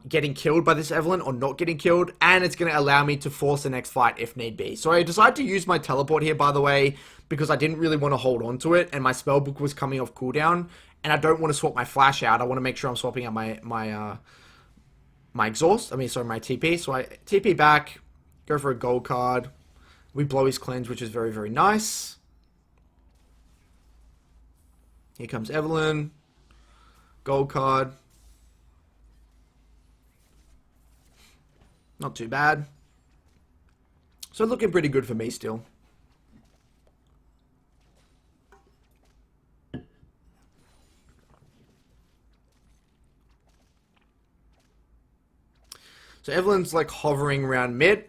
getting killed by this Evelyn or not getting killed, and it's going to allow me to force the next fight if need be. So I decided to use my teleport here, by the way, because I didn't really want to hold on to it, and my spellbook was coming off cooldown, and I don't want to swap my flash out. I want to make sure I'm swapping out my exhaust. My TP. So I TP back, go for a gold card. We blow his cleanse, which is very, very nice. Here comes Evelyn. Gold card. Not too bad. So looking pretty good for me still. So Evelyn's like hovering around mid.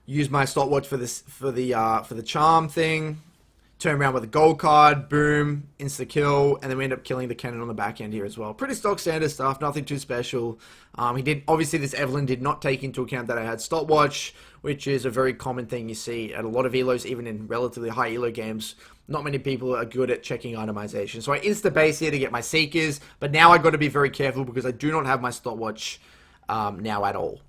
Use my stopwatch for this for the charm thing. Turn around with a gold card, boom, insta kill, and then we end up killing the cannon on the back end here as well. Pretty stock standard stuff, nothing too special. Obviously this Evelyn did not take into account that I had stopwatch, which is a very common thing you see at a lot of elos, even in relatively high elo games. Not many people are good at checking itemization. So I insta base here to get my seekers, but now I got to be very careful because I do not have my stopwatch now at all.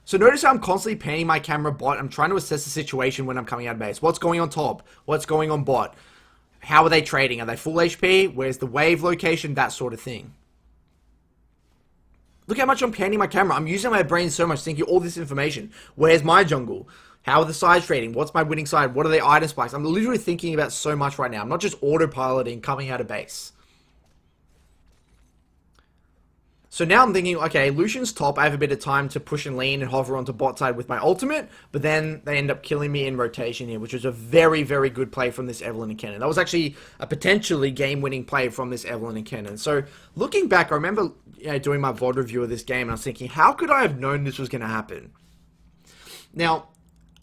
So notice how I'm constantly panning my camera bot. I'm trying to assess the situation when I'm coming out of base. What's going on top? What's going on bot? How are they trading? Are they full HP? Where's the wave location? That sort of thing. Look how much I'm panning my camera. I'm using my brain so much, thinking all this information. Where's my jungle? How are the sides trading? What's my winning side? What are the item spikes? I'm literally thinking about so much right now. I'm not just autopiloting coming out of base. So now I'm thinking, okay, Lucian's top. I have a bit of time to push and lean and hover onto bot side with my ultimate, but then they end up killing me in rotation here, which was a very, very good play from this Evelynn and Kennen. That was actually a potentially game-winning play from this Evelynn and Kennen. So looking back, I remember doing my VOD review of this game, and I was thinking, how could I have known this was going to happen? Now,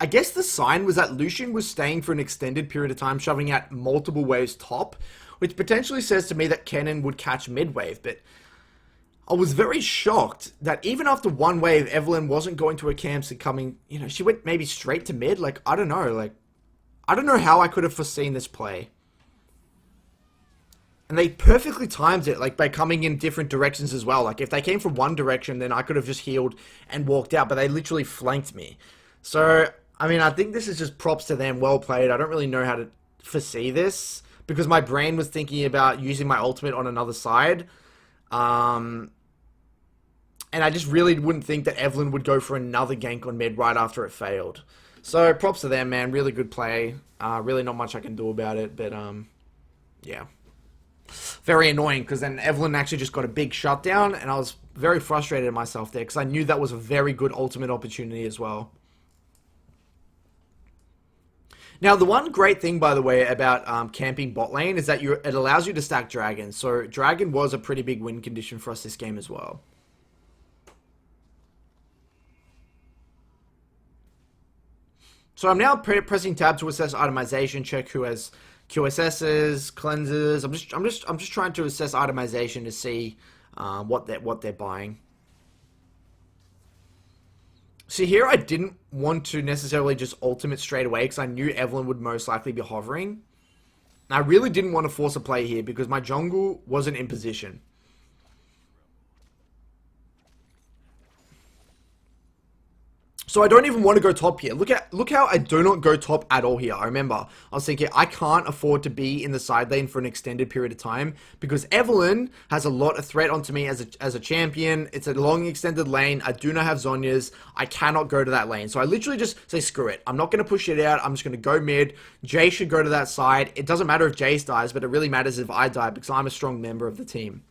I guess the sign was that Lucian was staying for an extended period of time, shoving out multiple waves top, which potentially says to me that Kennen would catch mid-wave, but I was very shocked that even after one wave, Evelynn wasn't going to her camps and coming, she went maybe straight to mid. Like, I don't know how I could have foreseen this play. And they perfectly timed it, like, by coming in different directions as well. Like, if they came from one direction, then I could have just healed and walked out, but they literally flanked me. So, I mean, I think this is just props to them. Well played. I don't really know how to foresee this, because my brain was thinking about using my ultimate on another side. And I just really wouldn't think that Evelynn would go for another gank on mid right after it failed. So, props to them, man. Really good play. Really not much I can do about it, but, yeah. Very annoying, because then Evelynn actually just got a big shutdown, and I was very frustrated at myself there, because I knew that was a very good ultimate opportunity as well. Now, the one great thing, by the way, about camping bot lane is that it allows you to stack dragons. So, dragon was a pretty big win condition for us this game as well. So I'm now pressing tab to assess itemization, check who has QSSs, cleansers. I'm just trying to assess itemization to see what they're buying. See, here I didn't want to necessarily just ultimate straight away because I knew Evelynn would most likely be hovering. And I really didn't want to force a play here because my jungle wasn't in position. So I don't even want to go top here. Look how I do not go top at all here. I remember, I was thinking, I can't afford to be in the side lane for an extended period of time because Evelynn has a lot of threat onto me as a champion. It's a long extended lane. I do not have Zhonya's. I cannot go to that lane. So I literally just say, screw it. I'm not going to push it out. I'm just going to go mid. Jace should go to that side. It doesn't matter if Jace dies, but it really matters if I die because I'm a strong member of the team.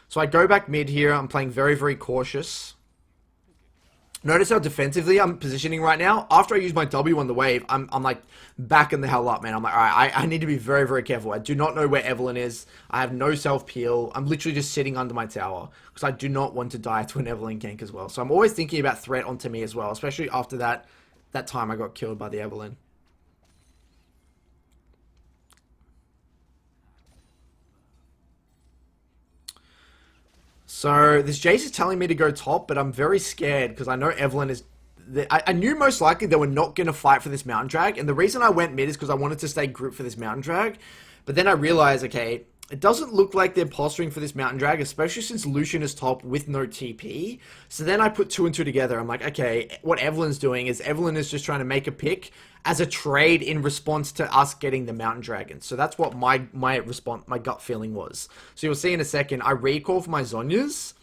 So I go back mid here. I'm playing very, very cautious. Notice how defensively I'm positioning right now. After I use my W on the wave, I'm like backing the hell up, man. I'm like, all right, I need to be very, very careful. I do not know where Evelynn is. I have no self-peel. I'm literally just sitting under my tower because I do not want to die to an Evelynn gank as well. So I'm always thinking about threat onto me as well, especially after that time I got killed by the Evelynn. So, this Jace is telling me to go top, but I'm very scared because I know Evelynn is... I knew most likely they were not going to fight for this Mountain Drag, and the reason I went mid is because I wanted to stay group for this Mountain Drag, but then I realized, okay, it doesn't look like they're posturing for this Mountain Drag, especially since Lucian is top with no TP, so then I put two and two together. I'm like, okay, what Evelynn's doing is Evelynn is just trying to make a pick as a trade in response to us getting the Mountain Dragon. So that's what my gut feeling was. So you'll see in a second, I recall for my Zhonya's,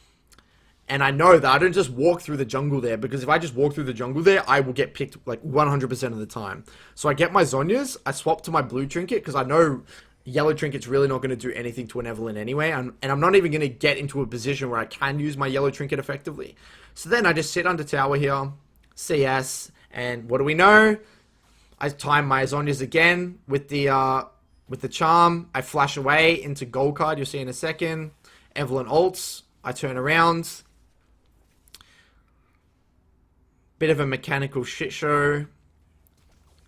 and I know that I don't just walk through the jungle there, because if I just walk through the jungle there, I will get picked like 100% of the time. So I get my Zhonya's, I swap to my blue trinket, because I know yellow trinket's really not going to do anything to an Evelynn anyway, and I'm not even going to get into a position where I can use my yellow trinket effectively. So then I just sit under tower here, CS, and what do we know? I time my Zhonya's again with the charm. I flash away into gold card. You'll see in a second. Evelynn ults. I turn around. Bit of a mechanical shit show.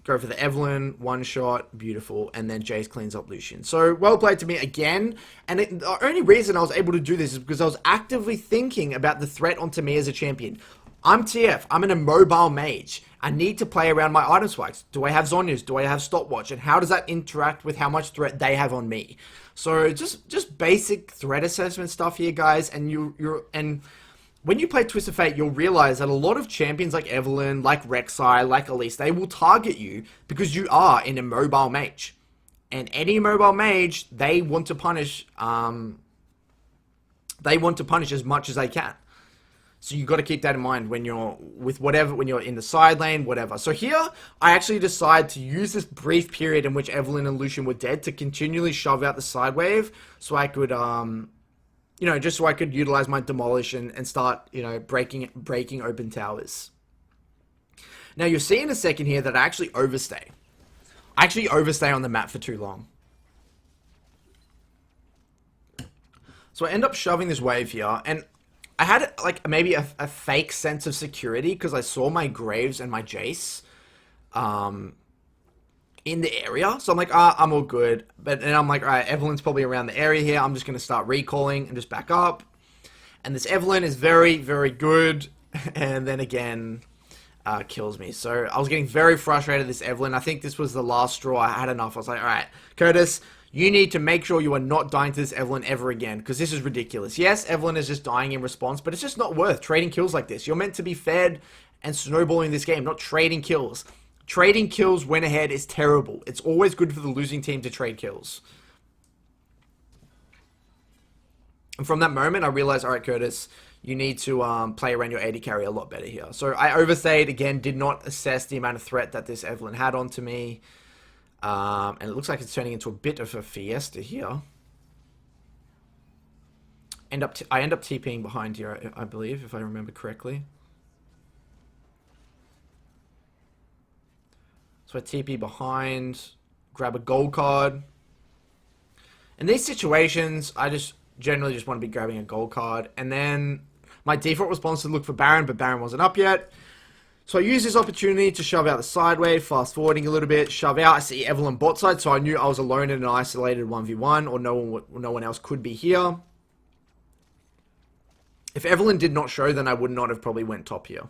Go for the Evelynn. One shot. Beautiful. And then Jace cleans up Lucian. So, well played to me again. And the only reason I was able to do this is because I was actively thinking about the threat onto me as a champion. I'm TF. I'm an immobile mage. I need to play around my item spikes. Do I have Zhonya's? Do I have stopwatch? And how does that interact with how much threat they have on me? So just basic threat assessment stuff here, guys. And when you play Twisted Fate, you'll realize that a lot of champions like Evelynn, like Rek'Sai, like Elise, they will target you because you are an immobile mage. And any immobile mage, they want to punish as much as they can. So you got to keep that in mind when you're when you're in the side lane, whatever. So here, I actually decide to use this brief period in which Evelynn and Lucian were dead to continually shove out the side wave, so I could, just so I could utilize my demolish and start, breaking open towers. Now you'll see in a second here that I actually overstay. I actually overstay on the map for too long. So I end up shoving this wave here, and I had like maybe a fake sense of security because I saw my Graves and my Jace in the area. So I'm like, I'm all good. But then I'm like, all right, Evelynn's probably around the area here. I'm just going to start recalling and just back up. And this Evelynn is very, very good. And then again, kills me. So I was getting very frustrated with this Evelynn. I think this was the last straw. I had enough. I was like, all right, Curtis, you need to make sure you are not dying to this Evelynn ever again, because this is ridiculous. Yes, Evelynn is just dying in response, but it's just not worth trading kills like this. You're meant to be fed and snowballing this game, not trading kills. Trading kills when ahead is terrible. It's always good for the losing team to trade kills. And from that moment, I realized, all right, Curtis, you need to play around your AD carry a lot better here. So I overstayed, again, did not assess the amount of threat that this Evelynn had onto me. And it looks like it's turning into a bit of a fiesta here. I end up TPing behind here, I believe, if I remember correctly. So I TP behind, grab a gold card. In these situations, I just generally just want to be grabbing a gold card. And then my default response to look for Baron, but Baron wasn't up yet. So I use this opportunity to shove out the side wave, fast forwarding a little bit, shove out. I see Evelynn bot side, so I knew I was alone in an isolated 1v1, or no one else could be here. If Evelynn did not show, then I would not have probably went top here.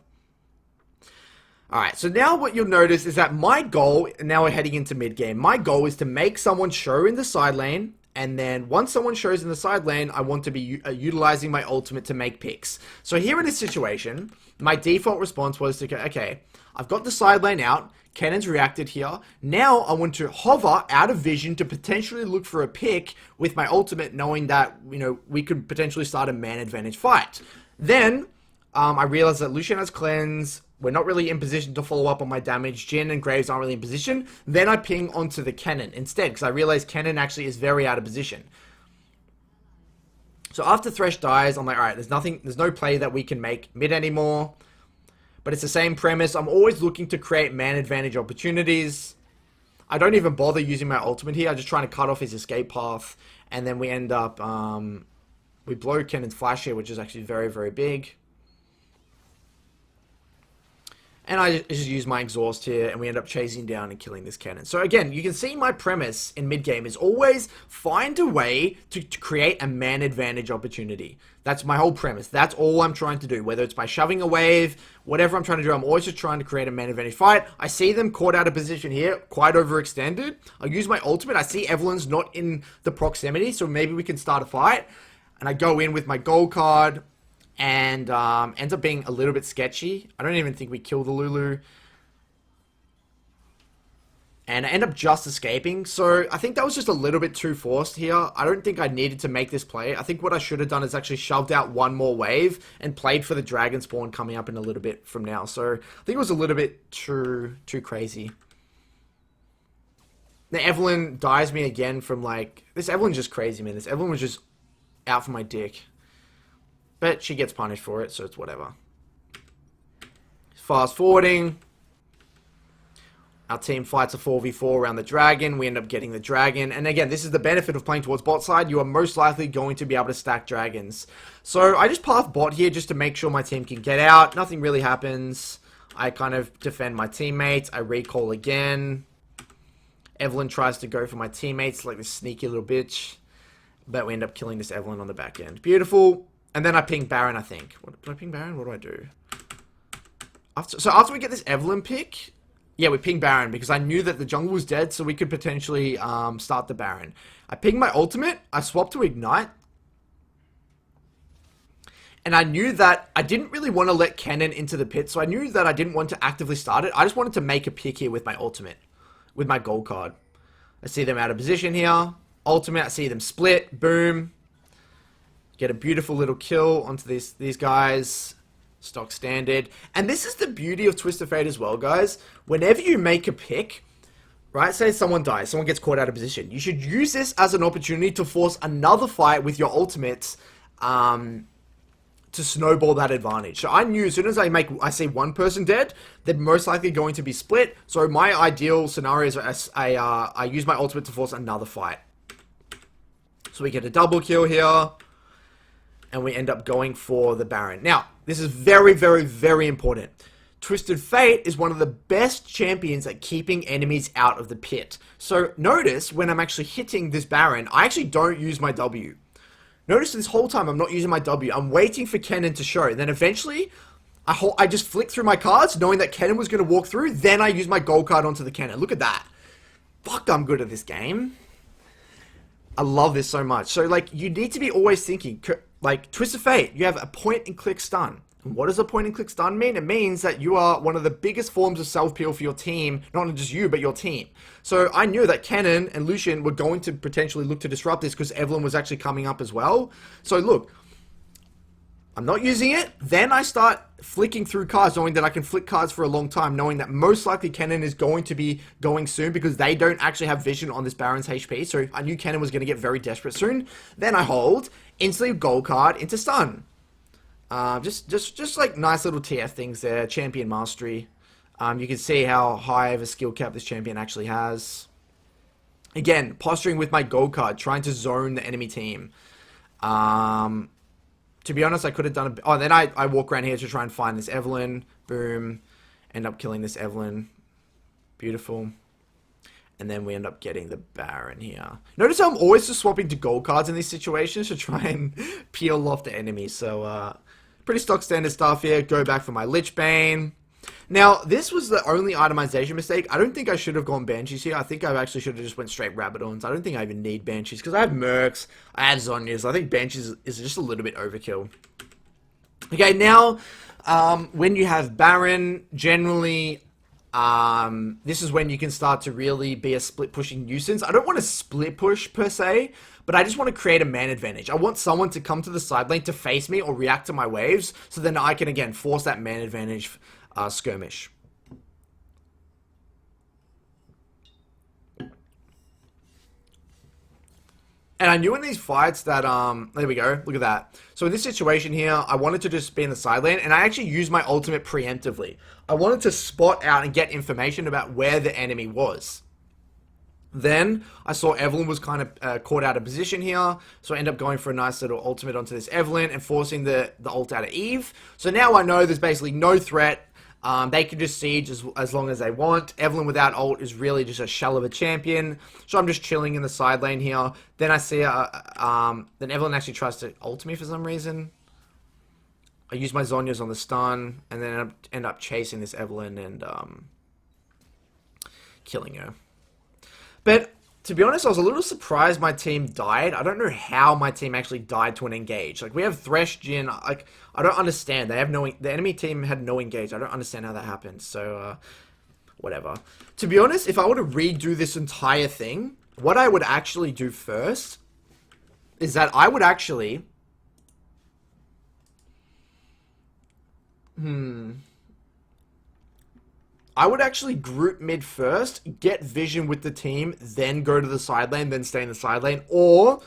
Alright, so now what you'll notice is that my goal, now we're heading into mid game, my goal is to make someone show in the side lane, and then once someone shows in the side lane, I want to be utilizing my ultimate to make picks. So here in this situation, my default response was to go, okay, I've got the side lane out, Cannon's reacted here, now I want to hover out of vision to potentially look for a pick with my ultimate, knowing that, we could potentially start a man advantage fight. Then, I realized that Lucian has cleanse, we're not really in position to follow up on my damage. Jhin and Graves aren't really in position. Then I ping onto the Cannon instead, because I realized Cannon actually is very out of position. So after Thresh dies, I'm like, alright, there's no play that we can make mid anymore. But it's the same premise. I'm always looking to create man advantage opportunities. I don't even bother using my ultimate here. I'm just trying to cut off his escape path. And then we end up, we blow Cannon's flash here, which is actually very, very big. And I just use my exhaust here, and we end up chasing down and killing this Cannon. So again, you can see my premise in mid-game is always find a way to create a man advantage opportunity. That's my whole premise. That's all I'm trying to do. Whether it's by shoving a wave, whatever I'm trying to do, I'm always just trying to create a man advantage fight. I see them caught out of position here, quite overextended. I use my ultimate. I see Evelynn's not in the proximity, so maybe we can start a fight. And I go in with my gold card. And ends up being a little bit sketchy. I don't even think we kill the Lulu. And I end up just escaping. So I think that was just a little bit too forced here. I don't think I needed to make this play. I think what I should have done is actually shoved out one more wave and played for the dragon spawn coming up in a little bit from now. So I think it was a little bit too crazy. Now Evelynn dies me again from like... This Evelynn's just crazy, man. This Evelynn was just out for my dick. But she gets punished for it, so it's whatever. Fast forwarding. Our team fights a 4v4 around the dragon. We end up getting the dragon. And again, this is the benefit of playing towards bot side. You are most likely going to be able to stack dragons. So I just path bot here just to make sure my team can get out. Nothing really happens. I kind of defend my teammates. I recall again. Evelynn tries to go for my teammates like this sneaky little bitch. But we end up killing this Evelynn on the back end. Beautiful. And then I ping Baron, I think. Did I ping Baron? What do I do? So after we get this Evelynn pick, yeah, we ping Baron because I knew that the jungle was dead, so we could potentially start the Baron. I ping my ultimate. I swap to Ignite. And I knew that I didn't really want to let Kennen into the pit, so I knew that I didn't want to actively start it. I just wanted to make a pick here with my ultimate, with my gold card. I see them out of position here. Ultimate, I see them split. Boom. Get a beautiful little kill onto these guys. Stock standard. And this is the beauty of Twisted Fate as well, guys. Whenever you make a pick, right, say someone dies, someone gets caught out of position, you should use this as an opportunity to force another fight with your ultimates to snowball that advantage. So I knew as soon as I see one person dead, they're most likely going to be split. So my ideal scenario is I use my ultimate to force another fight. So we get a double kill here. And we end up going for the Baron. Now, this is very, very, very important. Twisted Fate is one of the best champions at keeping enemies out of the pit. So notice when I'm actually hitting this Baron, I actually don't use my W. Notice this whole time I'm not using my W. I'm waiting for Kennen to show. Then eventually, I just flick through my cards knowing that Kennen was going to walk through. Then I use my gold card onto the Kennen. Look at that. Fuck, I'm good at this game. I love this so much. So, like, you need to be always thinking... Like, Twisted Fate, you have a point-and-click stun. And what does a point-and-click stun mean? It means that you are one of the biggest forms of self-peel for your team. Not just you, but your team. So I knew that Kennen and Lucian were going to potentially look to disrupt this because Evelyn was actually coming up as well. So look, I'm not using it. Then I start flicking through cards, knowing that I can flick cards for a long time, knowing that most likely Kennen is going to be going soon because they don't actually have vision on this Baron's HP. So I knew Kennen was going to get very desperate soon. Then I hold, instantly gold card into stun. Just like nice little TF things there. Champion mastery. You can see how high of a skill cap this champion actually has. Again, posturing with my gold card, trying to zone the enemy team. To be honest, I could have done a... Oh, then I walk around here to try and find this Evelyn. Boom. End up killing this Evelyn. Beautiful. And then we end up getting the Baron here. Notice how I'm always just swapping to gold cards in these situations to try and peel off the enemy. So, pretty stock standard stuff here. Go back for my Lich Bane. Now, this was the only itemization mistake. I don't think I should have gone Banshees here. I think I actually should have just went straight Rabadons. I don't think I even need Banshees because I have Mercs, I have Zonyas. I think Banshees is just a little bit overkill. Okay, now, when you have Baron, generally, this is when you can start to really be a split pushing nuisance. I don't want to split push per se, but I just want to create a man advantage. I want someone to come to the side lane to face me or react to my waves, so then I can again force that man advantage skirmish. And I knew in these fights that, there we go, look at that. So in this situation here, I wanted to just be in the side lane, and I actually used my ultimate preemptively. I wanted to spot out and get information about where the enemy was. Then, I saw Evelyn was kind of caught out of position here, so I end up going for a nice little ultimate onto this Evelyn and forcing the ult out of Eve. So now I know there's basically no threat. They can just siege as long as they want. Evelyn without ult is really just a shell of a champion. So I'm just chilling in the side lane here. Then I see, then Evelyn actually tries to ult me for some reason. I use my Zonyas on the stun, and then I end up chasing this Evelyn and killing her. But to be honest, I was a little surprised my team died. I don't know how my team actually died to an engage. Like, we have Thresh, Jhin. Like, I don't understand. They have no... The enemy team had no engage. I don't understand how that happened. So, whatever. To be honest, if I were to redo this entire thing, what I would actually do first is that I would actually... I would actually group mid first, get vision with the team, then go to the side lane, then stay in the side lane. Or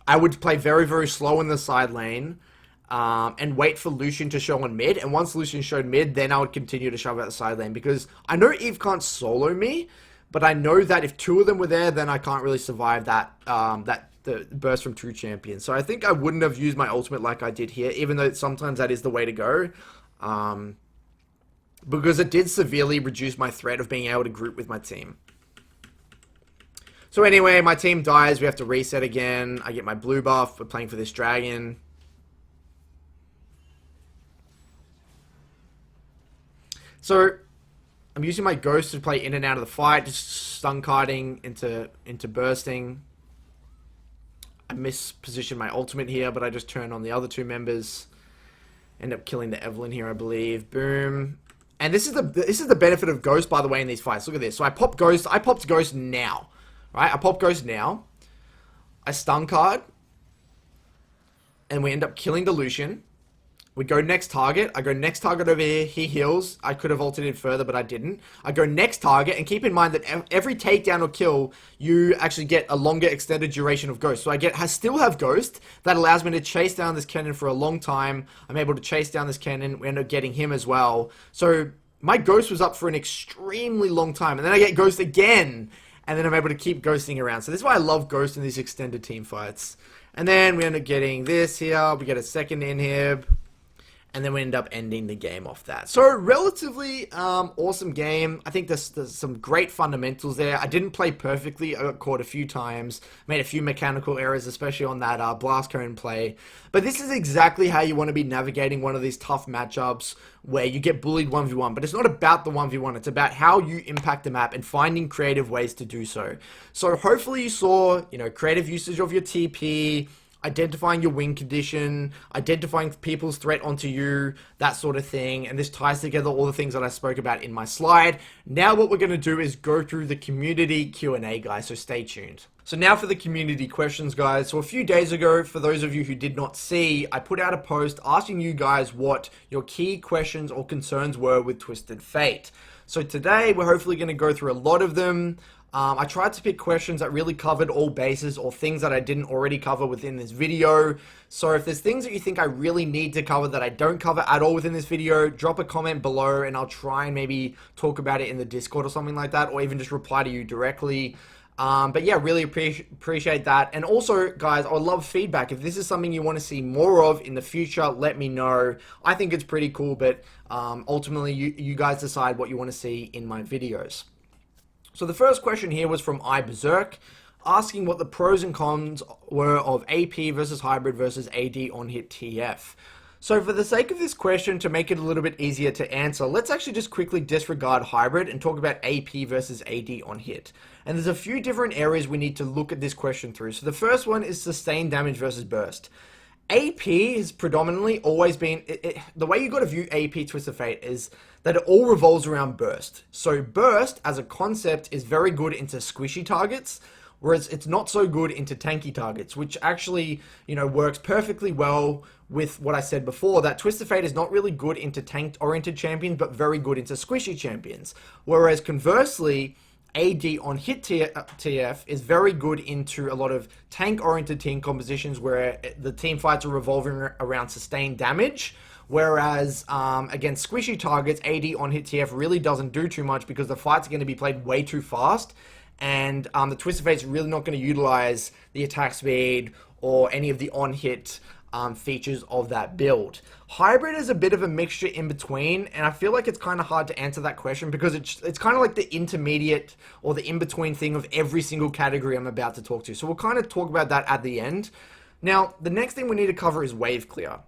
I would play very, very slow in the side lane and wait for Lucian to show on mid. And once Lucian showed mid, then I would continue to shove out the side lane. Because I know Eve can't solo me, but I know that if two of them were there, then I can't really survive that the burst from two champions. So I think I wouldn't have used my ultimate like I did here, even though sometimes that is the way to go. Because it did severely reduce my threat of being able to group with my team. So anyway, my team dies. We have to reset again. I get my blue buff for playing for this dragon. So I'm using my ghost to play in and out of the fight, just stun carding into bursting. I mispositioned my ultimate here, but I just turned on the other two members. End up killing the Evelyn here, I believe. Boom. And this is the benefit of Ghost, by the way, in these fights. Look at this. So I popped Ghost now. Right? I pop Ghost now. I stun card. And we end up killing the Lucian. We go next target. I go next target over here. He heals. I could have ulted in further, but I didn't. I go next target, and keep in mind that every takedown or kill, you actually get a longer extended duration of Ghost. So I still have Ghost. That allows me to chase down this cannon for a long time. I'm able to chase down this cannon. We end up getting him as well. So my Ghost was up for an extremely long time. And then I get Ghost again. And then I'm able to keep ghosting around. So this is why I love Ghost in these extended team fights. And then we end up getting this here. We get a second inhib. And then we end up ending the game off that. So, relatively awesome game. I think there's some great fundamentals there. I didn't play perfectly. I got caught a few times. Made a few mechanical errors, especially on that blast cone play. But this is exactly how you want to be navigating one of these tough matchups where you get bullied 1v1. But it's not about the 1v1. It's about how you impact the map and finding creative ways to do so. So, hopefully you saw, creative usage of your TP, identifying your win condition, identifying people's threat onto you, that sort of thing. And this ties together all the things that I spoke about in my slide. Now what we're going to do is go through the community Q&A, guys, so stay tuned. So now for the community questions, guys. So a few days ago, for those of you who did not see, I put out a post asking you guys what your key questions or concerns were with Twisted Fate. So today, we're hopefully going to go through a lot of them. I tried to pick questions that really covered all bases or things that I didn't already cover within this video. So if there's things that you think I really need to cover that I don't cover at all within this video, drop a comment below and I'll try and maybe talk about it in the Discord or something like that, or even just reply to you directly. But yeah, really appreciate that. And also, guys, I would love feedback. If this is something you want to see more of in the future, let me know. I think it's pretty cool, but ultimately you guys decide what you want to see in my videos. So the first question here was from iBerserk, asking what the pros and cons were of AP versus hybrid versus AD on hit TF. So for the sake of this question, to make it a little bit easier to answer, let's actually just quickly disregard hybrid and talk about AP versus AD on hit. And there's a few different areas we need to look at this question through. So the first one is sustained damage versus burst. AP has predominantly always been, the way you got to view AP Twisted Fate is that it all revolves around burst. So burst as a concept is very good into squishy targets, whereas it's not so good into tanky targets, which actually, works perfectly well with what I said before, that Twisted Fate is not really good into tank-oriented champions, but very good into squishy champions. Whereas conversely, AD on hit TF is very good into a lot of tank-oriented team compositions where the team fights are revolving around sustained damage, whereas against squishy targets, AD on hit TF really doesn't do too much because the fights are going to be played way too fast, and the Twisted Fate's really not going to utilize the attack speed or any of the on-hit features of that build. Hybrid is a bit of a mixture in between, and I feel like it's kind of hard to answer that question because it's kind of like the intermediate or the in-between thing of every single category I'm about to talk to. So we'll kind of talk about that at the end. Now, the next thing we need to cover is wave clear.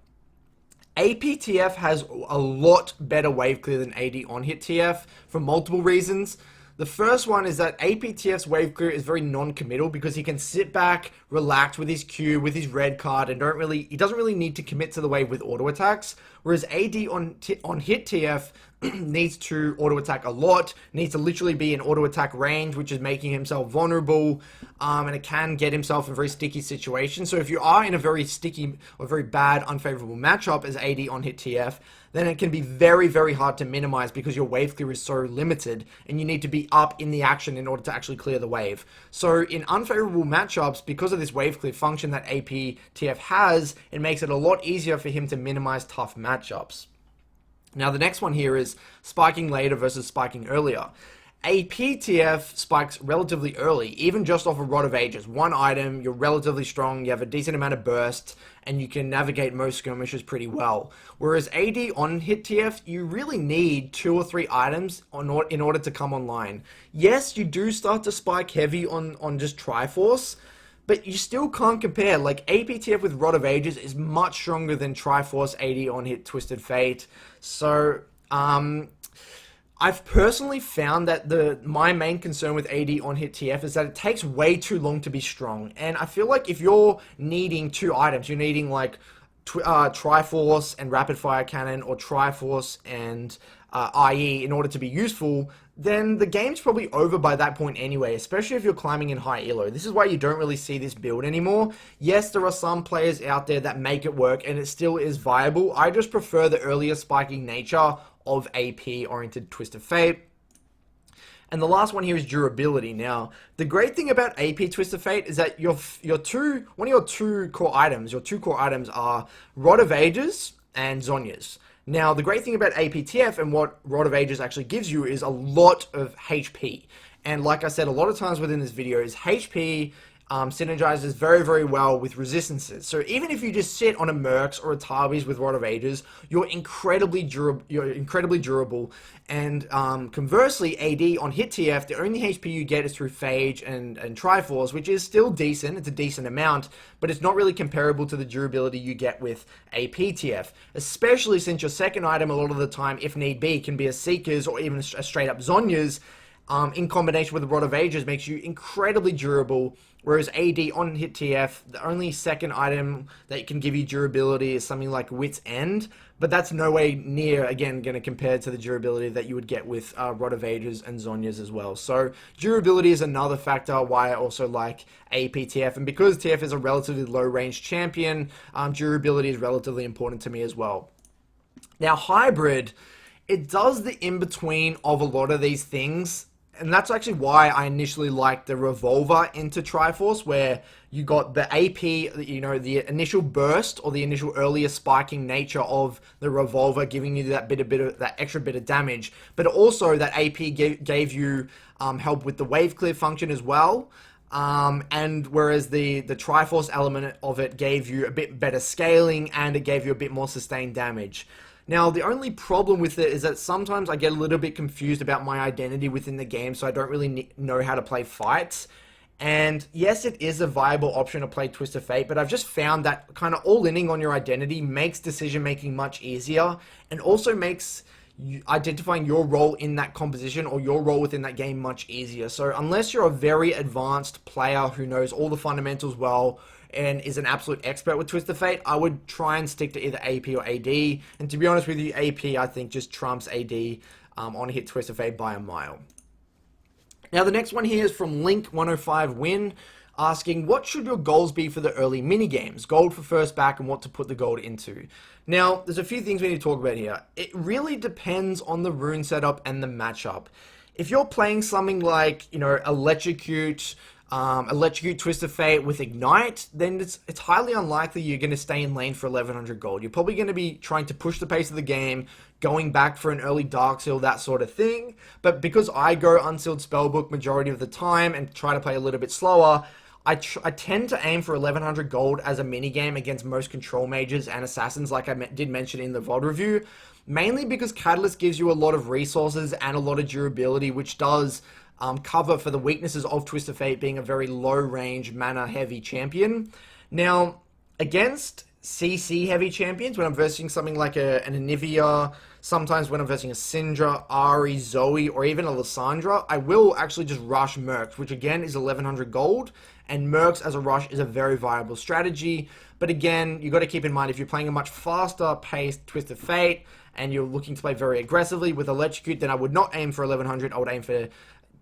APTF has a lot better wave clear than AD on hit TF for multiple reasons. The first one is that APTF's wave clear is very non-committal because he can sit back, relax with his Q, with his red card, and he doesn't really need to commit to the wave with auto attacks. Whereas AD on hit TF needs to auto attack a lot, needs to literally be in auto attack range, which is making himself vulnerable, and it can get himself in very sticky situations. So if you are in a very sticky or very bad, unfavorable matchup as AD on hit TF, then it can be very, very hard to minimize because your wave clear is so limited and you need to be up in the action in order to actually clear the wave. So in unfavorable matchups, because of this wave clear function that APTF has, it makes it a lot easier for him to minimize tough matchups. Now the next one here is spiking later versus spiking earlier. APTF spikes relatively early, even just off a Rod of Ages. One item, you're relatively strong, you have a decent amount of burst, and you can navigate most skirmishes pretty well. Whereas AD on hit TF, you really need 2 or 3 items in order to come online. Yes, you do start to spike heavy on just Triforce, but you still can't compare. Like, APTF with Rod of Ages is much stronger than Triforce AD on hit Twisted Fate. So, I've personally found that my main concern with AD on hit TF is that it takes way too long to be strong. And I feel like if you're needing 2 items, you're needing like Triforce and Rapid Fire Cannon, or Triforce and IE in order to be useful, then the game's probably over by that point anyway, especially if you're climbing in high elo. This is why you don't really see this build anymore. Yes, there are some players out there that make it work, and it still is viable. I just prefer the earlier spiking nature of AP-oriented Twist of Fate. And the last one here is durability. Now, the great thing about AP Twist of Fate is that one of your two core items are Rod of Ages and Zhonya's. Now, the great thing about APTF and what Rod of Ages actually gives you is a lot of HP. And like I said, a lot of times within this video is HP synergizes very, very well with resistances. So even if you just sit on a Mercs or a Tarbies with Rod of Ages, you're incredibly durable. And conversely, AD on hit TF, the only HP you get is through Phage and Triforce, which is still decent. It's a decent amount, but it's not really comparable to the durability you get with APTF, especially since your second item a lot of the time, if need be, can be a Seeker's or even a straight up Zhonya's. In combination with the Rod of Ages makes you incredibly durable, whereas AD on hit TF, the only second item that can give you durability is something like Wit's End, but that's no way near, again, going to compare to the durability that you would get with Rod of Ages and Zhonya's as well. So durability is another factor why I also like AP TF, and because TF is a relatively low range champion, durability is relatively important to me as well. Now, hybrid, it does the in-between of a lot of these things. And that's actually why I initially liked the Revolver into Triforce, where you got the AP, you know, the initial burst or the initial earlier spiking nature of the Revolver, giving you that that extra bit of damage. But also that AP gave you help with the wave clear function as well. And whereas the Triforce element of it gave you a bit better scaling and it gave you a bit more sustained damage. Now, the only problem with it is that sometimes I get a little bit confused about my identity within the game, so I don't really know how to play fights. And yes, it is a viable option to play Twist of Fate, but I've just found that kind of all-inning on your identity makes decision-making much easier, and also makes identifying your role in that composition or your role within that game much easier. So unless you're a very advanced player who knows all the fundamentals well, and is an absolute expert with Twist of Fate, I would try and stick to either AP or AD. And to be honest with you, AP, I think, just trumps AD on hit Twist of Fate by a mile. Now, the next one here is from Link105Win, asking, what should your goals be for the early minigames? Gold for first back and what to put the gold into. Now, there's a few things we need to talk about here. It really depends on the rune setup and the matchup. If you're playing something like, you know, Electrocute Twist of Fate with Ignite, then it's highly unlikely you're going to stay in lane for 1100 gold. You're probably going to be trying to push the pace of the game, going back for an early Dark Seal, that sort of thing. But because I go Unsealed Spellbook majority of the time and try to play a little bit slower, I tend to aim for 1100 gold as a minigame against most control mages and assassins, like I did mention in the VOD review. Mainly because Catalyst gives you a lot of resources and a lot of durability, which does cover for the weaknesses of Twist of Fate being a very low-range, mana-heavy champion. Now, against CC-heavy champions, when I'm versing something like an Anivia, sometimes when I'm versing a Syndra, Ari, Zoe, or even a Lissandra, I will actually just rush Mercs, which again is 1100 gold, and Mercs as a rush is a very viable strategy. But again, you got to keep in mind, if you're playing a much faster-paced Twist of Fate, and you're looking to play very aggressively with Electrocute, then I would not aim for 1100, I would aim for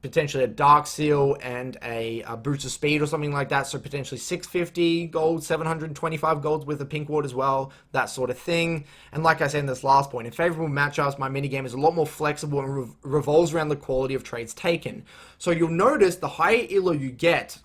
potentially a Dark Seal and a boost of speed or something like that, so potentially 650 gold, 725 gold with a Pink Ward as well, that sort of thing. And like I said in this last point, in favorable matchups, my minigame is a lot more flexible and revolves around the quality of trades taken. So you'll notice the higher elo you get,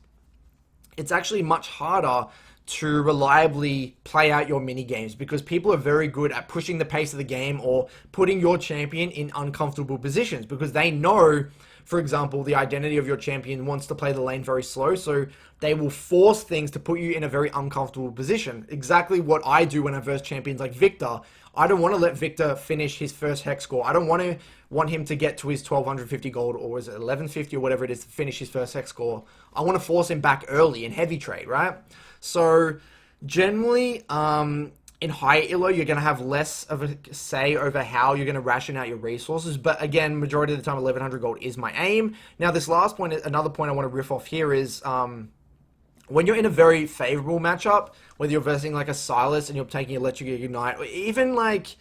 it's actually much harder to reliably play out your mini games because people are very good at pushing the pace of the game or putting your champion in uncomfortable positions because they know, for example, the identity of your champion wants to play the lane very slow, so they will force things to put you in a very uncomfortable position. Exactly what I do when I verse champions like Victor. I don't want to let Victor finish his first hex score. I don't want him to get to his 1250 gold, or is it 1150 or whatever it is, to finish his first hex score. I want to force him back early in heavy trade, right? So generally, in high elo, you're going to have less of a say over how you're going to ration out your resources. But again, majority of the time, 1100 gold is my aim. Now, this last point, another point I want to riff off here is, when you're in a very favorable matchup, whether you're versing like a Silas and you're taking Electric Ignite, or even like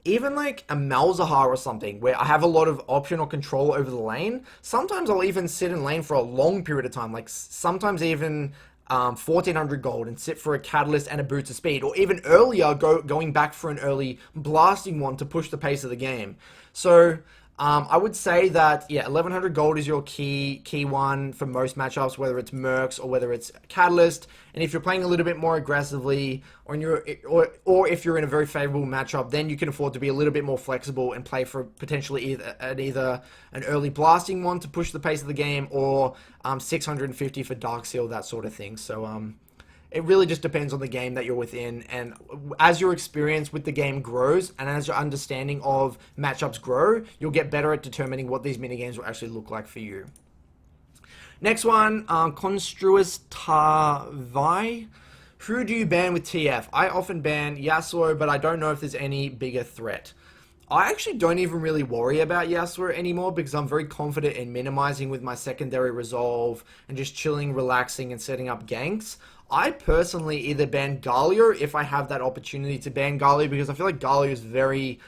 a Malzahar or something, where I have a lot of option or control over the lane, sometimes I'll even sit in lane for a long period of time, like sometimes even 1400 gold and sit for a Catalyst and a Boots of Speed, or even earlier going back for an early blasting one to push the pace of the game. So I would say that, yeah, 1100 gold is your key one for most matchups, whether it's Mercs or whether it's Catalyst. And if you're playing a little bit more aggressively, or if you're in a very favorable matchup, then you can afford to be a little bit more flexible and play for potentially either an early blasting one to push the pace of the game, or 650 for Dark Seal, that sort of thing. So it really just depends on the game that you're within, and as your experience with the game grows and as your understanding of matchups grow, you'll get better at determining what these minigames will actually look like for you. Next one, Construous Tarvai. Who do you ban with TF? I often ban Yasuo, but I don't know if there's any bigger threat. I actually don't even really worry about Yasuo anymore because I'm very confident in minimizing with my secondary resolve and just chilling, relaxing, and setting up ganks. I personally either ban Galio if I have that opportunity to ban Galio, because I feel like Galio is very,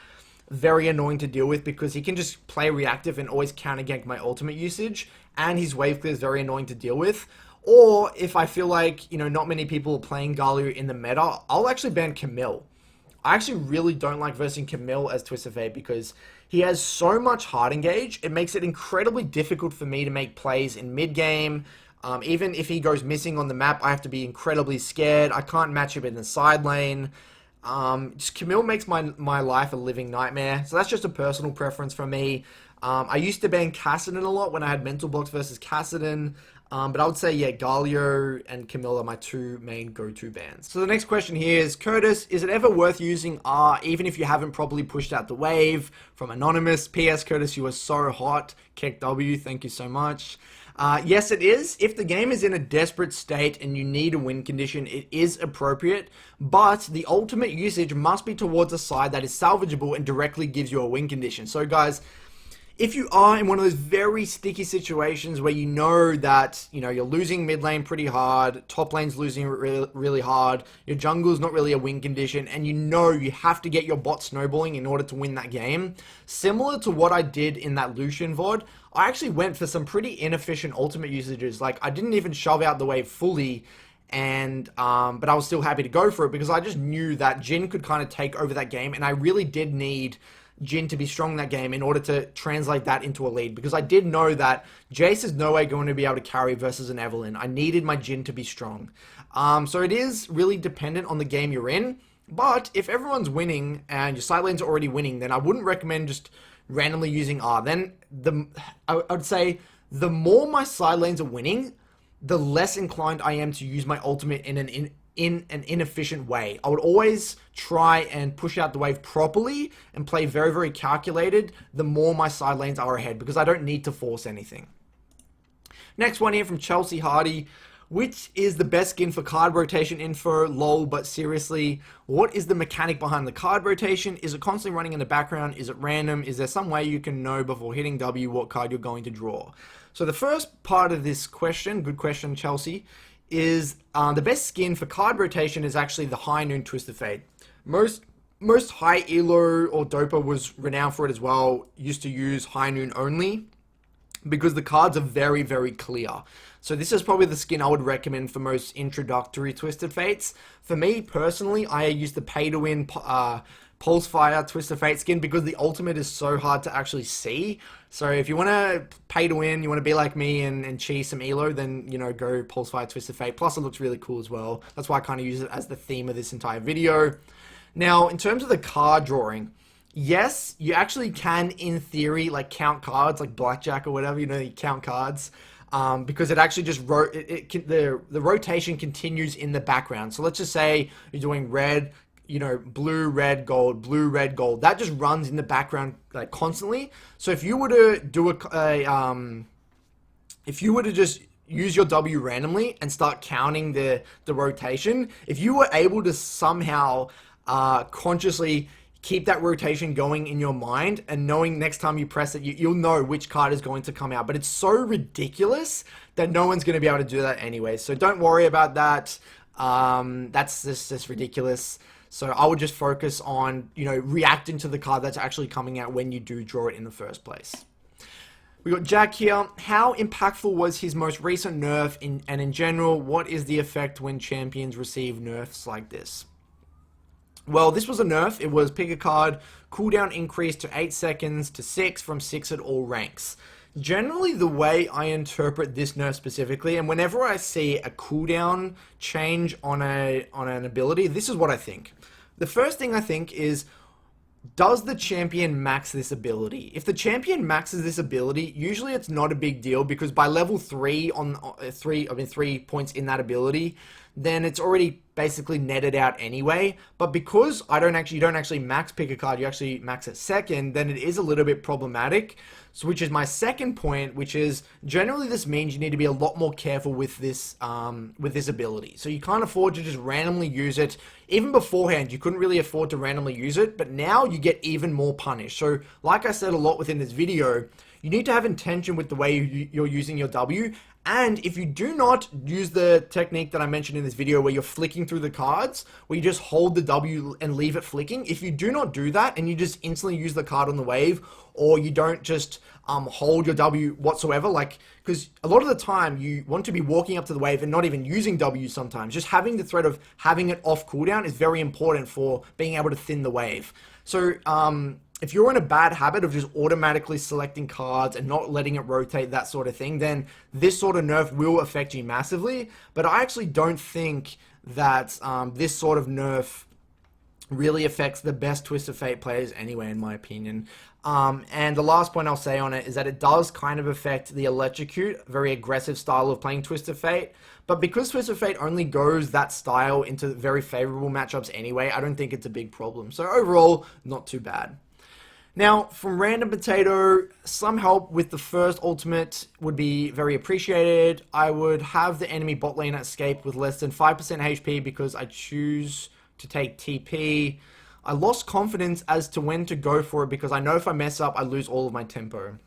very annoying to deal with because he can just play reactive and always counter gank my ultimate usage, and his wave clear is very annoying to deal with. Or if I feel like, not many people are playing Galio in the meta, I'll actually ban Camille. I actually really don't like versing Camille as Twisted Fate because he has so much hard engage. It makes it incredibly difficult for me to make plays in mid game. Even if he goes missing on the map, I have to be incredibly scared. I can't match him in the side lane. Camille makes my life a living nightmare. So that's just a personal preference for me. I used to ban Kassadin a lot when I had mental blocks versus Kassadin. But I would say, yeah, Galio and Camille are my two main go-to bans. So the next question here is, Curtis, is it ever worth using R even if you haven't properly pushed out the wave? From Anonymous. P.S. Curtis, you are so hot. Keck W, thank you so much. Yes, it is. If the game is in a desperate state and you need a win condition, it is appropriate, but the ultimate usage must be towards a side that is salvageable and directly gives you a win condition. So guys, if you are in one of those very sticky situations where you know that, you're losing mid lane pretty hard, top lane's losing really, really hard, your jungle's not really a win condition, and you have to get your bot snowballing in order to win that game, similar to what I did in that Lucian VOD, I actually went for some pretty inefficient ultimate usages. Like, I didn't even shove out the wave fully, and but I was still happy to go for it because I just knew that Jhin could kind of take over that game, and I really did need Jhin to be strong in that game in order to translate that into a lead, because I did know that Jace is no way going to be able to carry versus an Evelynn. I needed my Jhin to be strong. So it is really dependent on the game you're in, but if everyone's winning and your side lanes are already winning, then I wouldn't recommend just randomly using R. Then I would say the more my side lanes are winning, the less inclined I am to use my ultimate in an inefficient way. I would always try and push out the wave properly and play very, very calculated the more my side lanes are ahead, because I don't need to force anything. Next one here from Chelsea Hardy. Which is the best skin for card rotation info? Lol, but seriously, what is the mechanic behind the card rotation? Is it constantly running in the background? Is it random? Is there some way you can know before hitting W what card you're going to draw? So the first part of this question, good question, Chelsea, is the best skin for card rotation is actually the High Noon Twisted Fate. Most high elo or doper was renowned for it as well, used to use High Noon only, because the cards are very, very clear. So this is probably the skin I would recommend for most introductory Twisted Fates. For me, personally, I use the pay-to-win Pulsefire Twisted Fate skin because the ultimate is so hard to actually see. So if you want to pay to win, you want to be like me and cheese some elo, then, go Pulsefire Twisted Fate. Plus, it looks really cool as well. That's why I kind of use it as the theme of this entire video. Now, in terms of the card drawing, yes, you actually can, in theory, count cards, like blackjack or whatever, you count cards. Because it actually just the rotation continues in the background. So let's just say you're doing red, blue, red, gold, blue, red, gold. That just runs in the background constantly. So if you were to do if you were to just use your W randomly and start counting the rotation, if you were able to somehow consciously keep that rotation going in your mind, and knowing next time you press it, you'll know which card is going to come out. But it's so ridiculous that no one's going to be able to do that anyway. So don't worry about that. That's just ridiculous. So I would just focus on, reacting to the card that's actually coming out when you do draw it in the first place. We got Jack here. How impactful was his most recent nerf, and in general, what is the effect when champions receive nerfs like this? Well, this was a nerf. It was pick a card, cooldown increased to 8 seconds to 6 from 6 at all ranks. Generally, the way I interpret this nerf specifically, and whenever I see a cooldown change on an ability, this is what I think. The first thing I think is, does the champion max this ability? If the champion maxes this ability, usually it's not a big deal, because by level 3 3 points in that ability, then it's already basically netted out anyway. But because you don't actually max pick a card, you actually max it second, then it is a little bit problematic. So, which is my second point, which is generally this means you need to be a lot more careful with this ability. So you can't afford to just randomly use it. Even beforehand, you couldn't really afford to randomly use it, but now you get even more punished. So, like I said a lot within this video, you need to have intention with the way you're using your W. And if you do not use the technique that I mentioned in this video where you're flicking through the cards, where you just hold the W and leave it flicking, if you do not do that and you just instantly use the card on the wave, or you don't just hold your W whatsoever, because a lot of the time you want to be walking up to the wave and not even using W sometimes. Just having the threat of having it off cooldown is very important for being able to thin the wave. So, if you're in a bad habit of just automatically selecting cards and not letting it rotate, that sort of thing, then this sort of nerf will affect you massively. But I actually don't think that this sort of nerf really affects the best Twisted Fate players anyway, in my opinion. And the last point I'll say on it is that it does kind of affect the Electrocute, very aggressive style of playing Twisted Fate. But because Twisted Fate only goes that style into very favorable matchups anyway, I don't think it's a big problem. So overall, not too bad. Now, from Random Potato, some help with the first ultimate would be very appreciated. I would have the enemy bot lane escape with less than 5% HP because I choose to take TP. I lost confidence as to when to go for it because I know if I mess up, I lose all of my tempo.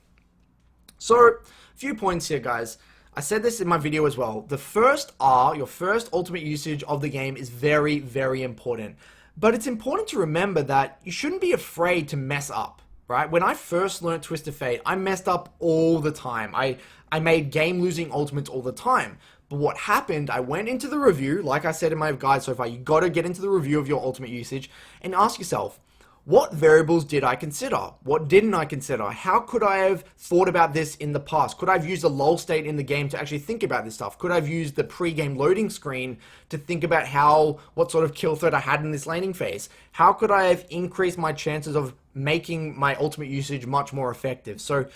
So, a few points here, guys. I said this in my video as well. The first R, your first ultimate usage of the game, is very, very important. But it's important to remember that you shouldn't be afraid to mess up, right? When I first learned Twisted Fate, I messed up all the time. I made game-losing ultimates all the time. But what happened, I went into the review, like I said in my guide so far, you got to get into the review of your ultimate usage and ask yourself, what variables did I consider? What didn't I consider? How could I have thought about this in the past? Could I have used a lull state in the game to actually think about this stuff? Could I have used the pre-game loading screen to think about what sort of kill threat I had in this laning phase? How could I have increased my chances of making my ultimate usage much more effective? So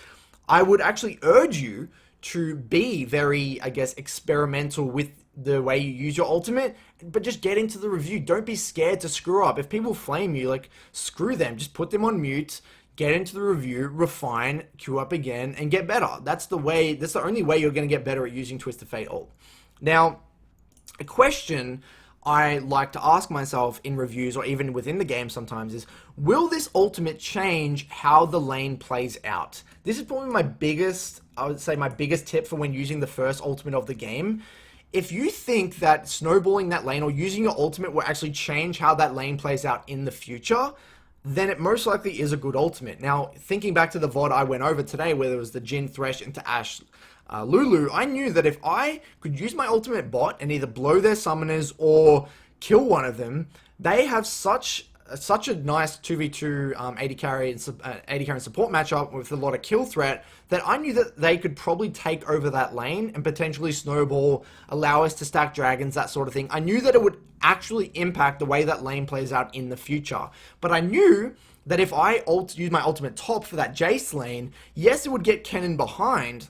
I would actually urge you to be very, I guess, experimental with the way you use your ultimate, but just get into the review. Don't be scared to screw up. If people flame you, screw them. Just put them on mute, get into the review, refine, queue up again, and get better. That's the only way you're going to get better at using Twisted Fate ult. Now, a question I like to ask myself in reviews or even within the game sometimes is, will this ultimate change how the lane plays out? This is probably I would say my biggest tip for when using the first ultimate of the game. If you think that snowballing that lane or using your ultimate will actually change how that lane plays out in the future, then it most likely is a good ultimate. Now, thinking back to the VOD I went over today where there was the Jhin Thresh into Ashe Lulu, I knew that if I could use my ultimate bot and either blow their summoners or kill one of them, they have such a nice 2v2 AD carry and support matchup with a lot of kill threat that I knew that they could probably take over that lane and potentially snowball, allow us to stack dragons, that sort of thing. I knew that it would actually impact the way that lane plays out in the future. But I knew that if I use my ultimate top for that Jace lane, yes, it would get Kennen behind,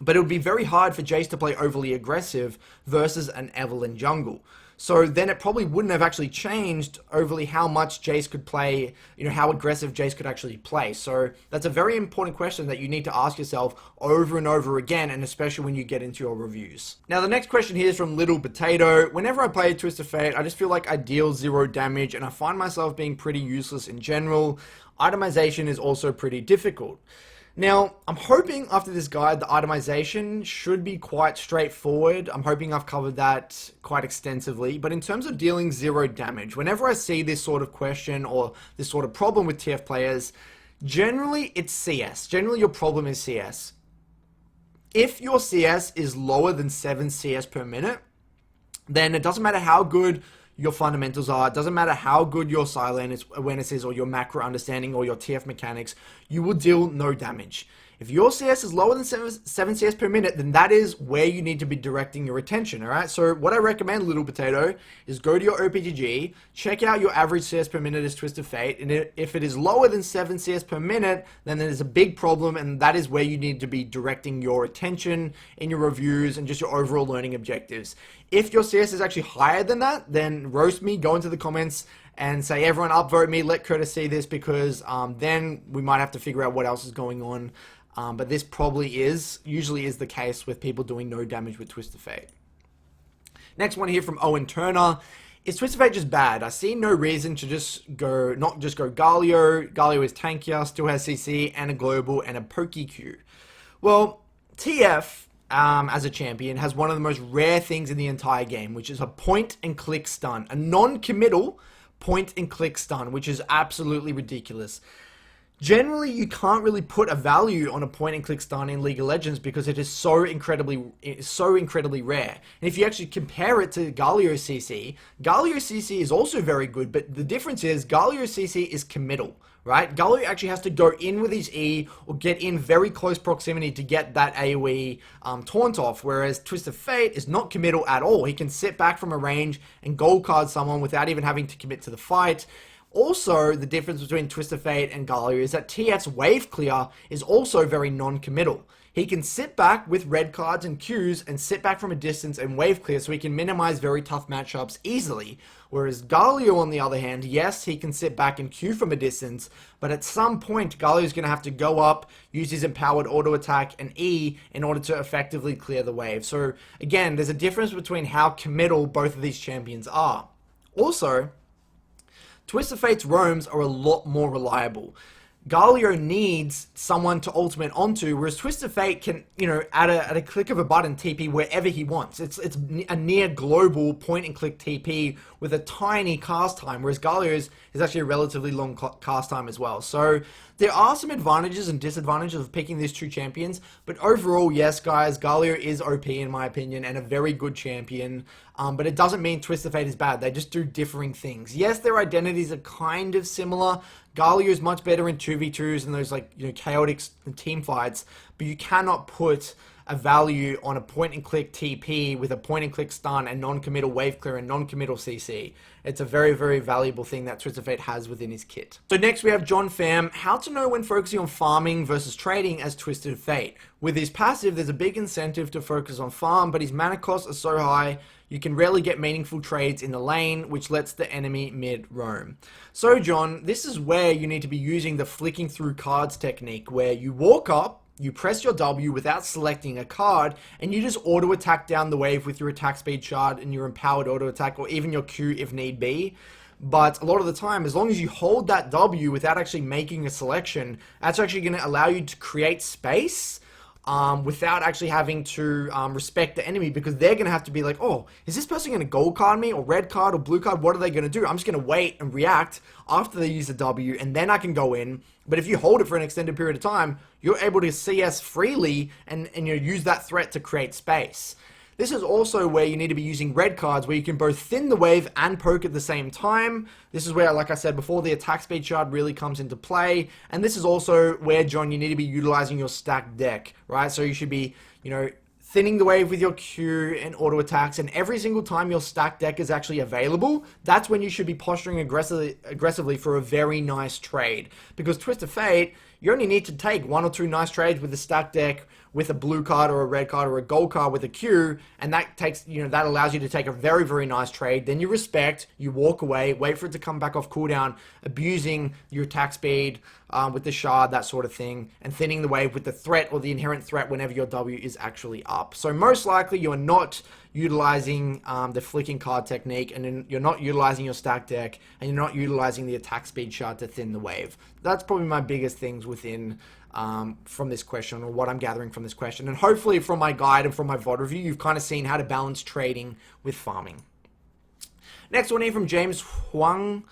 but it would be very hard for Jace to play overly aggressive versus an Evelynn jungle. So then it probably wouldn't have actually changed overly how much Jace could play, how aggressive Jace could actually play. So that's a very important question that you need to ask yourself over and over again, and especially when you get into your reviews. Now the next question here is from Little Potato. Whenever I play Twisted Fate, I just feel like I deal 0 damage and I find myself being pretty useless in general. Itemization is also pretty difficult. Now, I'm hoping after this guide, the itemization should be quite straightforward. I'm hoping I've covered that quite extensively. But in terms of dealing 0 damage, whenever I see this sort of question or this sort of problem with TF players, generally it's CS. Generally your problem is CS. If your CS is lower than 7 CS per minute, then it doesn't matter how good your fundamentals are, it doesn't matter how good your silent awareness is or your macro understanding or your TF mechanics, you will deal no damage. If your CS is lower than 7 CS per minute, then that is where you need to be directing your attention, alright? So what I recommend, Little Potato, is go to your OPGG, check out your average CS per minute as Twisted Fate, and if it is lower than 7 CS per minute, then there's a big problem, and that is where you need to be directing your attention in your reviews and just your overall learning objectives. If your CS is actually higher than that, then roast me, go into the comments, and say, everyone upvote me, let Curtis see this, because then we might have to figure out what else is going on. But this usually is the case with people doing no damage with Twisted Fate. Next one here from Owen Turner. Is Twisted Fate just bad? I see no reason to not just go Galio. Galio is tankier, still has CC and a global and a pokey Q. Well, TF, as a champion, has one of the most rare things in the entire game, which is a point-and-click stun. A non-committal point-and-click stun, which is absolutely ridiculous. Generally, you can't really put a value on a point-and-click stun in League of Legends because it is so incredibly rare. And if you actually compare it to Galio CC is also very good, but the difference is Galio CC is committal, right? Galio actually has to go in with his E or get in very close proximity to get that AoE taunt off, whereas Twisted Fate is not committal at all. He can sit back from a range and gold card someone without even having to commit to the fight. Also, the difference between Twisted Fate and Galio is that TF's wave clear is also very non-committal. He can sit back with red cards and Qs and sit back from a distance and wave clear, so he can minimize very tough matchups easily. Whereas Galio, on the other hand, yes, he can sit back and Q from a distance, but at some point, Galio's going to have to go up, use his empowered auto attack and E in order to effectively clear the wave. So again, there's a difference between how committal both of these champions are. Also, Twisted Fate's roams are a lot more reliable. Galio needs someone to ultimate onto, whereas Twisted Fate can, at a click of a button, TP wherever he wants. It's a near global point-and-click TP with a tiny cast time, whereas Galio's is actually a relatively long cast time as well. So there are some advantages and disadvantages of picking these two champions, but overall, yes, guys, Galio is OP in my opinion and a very good champion. But it doesn't mean Twisted Fate is bad. They just do differing things. Yes, their identities are kind of similar. Galio is much better in 2v2s and those chaotic team fights, but you cannot put a value on a point-and-click TP with a point-and-click stun and non-committal wave clear and non-committal CC. It's a very, very valuable thing that Twisted Fate has within his kit. So next we have John Pham. How to know when focusing on farming versus trading as Twisted Fate. With his passive, there's a big incentive to focus on farm, but his mana costs are so high, you can rarely get meaningful trades in the lane, which lets the enemy mid roam. So John, this is where you need to be using the flicking through cards technique, where you walk up, you press your W without selecting a card, and you just auto attack down the wave with your attack speed shard and your empowered auto attack, or even your Q if need be. But a lot of the time, as long as you hold that W without actually making a selection, that's actually going to allow you to create space without actually having to respect the enemy, because they're going to have to be like, oh, is this person going to gold card me or red card or blue card? What are they going to do? I'm just going to wait and react after they use the W, and then I can go in. But if you hold it for an extended period of time, you're able to CS freely and use that threat to create space. This is also where you need to be using red cards, where you can both thin the wave and poke at the same time. This is where, like I said before, the attack speed shard really comes into play. And this is also where, John, you need to be utilizing your stacked deck, right? So you should be, thinning the wave with your Q and auto attacks, and every single time your stacked deck is actually available, that's when you should be posturing aggressively for a very nice trade. Because Twisted Fate, you only need to take 1 or 2 nice trades with the stacked deck with a blue card or a red card or a gold card with a Q, and that takes, that allows you to take a very, very nice trade. Then you respect, you walk away, wait for it to come back off cooldown, abusing your attack speed with the shard, that sort of thing, and thinning the wave with the threat or the inherent threat whenever your W is actually up. So most likely you are not utilizing the flicking card technique, and then you're not utilizing your stack deck, and you're not utilizing the attack speed shard to thin the wave. That's probably my biggest things within from this question, or what I'm gathering from this question. And hopefully from my guide and from my VOD review, you've kind of seen how to balance trading with farming. Next one here from James Huang.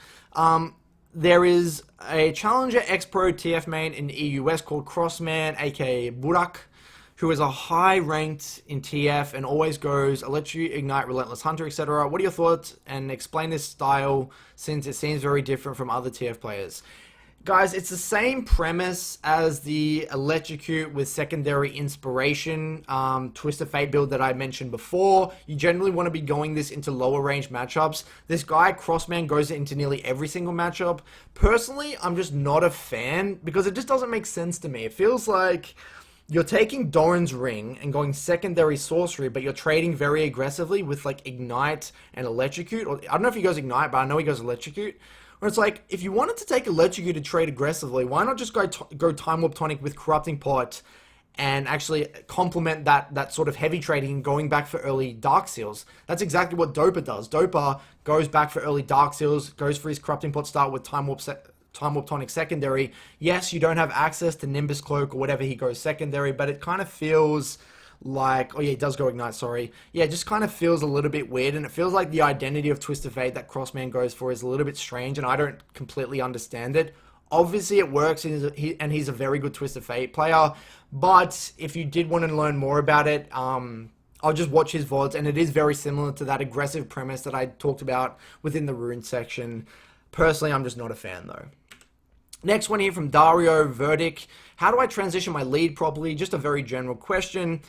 There is a Challenger X-Pro TF main in the EUS called Crossman, aka Burak, who is a high ranked in TF and always goes Electro, Ignite, Relentless Hunter, etc. What are your thoughts? And explain this style, since it seems very different from other TF players. Guys, it's the same premise as the Electrocute with secondary inspiration Twist of Fate build that I mentioned before. You generally want to be going this into lower range matchups. This guy, Crossman, goes into nearly every single matchup. Personally, I'm just not a fan because it just doesn't make sense to me. It feels like you're taking Doran's Ring and going secondary sorcery, but you're trading very aggressively with like Ignite and Electrocute. Or I don't know if he goes Ignite, but I know he goes Electrocute. Where it's like, if you wanted to take Electrocute to trade aggressively, why not just go Time Warp Tonic with Corrupting Pot and actually complement that sort of heavy trading, going back for early Dark Seals? That's exactly what Dopa does. Dopa goes back for early Dark Seals, goes for his Corrupting Pot start with Time Warp Tonic secondary. Yes, you don't have access to Nimbus Cloak or whatever he goes secondary, but it kind of feels like, oh yeah, it does go Ignite, sorry. Yeah, it just kind of feels a little bit weird, and it feels like the identity of Twist of Fate that Crossman goes for is a little bit strange, and I don't completely understand it. Obviously it works, and he's a very good Twist of Fate player, but if you did want to learn more about it, I'll just watch his VODs, and it is very similar to that aggressive premise that I talked about within the Rune section. Personally, I'm just not a fan though. Next one here from Dario Verdict. How do I transition my lead properly? Just a very general question.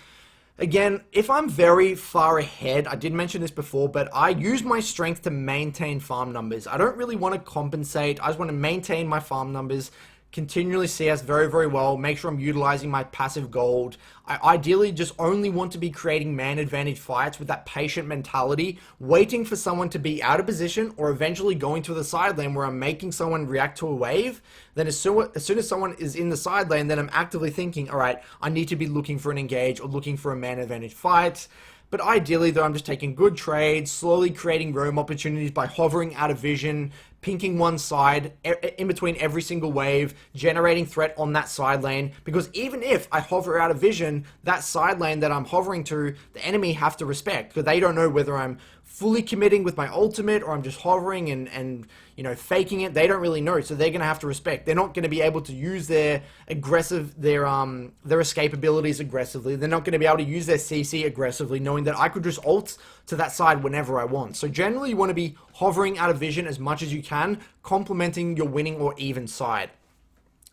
Again, if I'm very far ahead, I did mention this before, but I use my strength to maintain farm numbers. I don't really want to compensate. I just want to maintain my farm numbers, continually CS very, very well, make sure I'm utilizing my passive gold. I ideally just only want to be creating man advantage fights with that patient mentality, waiting for someone to be out of position or eventually going to the side lane where I'm making someone react to a wave. Then as soon as someone is in the side lane, then I'm actively thinking, all right, I need to be looking for an engage or looking for a man advantage fight. But ideally, though, I'm just taking good trades, slowly creating roam opportunities by hovering out of vision, pinking one side in between every single wave, generating threat on that side lane. Because even if I hover out of vision, that side lane that I'm hovering to, the enemy have to respect, because they don't know whether I'm fully committing with my ultimate or I'm just hovering and faking it. They don't really know, so they're going to have to respect. They're not going to be able to use their escape abilities aggressively. They're not going to be able to use their CC aggressively, knowing that I could just ult to that side whenever I want. So generally, you want to be hovering out of vision as much as you can, complementing your winning or even side.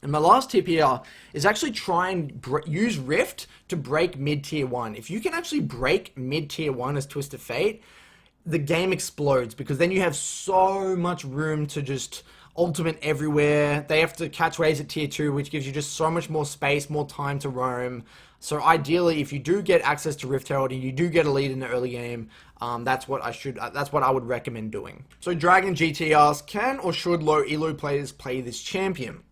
And my last tip here is actually try and use Rift to break mid-tier 1. If you can actually break mid-tier 1 as Twist of Fate, the game explodes, because then you have so much room to just ultimate everywhere. They have to catch waves at tier 2, which gives you just so much more space, more time to roam. So ideally, if you do get access to Rift Herald and you do get a lead in the early game, that's what I would recommend doing. So Dragon GT asks, can or should low elo players play this champion?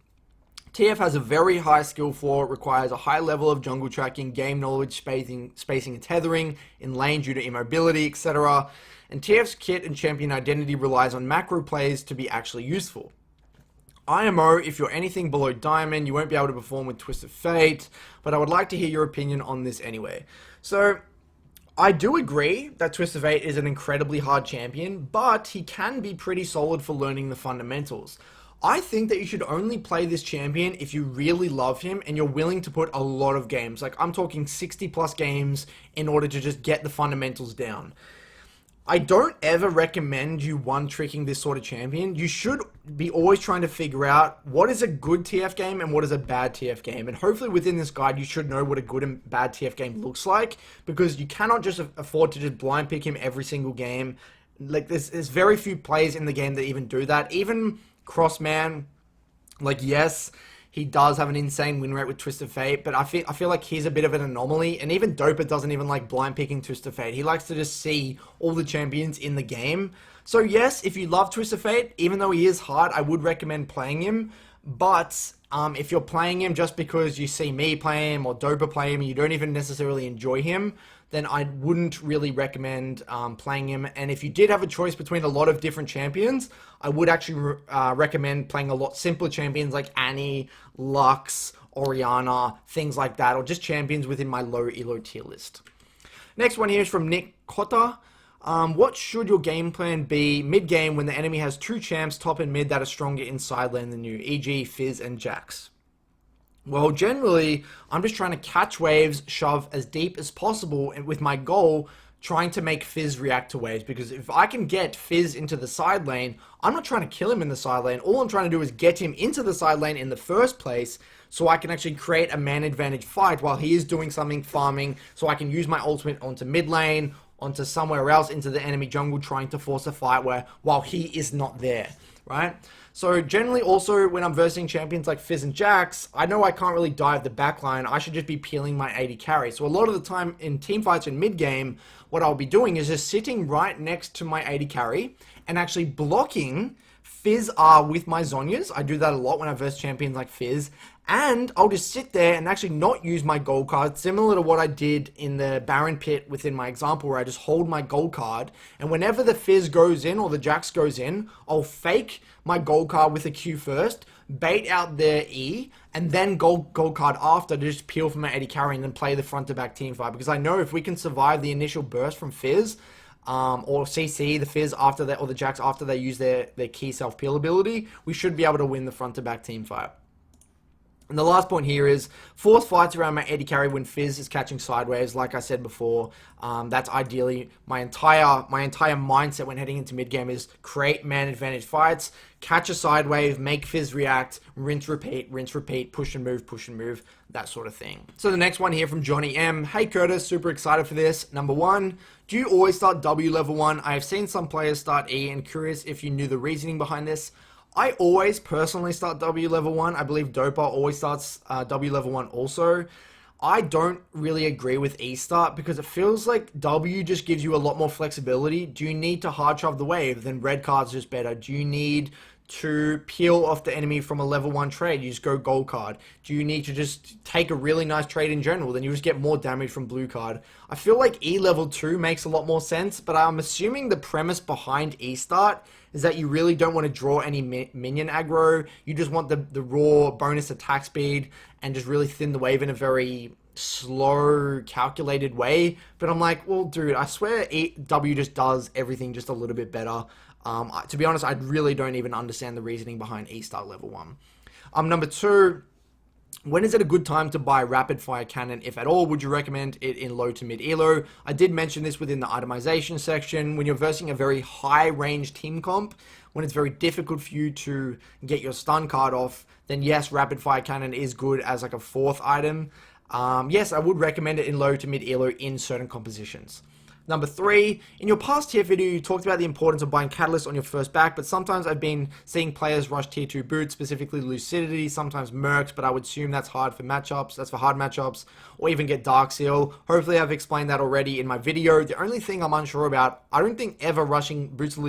TF has a very high skill floor, requires a high level of jungle tracking, game knowledge, spacing and tethering in lane due to immobility, etc. And TF's kit and champion identity relies on macro plays to be actually useful. IMO, if you're anything below Diamond, you won't be able to perform with Twist of Fate, but I would like to hear your opinion on this anyway. So, I do agree that Twist of Fate is an incredibly hard champion, but he can be pretty solid for learning the fundamentals. I think that you should only play this champion if you really love him and you're willing to put a lot of games. Like, I'm talking 60 plus games in order to just get the fundamentals down. I don't ever recommend you one-tricking this sort of champion. You should be always trying to figure out what is a good TF game and what is a bad TF game. And hopefully within this guide, you should know what a good and bad TF game looks like, because you cannot just afford to just blind pick him every single game. Like, there's very few players in the game that even do that. Even Crossman, like, yes, he does have an insane win rate with Twisted Fate, but I feel like he's a bit of an anomaly, and even Dopa doesn't even like blind picking Twisted Fate. He likes to just see all the champions in the game. So yes, if you love Twisted Fate, even though he is hard, I would recommend playing him. But if you're playing him just because you see me play him or Dopa play him and you don't even necessarily enjoy him, then I wouldn't really recommend playing him. And if you did have a choice between a lot of different champions, I would actually recommend playing a lot simpler champions like Annie, Lux, Orianna, things like that, or just champions within my low elo tier list. Next one here is from Nick Cotta. What should your game plan be mid-game when the enemy has two champs, top and mid, that are stronger in side lane than you, e.g. Fizz and Jax? Well, generally, I'm just trying to catch waves, shove as deep as possible, and with my goal, trying to make Fizz react to waves, because if I can get Fizz into the side lane, I'm not trying to kill him in the side lane. All I'm trying to do is get him into the side lane in the first place, so I can actually create a man advantage fight while he is doing something farming, so I can use my ultimate onto mid lane, onto somewhere else, into the enemy jungle, trying to force a fight while he is not there, right? So generally also when I'm versing champions like Fizz and Jax, I know I can't really dive the backline. I should just be peeling my AD carry. So a lot of the time in team fights in mid game, what I'll be doing is just sitting right next to my AD carry and actually blocking Fizz R with my Zhonya's. I do that a lot when I verse champions like Fizz. And I'll just sit there and actually not use my gold card, similar to what I did in the Baron pit within my example, where I just hold my gold card, and whenever the Fizz goes in or the Jax goes in, I'll fake my gold card with a Q first, bait out their E, and then gold card after to just peel from my AD carry and then play the front to back team fight, because I know if we can survive the initial burst from Fizz, or CC the Fizz after that, or the Jax after they use their key self-peel ability, we should be able to win the front to back team fight. And the last point here is force fights around my AD carry when Fizz is catching sideways. Like I said before, that's ideally my entire mindset when heading into mid game is create man advantage fights, catch a side wave, make Fizz react, rinse repeat, push and move, that sort of thing. So the next one here from Johnny M. Hey Curtis, super excited for this. Number one, do you always start W level 1? I have seen some players start E and curious if you knew the reasoning behind this. I always personally start W level 1. I believe Dopa always starts W level 1 also. I don't really agree with E start because it feels like W just gives you a lot more flexibility. Do you need to hard shove the wave? Then red card's just better. Do you need to peel off the enemy from a level 1 trade? You just go gold card. Do you need to just take a really nice trade in general? Then you just get more damage from blue card. I feel like E level 2 makes a lot more sense, but I'm assuming the premise behind E start is that you really don't want to draw any minion aggro. You just want the raw bonus attack speed and just really thin the wave in a very slow, calculated way. But I'm like, well, dude, I swear W just does everything just a little bit better. To be honest, I really don't even understand the reasoning behind E-Star level 1. Number 2, when is it a good time to buy rapid fire cannon, if at all? Would you recommend it in low to mid elo? I did mention this within the itemization section. When you're versing a very high range team comp, when it's very difficult for you to get your stun card off, then yes, rapid fire cannon is good as like a 4th item. Yes, I would recommend it in low to mid elo in certain compositions. Number 3, in your past tier video, you talked about the importance of buying Catalyst on your first back, but sometimes I've been seeing players rush tier 2 boots, specifically Lucidity, sometimes Mercs, but I would assume that's hard for matchups, that's for hard matchups, or even get Dark Seal. Hopefully I've explained that already in my video. The only thing I'm unsure about, I don't think ever rushing Boots of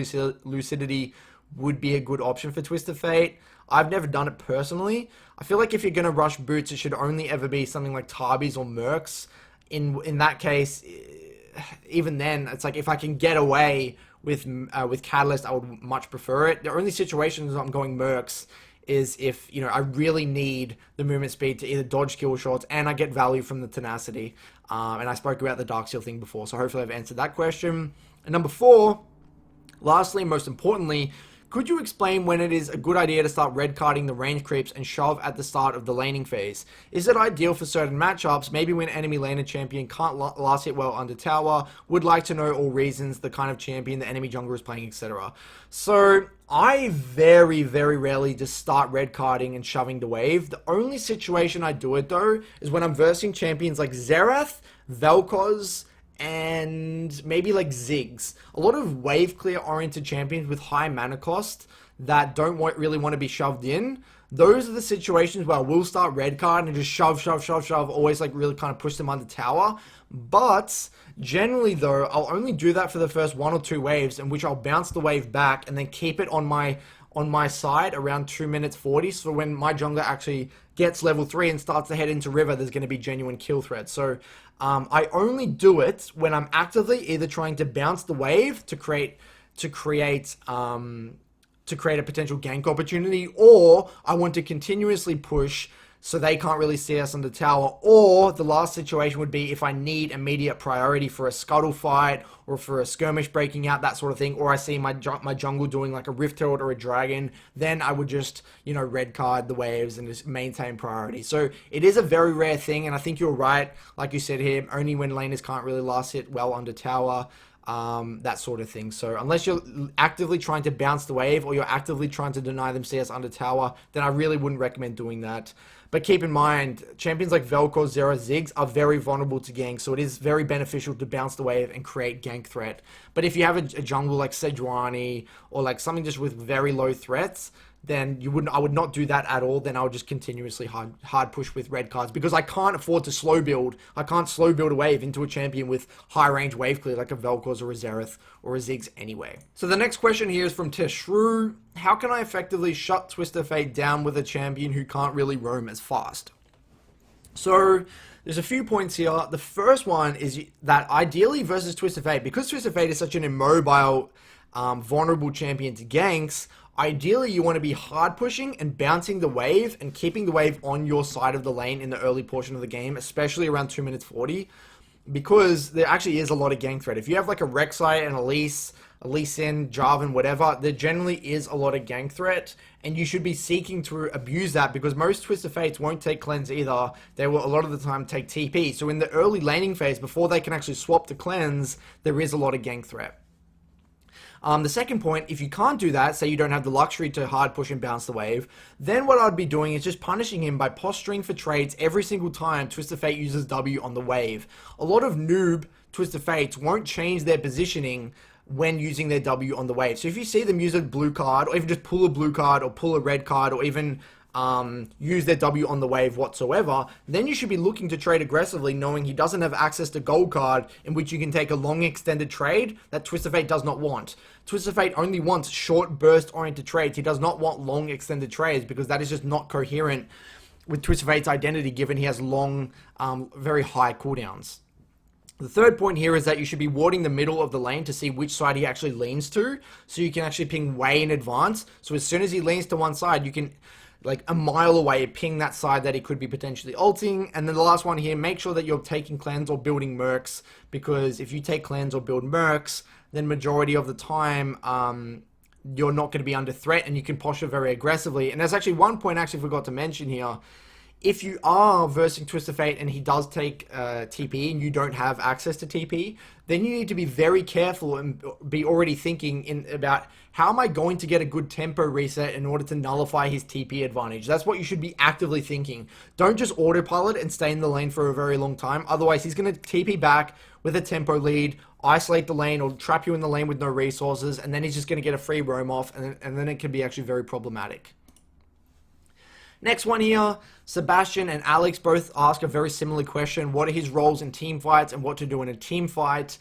Lucidity would be a good option for Twisted Fate. I've never done it personally. I feel like if you're going to rush boots, it should only ever be something like Tarbis or Mercs. In that case, even then, it's like if I can get away with Catalyst, I would much prefer it. The only situations I'm going Mercs is if, you know, I really need the movement speed to either dodge kill shots and I get value from the tenacity. And I spoke about the Dark Seal thing before, so hopefully I've answered that question. And number 4, lastly, most importantly, could you explain when it is a good idea to start red carding the range creeps and shove at the start of the laning phase? Is it ideal for certain matchups, maybe when enemy laner champion can't last hit well under tower? Would like to know all reasons, the kind of champion the enemy jungler is playing, etc. So I very, very rarely just start red carding and shoving the wave. The only situation I do it though is when I'm versing champions like Xerath, Vel'Koz, and maybe like Ziggs. A lot of wave clear oriented champions with high mana cost that don't really want to be shoved in. those are the situations where I will start red card and just shove, shove, shove, shove, always like really kind of push them under tower. But generally though, I'll only do that for the first 1 or 2 waves, in which I'll bounce the wave back and then keep it on my side around 2 minutes 40. So when my jungler actually gets level 3 and starts to head into river, there's going to be genuine kill threats. So I only do it when I'm actively either trying to bounce the wave to create a potential gank opportunity, or I want to continuously push so they can't really see us on the tower. Or the last situation would be if I need immediate priority for a scuttle fight or for a skirmish breaking out, that sort of thing, or I see my jungle doing like a Rift Herald or a dragon, then I would just, you know, red card the waves and just maintain priority. So it is a very rare thing, and I think you're right, like you said here, only when laners can't really last hit well under tower, that sort of thing. So unless you're actively trying to bounce the wave or you're actively trying to deny them CS under tower, then I really wouldn't recommend doing that. But keep in mind, champions like Vel'Koz, Xerath, Ziggs are very vulnerable to gank, so it is very beneficial to bounce the wave and create gank threat. But if you have a jungle like Sejuani or like something just with very low threats, then I would not do that at all. Then I would just continuously hard push with red cards, because I can't afford to slow build. I can't slow build a wave into a champion with high range wave clear like a Vel'Koz or a Xerath or a Ziggs anyway. So the next question here is from Teshrew. How can I effectively shut Twisted Fate down with a champion who can't really roam as fast? So there's a few points here. The first one is that ideally versus Twisted Fate, because Twisted Fate is such an immobile, vulnerable champion to ganks, ideally you want to be hard pushing and bouncing the wave and keeping the wave on your side of the lane in the early portion of the game, especially around 2 minutes 40, because there actually is a lot of gank threat. If you have like a Rek'Sai and a Lee Sin, Jarvan, whatever, there generally is a lot of gank threat, and you should be seeking to abuse that, because most Twisted Fates won't take cleanse either. They will a lot of the time take TP. So in the early laning phase, before they can actually swap to cleanse, there is a lot of gank threat. The second point, if you can't do that, say you don't have the luxury to hard push and bounce the wave, then what I'd be doing is just punishing him by posturing for trades every single time Twisted Fate uses W on the wave. A lot of noob Twisted Fates won't change their positioning when using their W on the wave. So if you see them use a blue card, or even just pull a blue card, or pull a red card, or even use their W on the wave whatsoever, then you should be looking to trade aggressively, knowing he doesn't have access to gold card in which you can take a long extended trade that Twisted Fate does not want. Twisted Fate only wants short burst oriented trades. He does not want long extended trades, because that is just not coherent with Twisted Fate's identity, given he has long, very high cooldowns. The third point here is that you should be warding the middle of the lane to see which side he actually leans to, so you can actually ping way in advance. So as soon as he leans to one side, you can, like a mile away, ping that side that he could be potentially ulting. And then the last one here, make sure that you're taking cleanse or building mercs, because if you take cleanse or build mercs, then majority of the time you're not going to be under threat, and you can posture very aggressively. And there's actually one point I actually forgot to mention here. If you are versing Twisted Fate and he does take TP and you don't have access to TP, then you need to be very careful and be already thinking about how am I going to get a good tempo reset in order to nullify his TP advantage. That's what you should be actively thinking. Don't just autopilot and stay in the lane for a very long time. Otherwise, he's going to TP back with a tempo lead, isolate the lane, or trap you in the lane with no resources, and then he's just going to get a free roam off, and then it can be actually very problematic. Next one here, Sebastian and Alex both ask a very similar question. What are his roles in team fights and what to do in a team fight?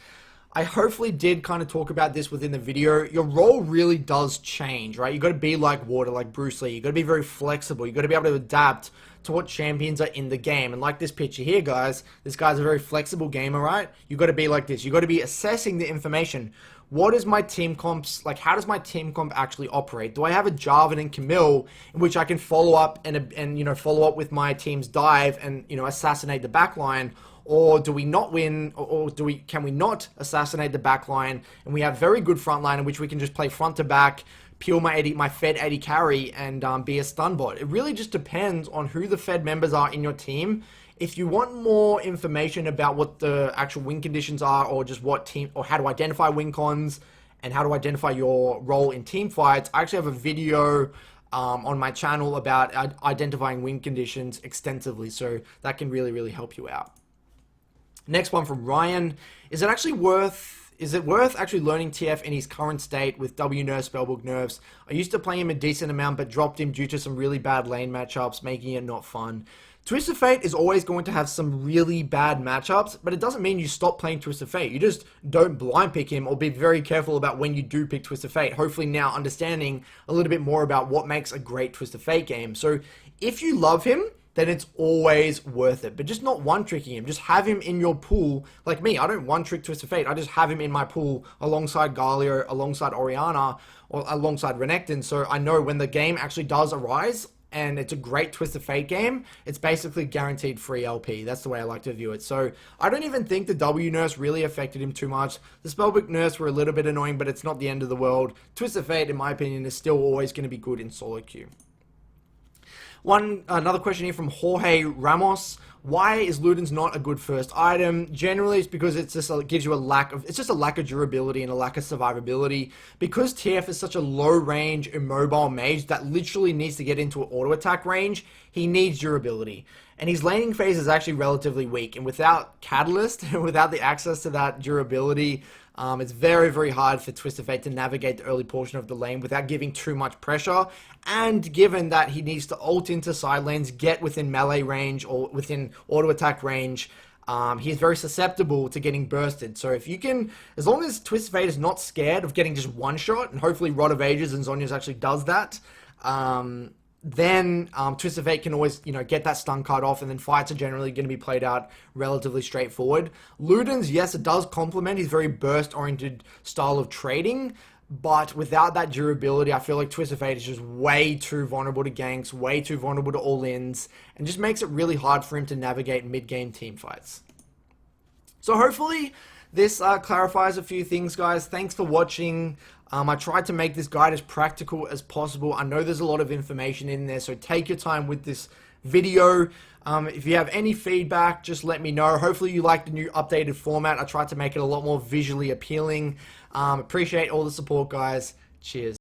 I hopefully did kind of talk about this within the video. Your role really does change, right? You got to be like water, like Bruce Lee. You got to be very flexible. You got to be able to adapt to what champions are in the game. And like this picture here, guys, this guy's a very flexible gamer, right? You got to be like this. You got to be assessing the information. What is my team comps, like how does my team comp actually operate? Do I have a Jarvan and Camille in which I can follow up and you know, follow up with my team's dive and, you know, assassinate the backline? Or do we not win, or can we not assassinate the backline and we have very good frontline in which we can just play front to back, peel my Fed 80 carry and be a stun bot? It really just depends on who the Fed members are in your team. If you want more information about what the actual win conditions are, or just what team, or how to identify win cons and how to identify your role in team fights, I actually have a video on my channel about identifying win conditions extensively, so that can really, really help you out. Next one from Ryan. Is it actually worth Is it worth actually learning TF in his current state with W nerfs, spellbook nerfs? I used to play him a decent amount, but dropped him due to some really bad lane matchups, making it not fun. Twisted Fate is always going to have some really bad matchups, but it doesn't mean you stop playing Twisted Fate. You just don't blind pick him, or be very careful about when you do pick Twisted Fate. Hopefully now understanding a little bit more about what makes a great Twisted Fate game. So if you love him, then it's always worth it. But just not one-tricking him. Just have him in your pool. Like me, I don't one-trick Twisted Fate. I just have him in my pool alongside Galio, alongside Orianna, or alongside Renekton. So I know when the game actually does arise, and it's a great Twisted Fate game, it's basically guaranteed free LP. That's the way I like to view it. So I don't even think the W nerfs really affected him too much. The spellbook nerfs were a little bit annoying, but it's not the end of the world. Twisted Fate, in my opinion, is still always going to be good in solo queue. Another question here from Jorge Ramos. Why is Luden's not a good first item? Generally, it's because it gives you a lack of durability and a lack of survivability. Because TF is such a low range, immobile mage that literally needs to get into an auto attack range, he needs durability. And his laning phase is actually relatively weak. And without Catalyst, and without the access to that durability, it's very, very hard for Twisted Fate to navigate the early portion of the lane without giving too much pressure. And given that he needs to ult into side lanes, get within melee range or within auto attack range, he's very susceptible to getting bursted. So if you can, as long as Twisted Fate is not scared of getting just one shot, and hopefully Rod of Ages and Zhonya's actually does that, then Twisted Fate can always, get that stun card off, and then fights are generally going to be played out relatively straightforward. Luden's, yes, it does complement his very burst-oriented style of trading, but without that durability, I feel like Twisted Fate is just way too vulnerable to ganks, way too vulnerable to all-ins, and just makes it really hard for him to navigate mid-game team fights. So hopefully this clarifies a few things, guys. Thanks for watching. I tried to make this guide as practical as possible. I know there's a lot of information in there, so take your time with this video. If you have any feedback, just let me know. Hopefully you like the new updated format. I tried to make it a lot more visually appealing. Appreciate all the support, guys. Cheers.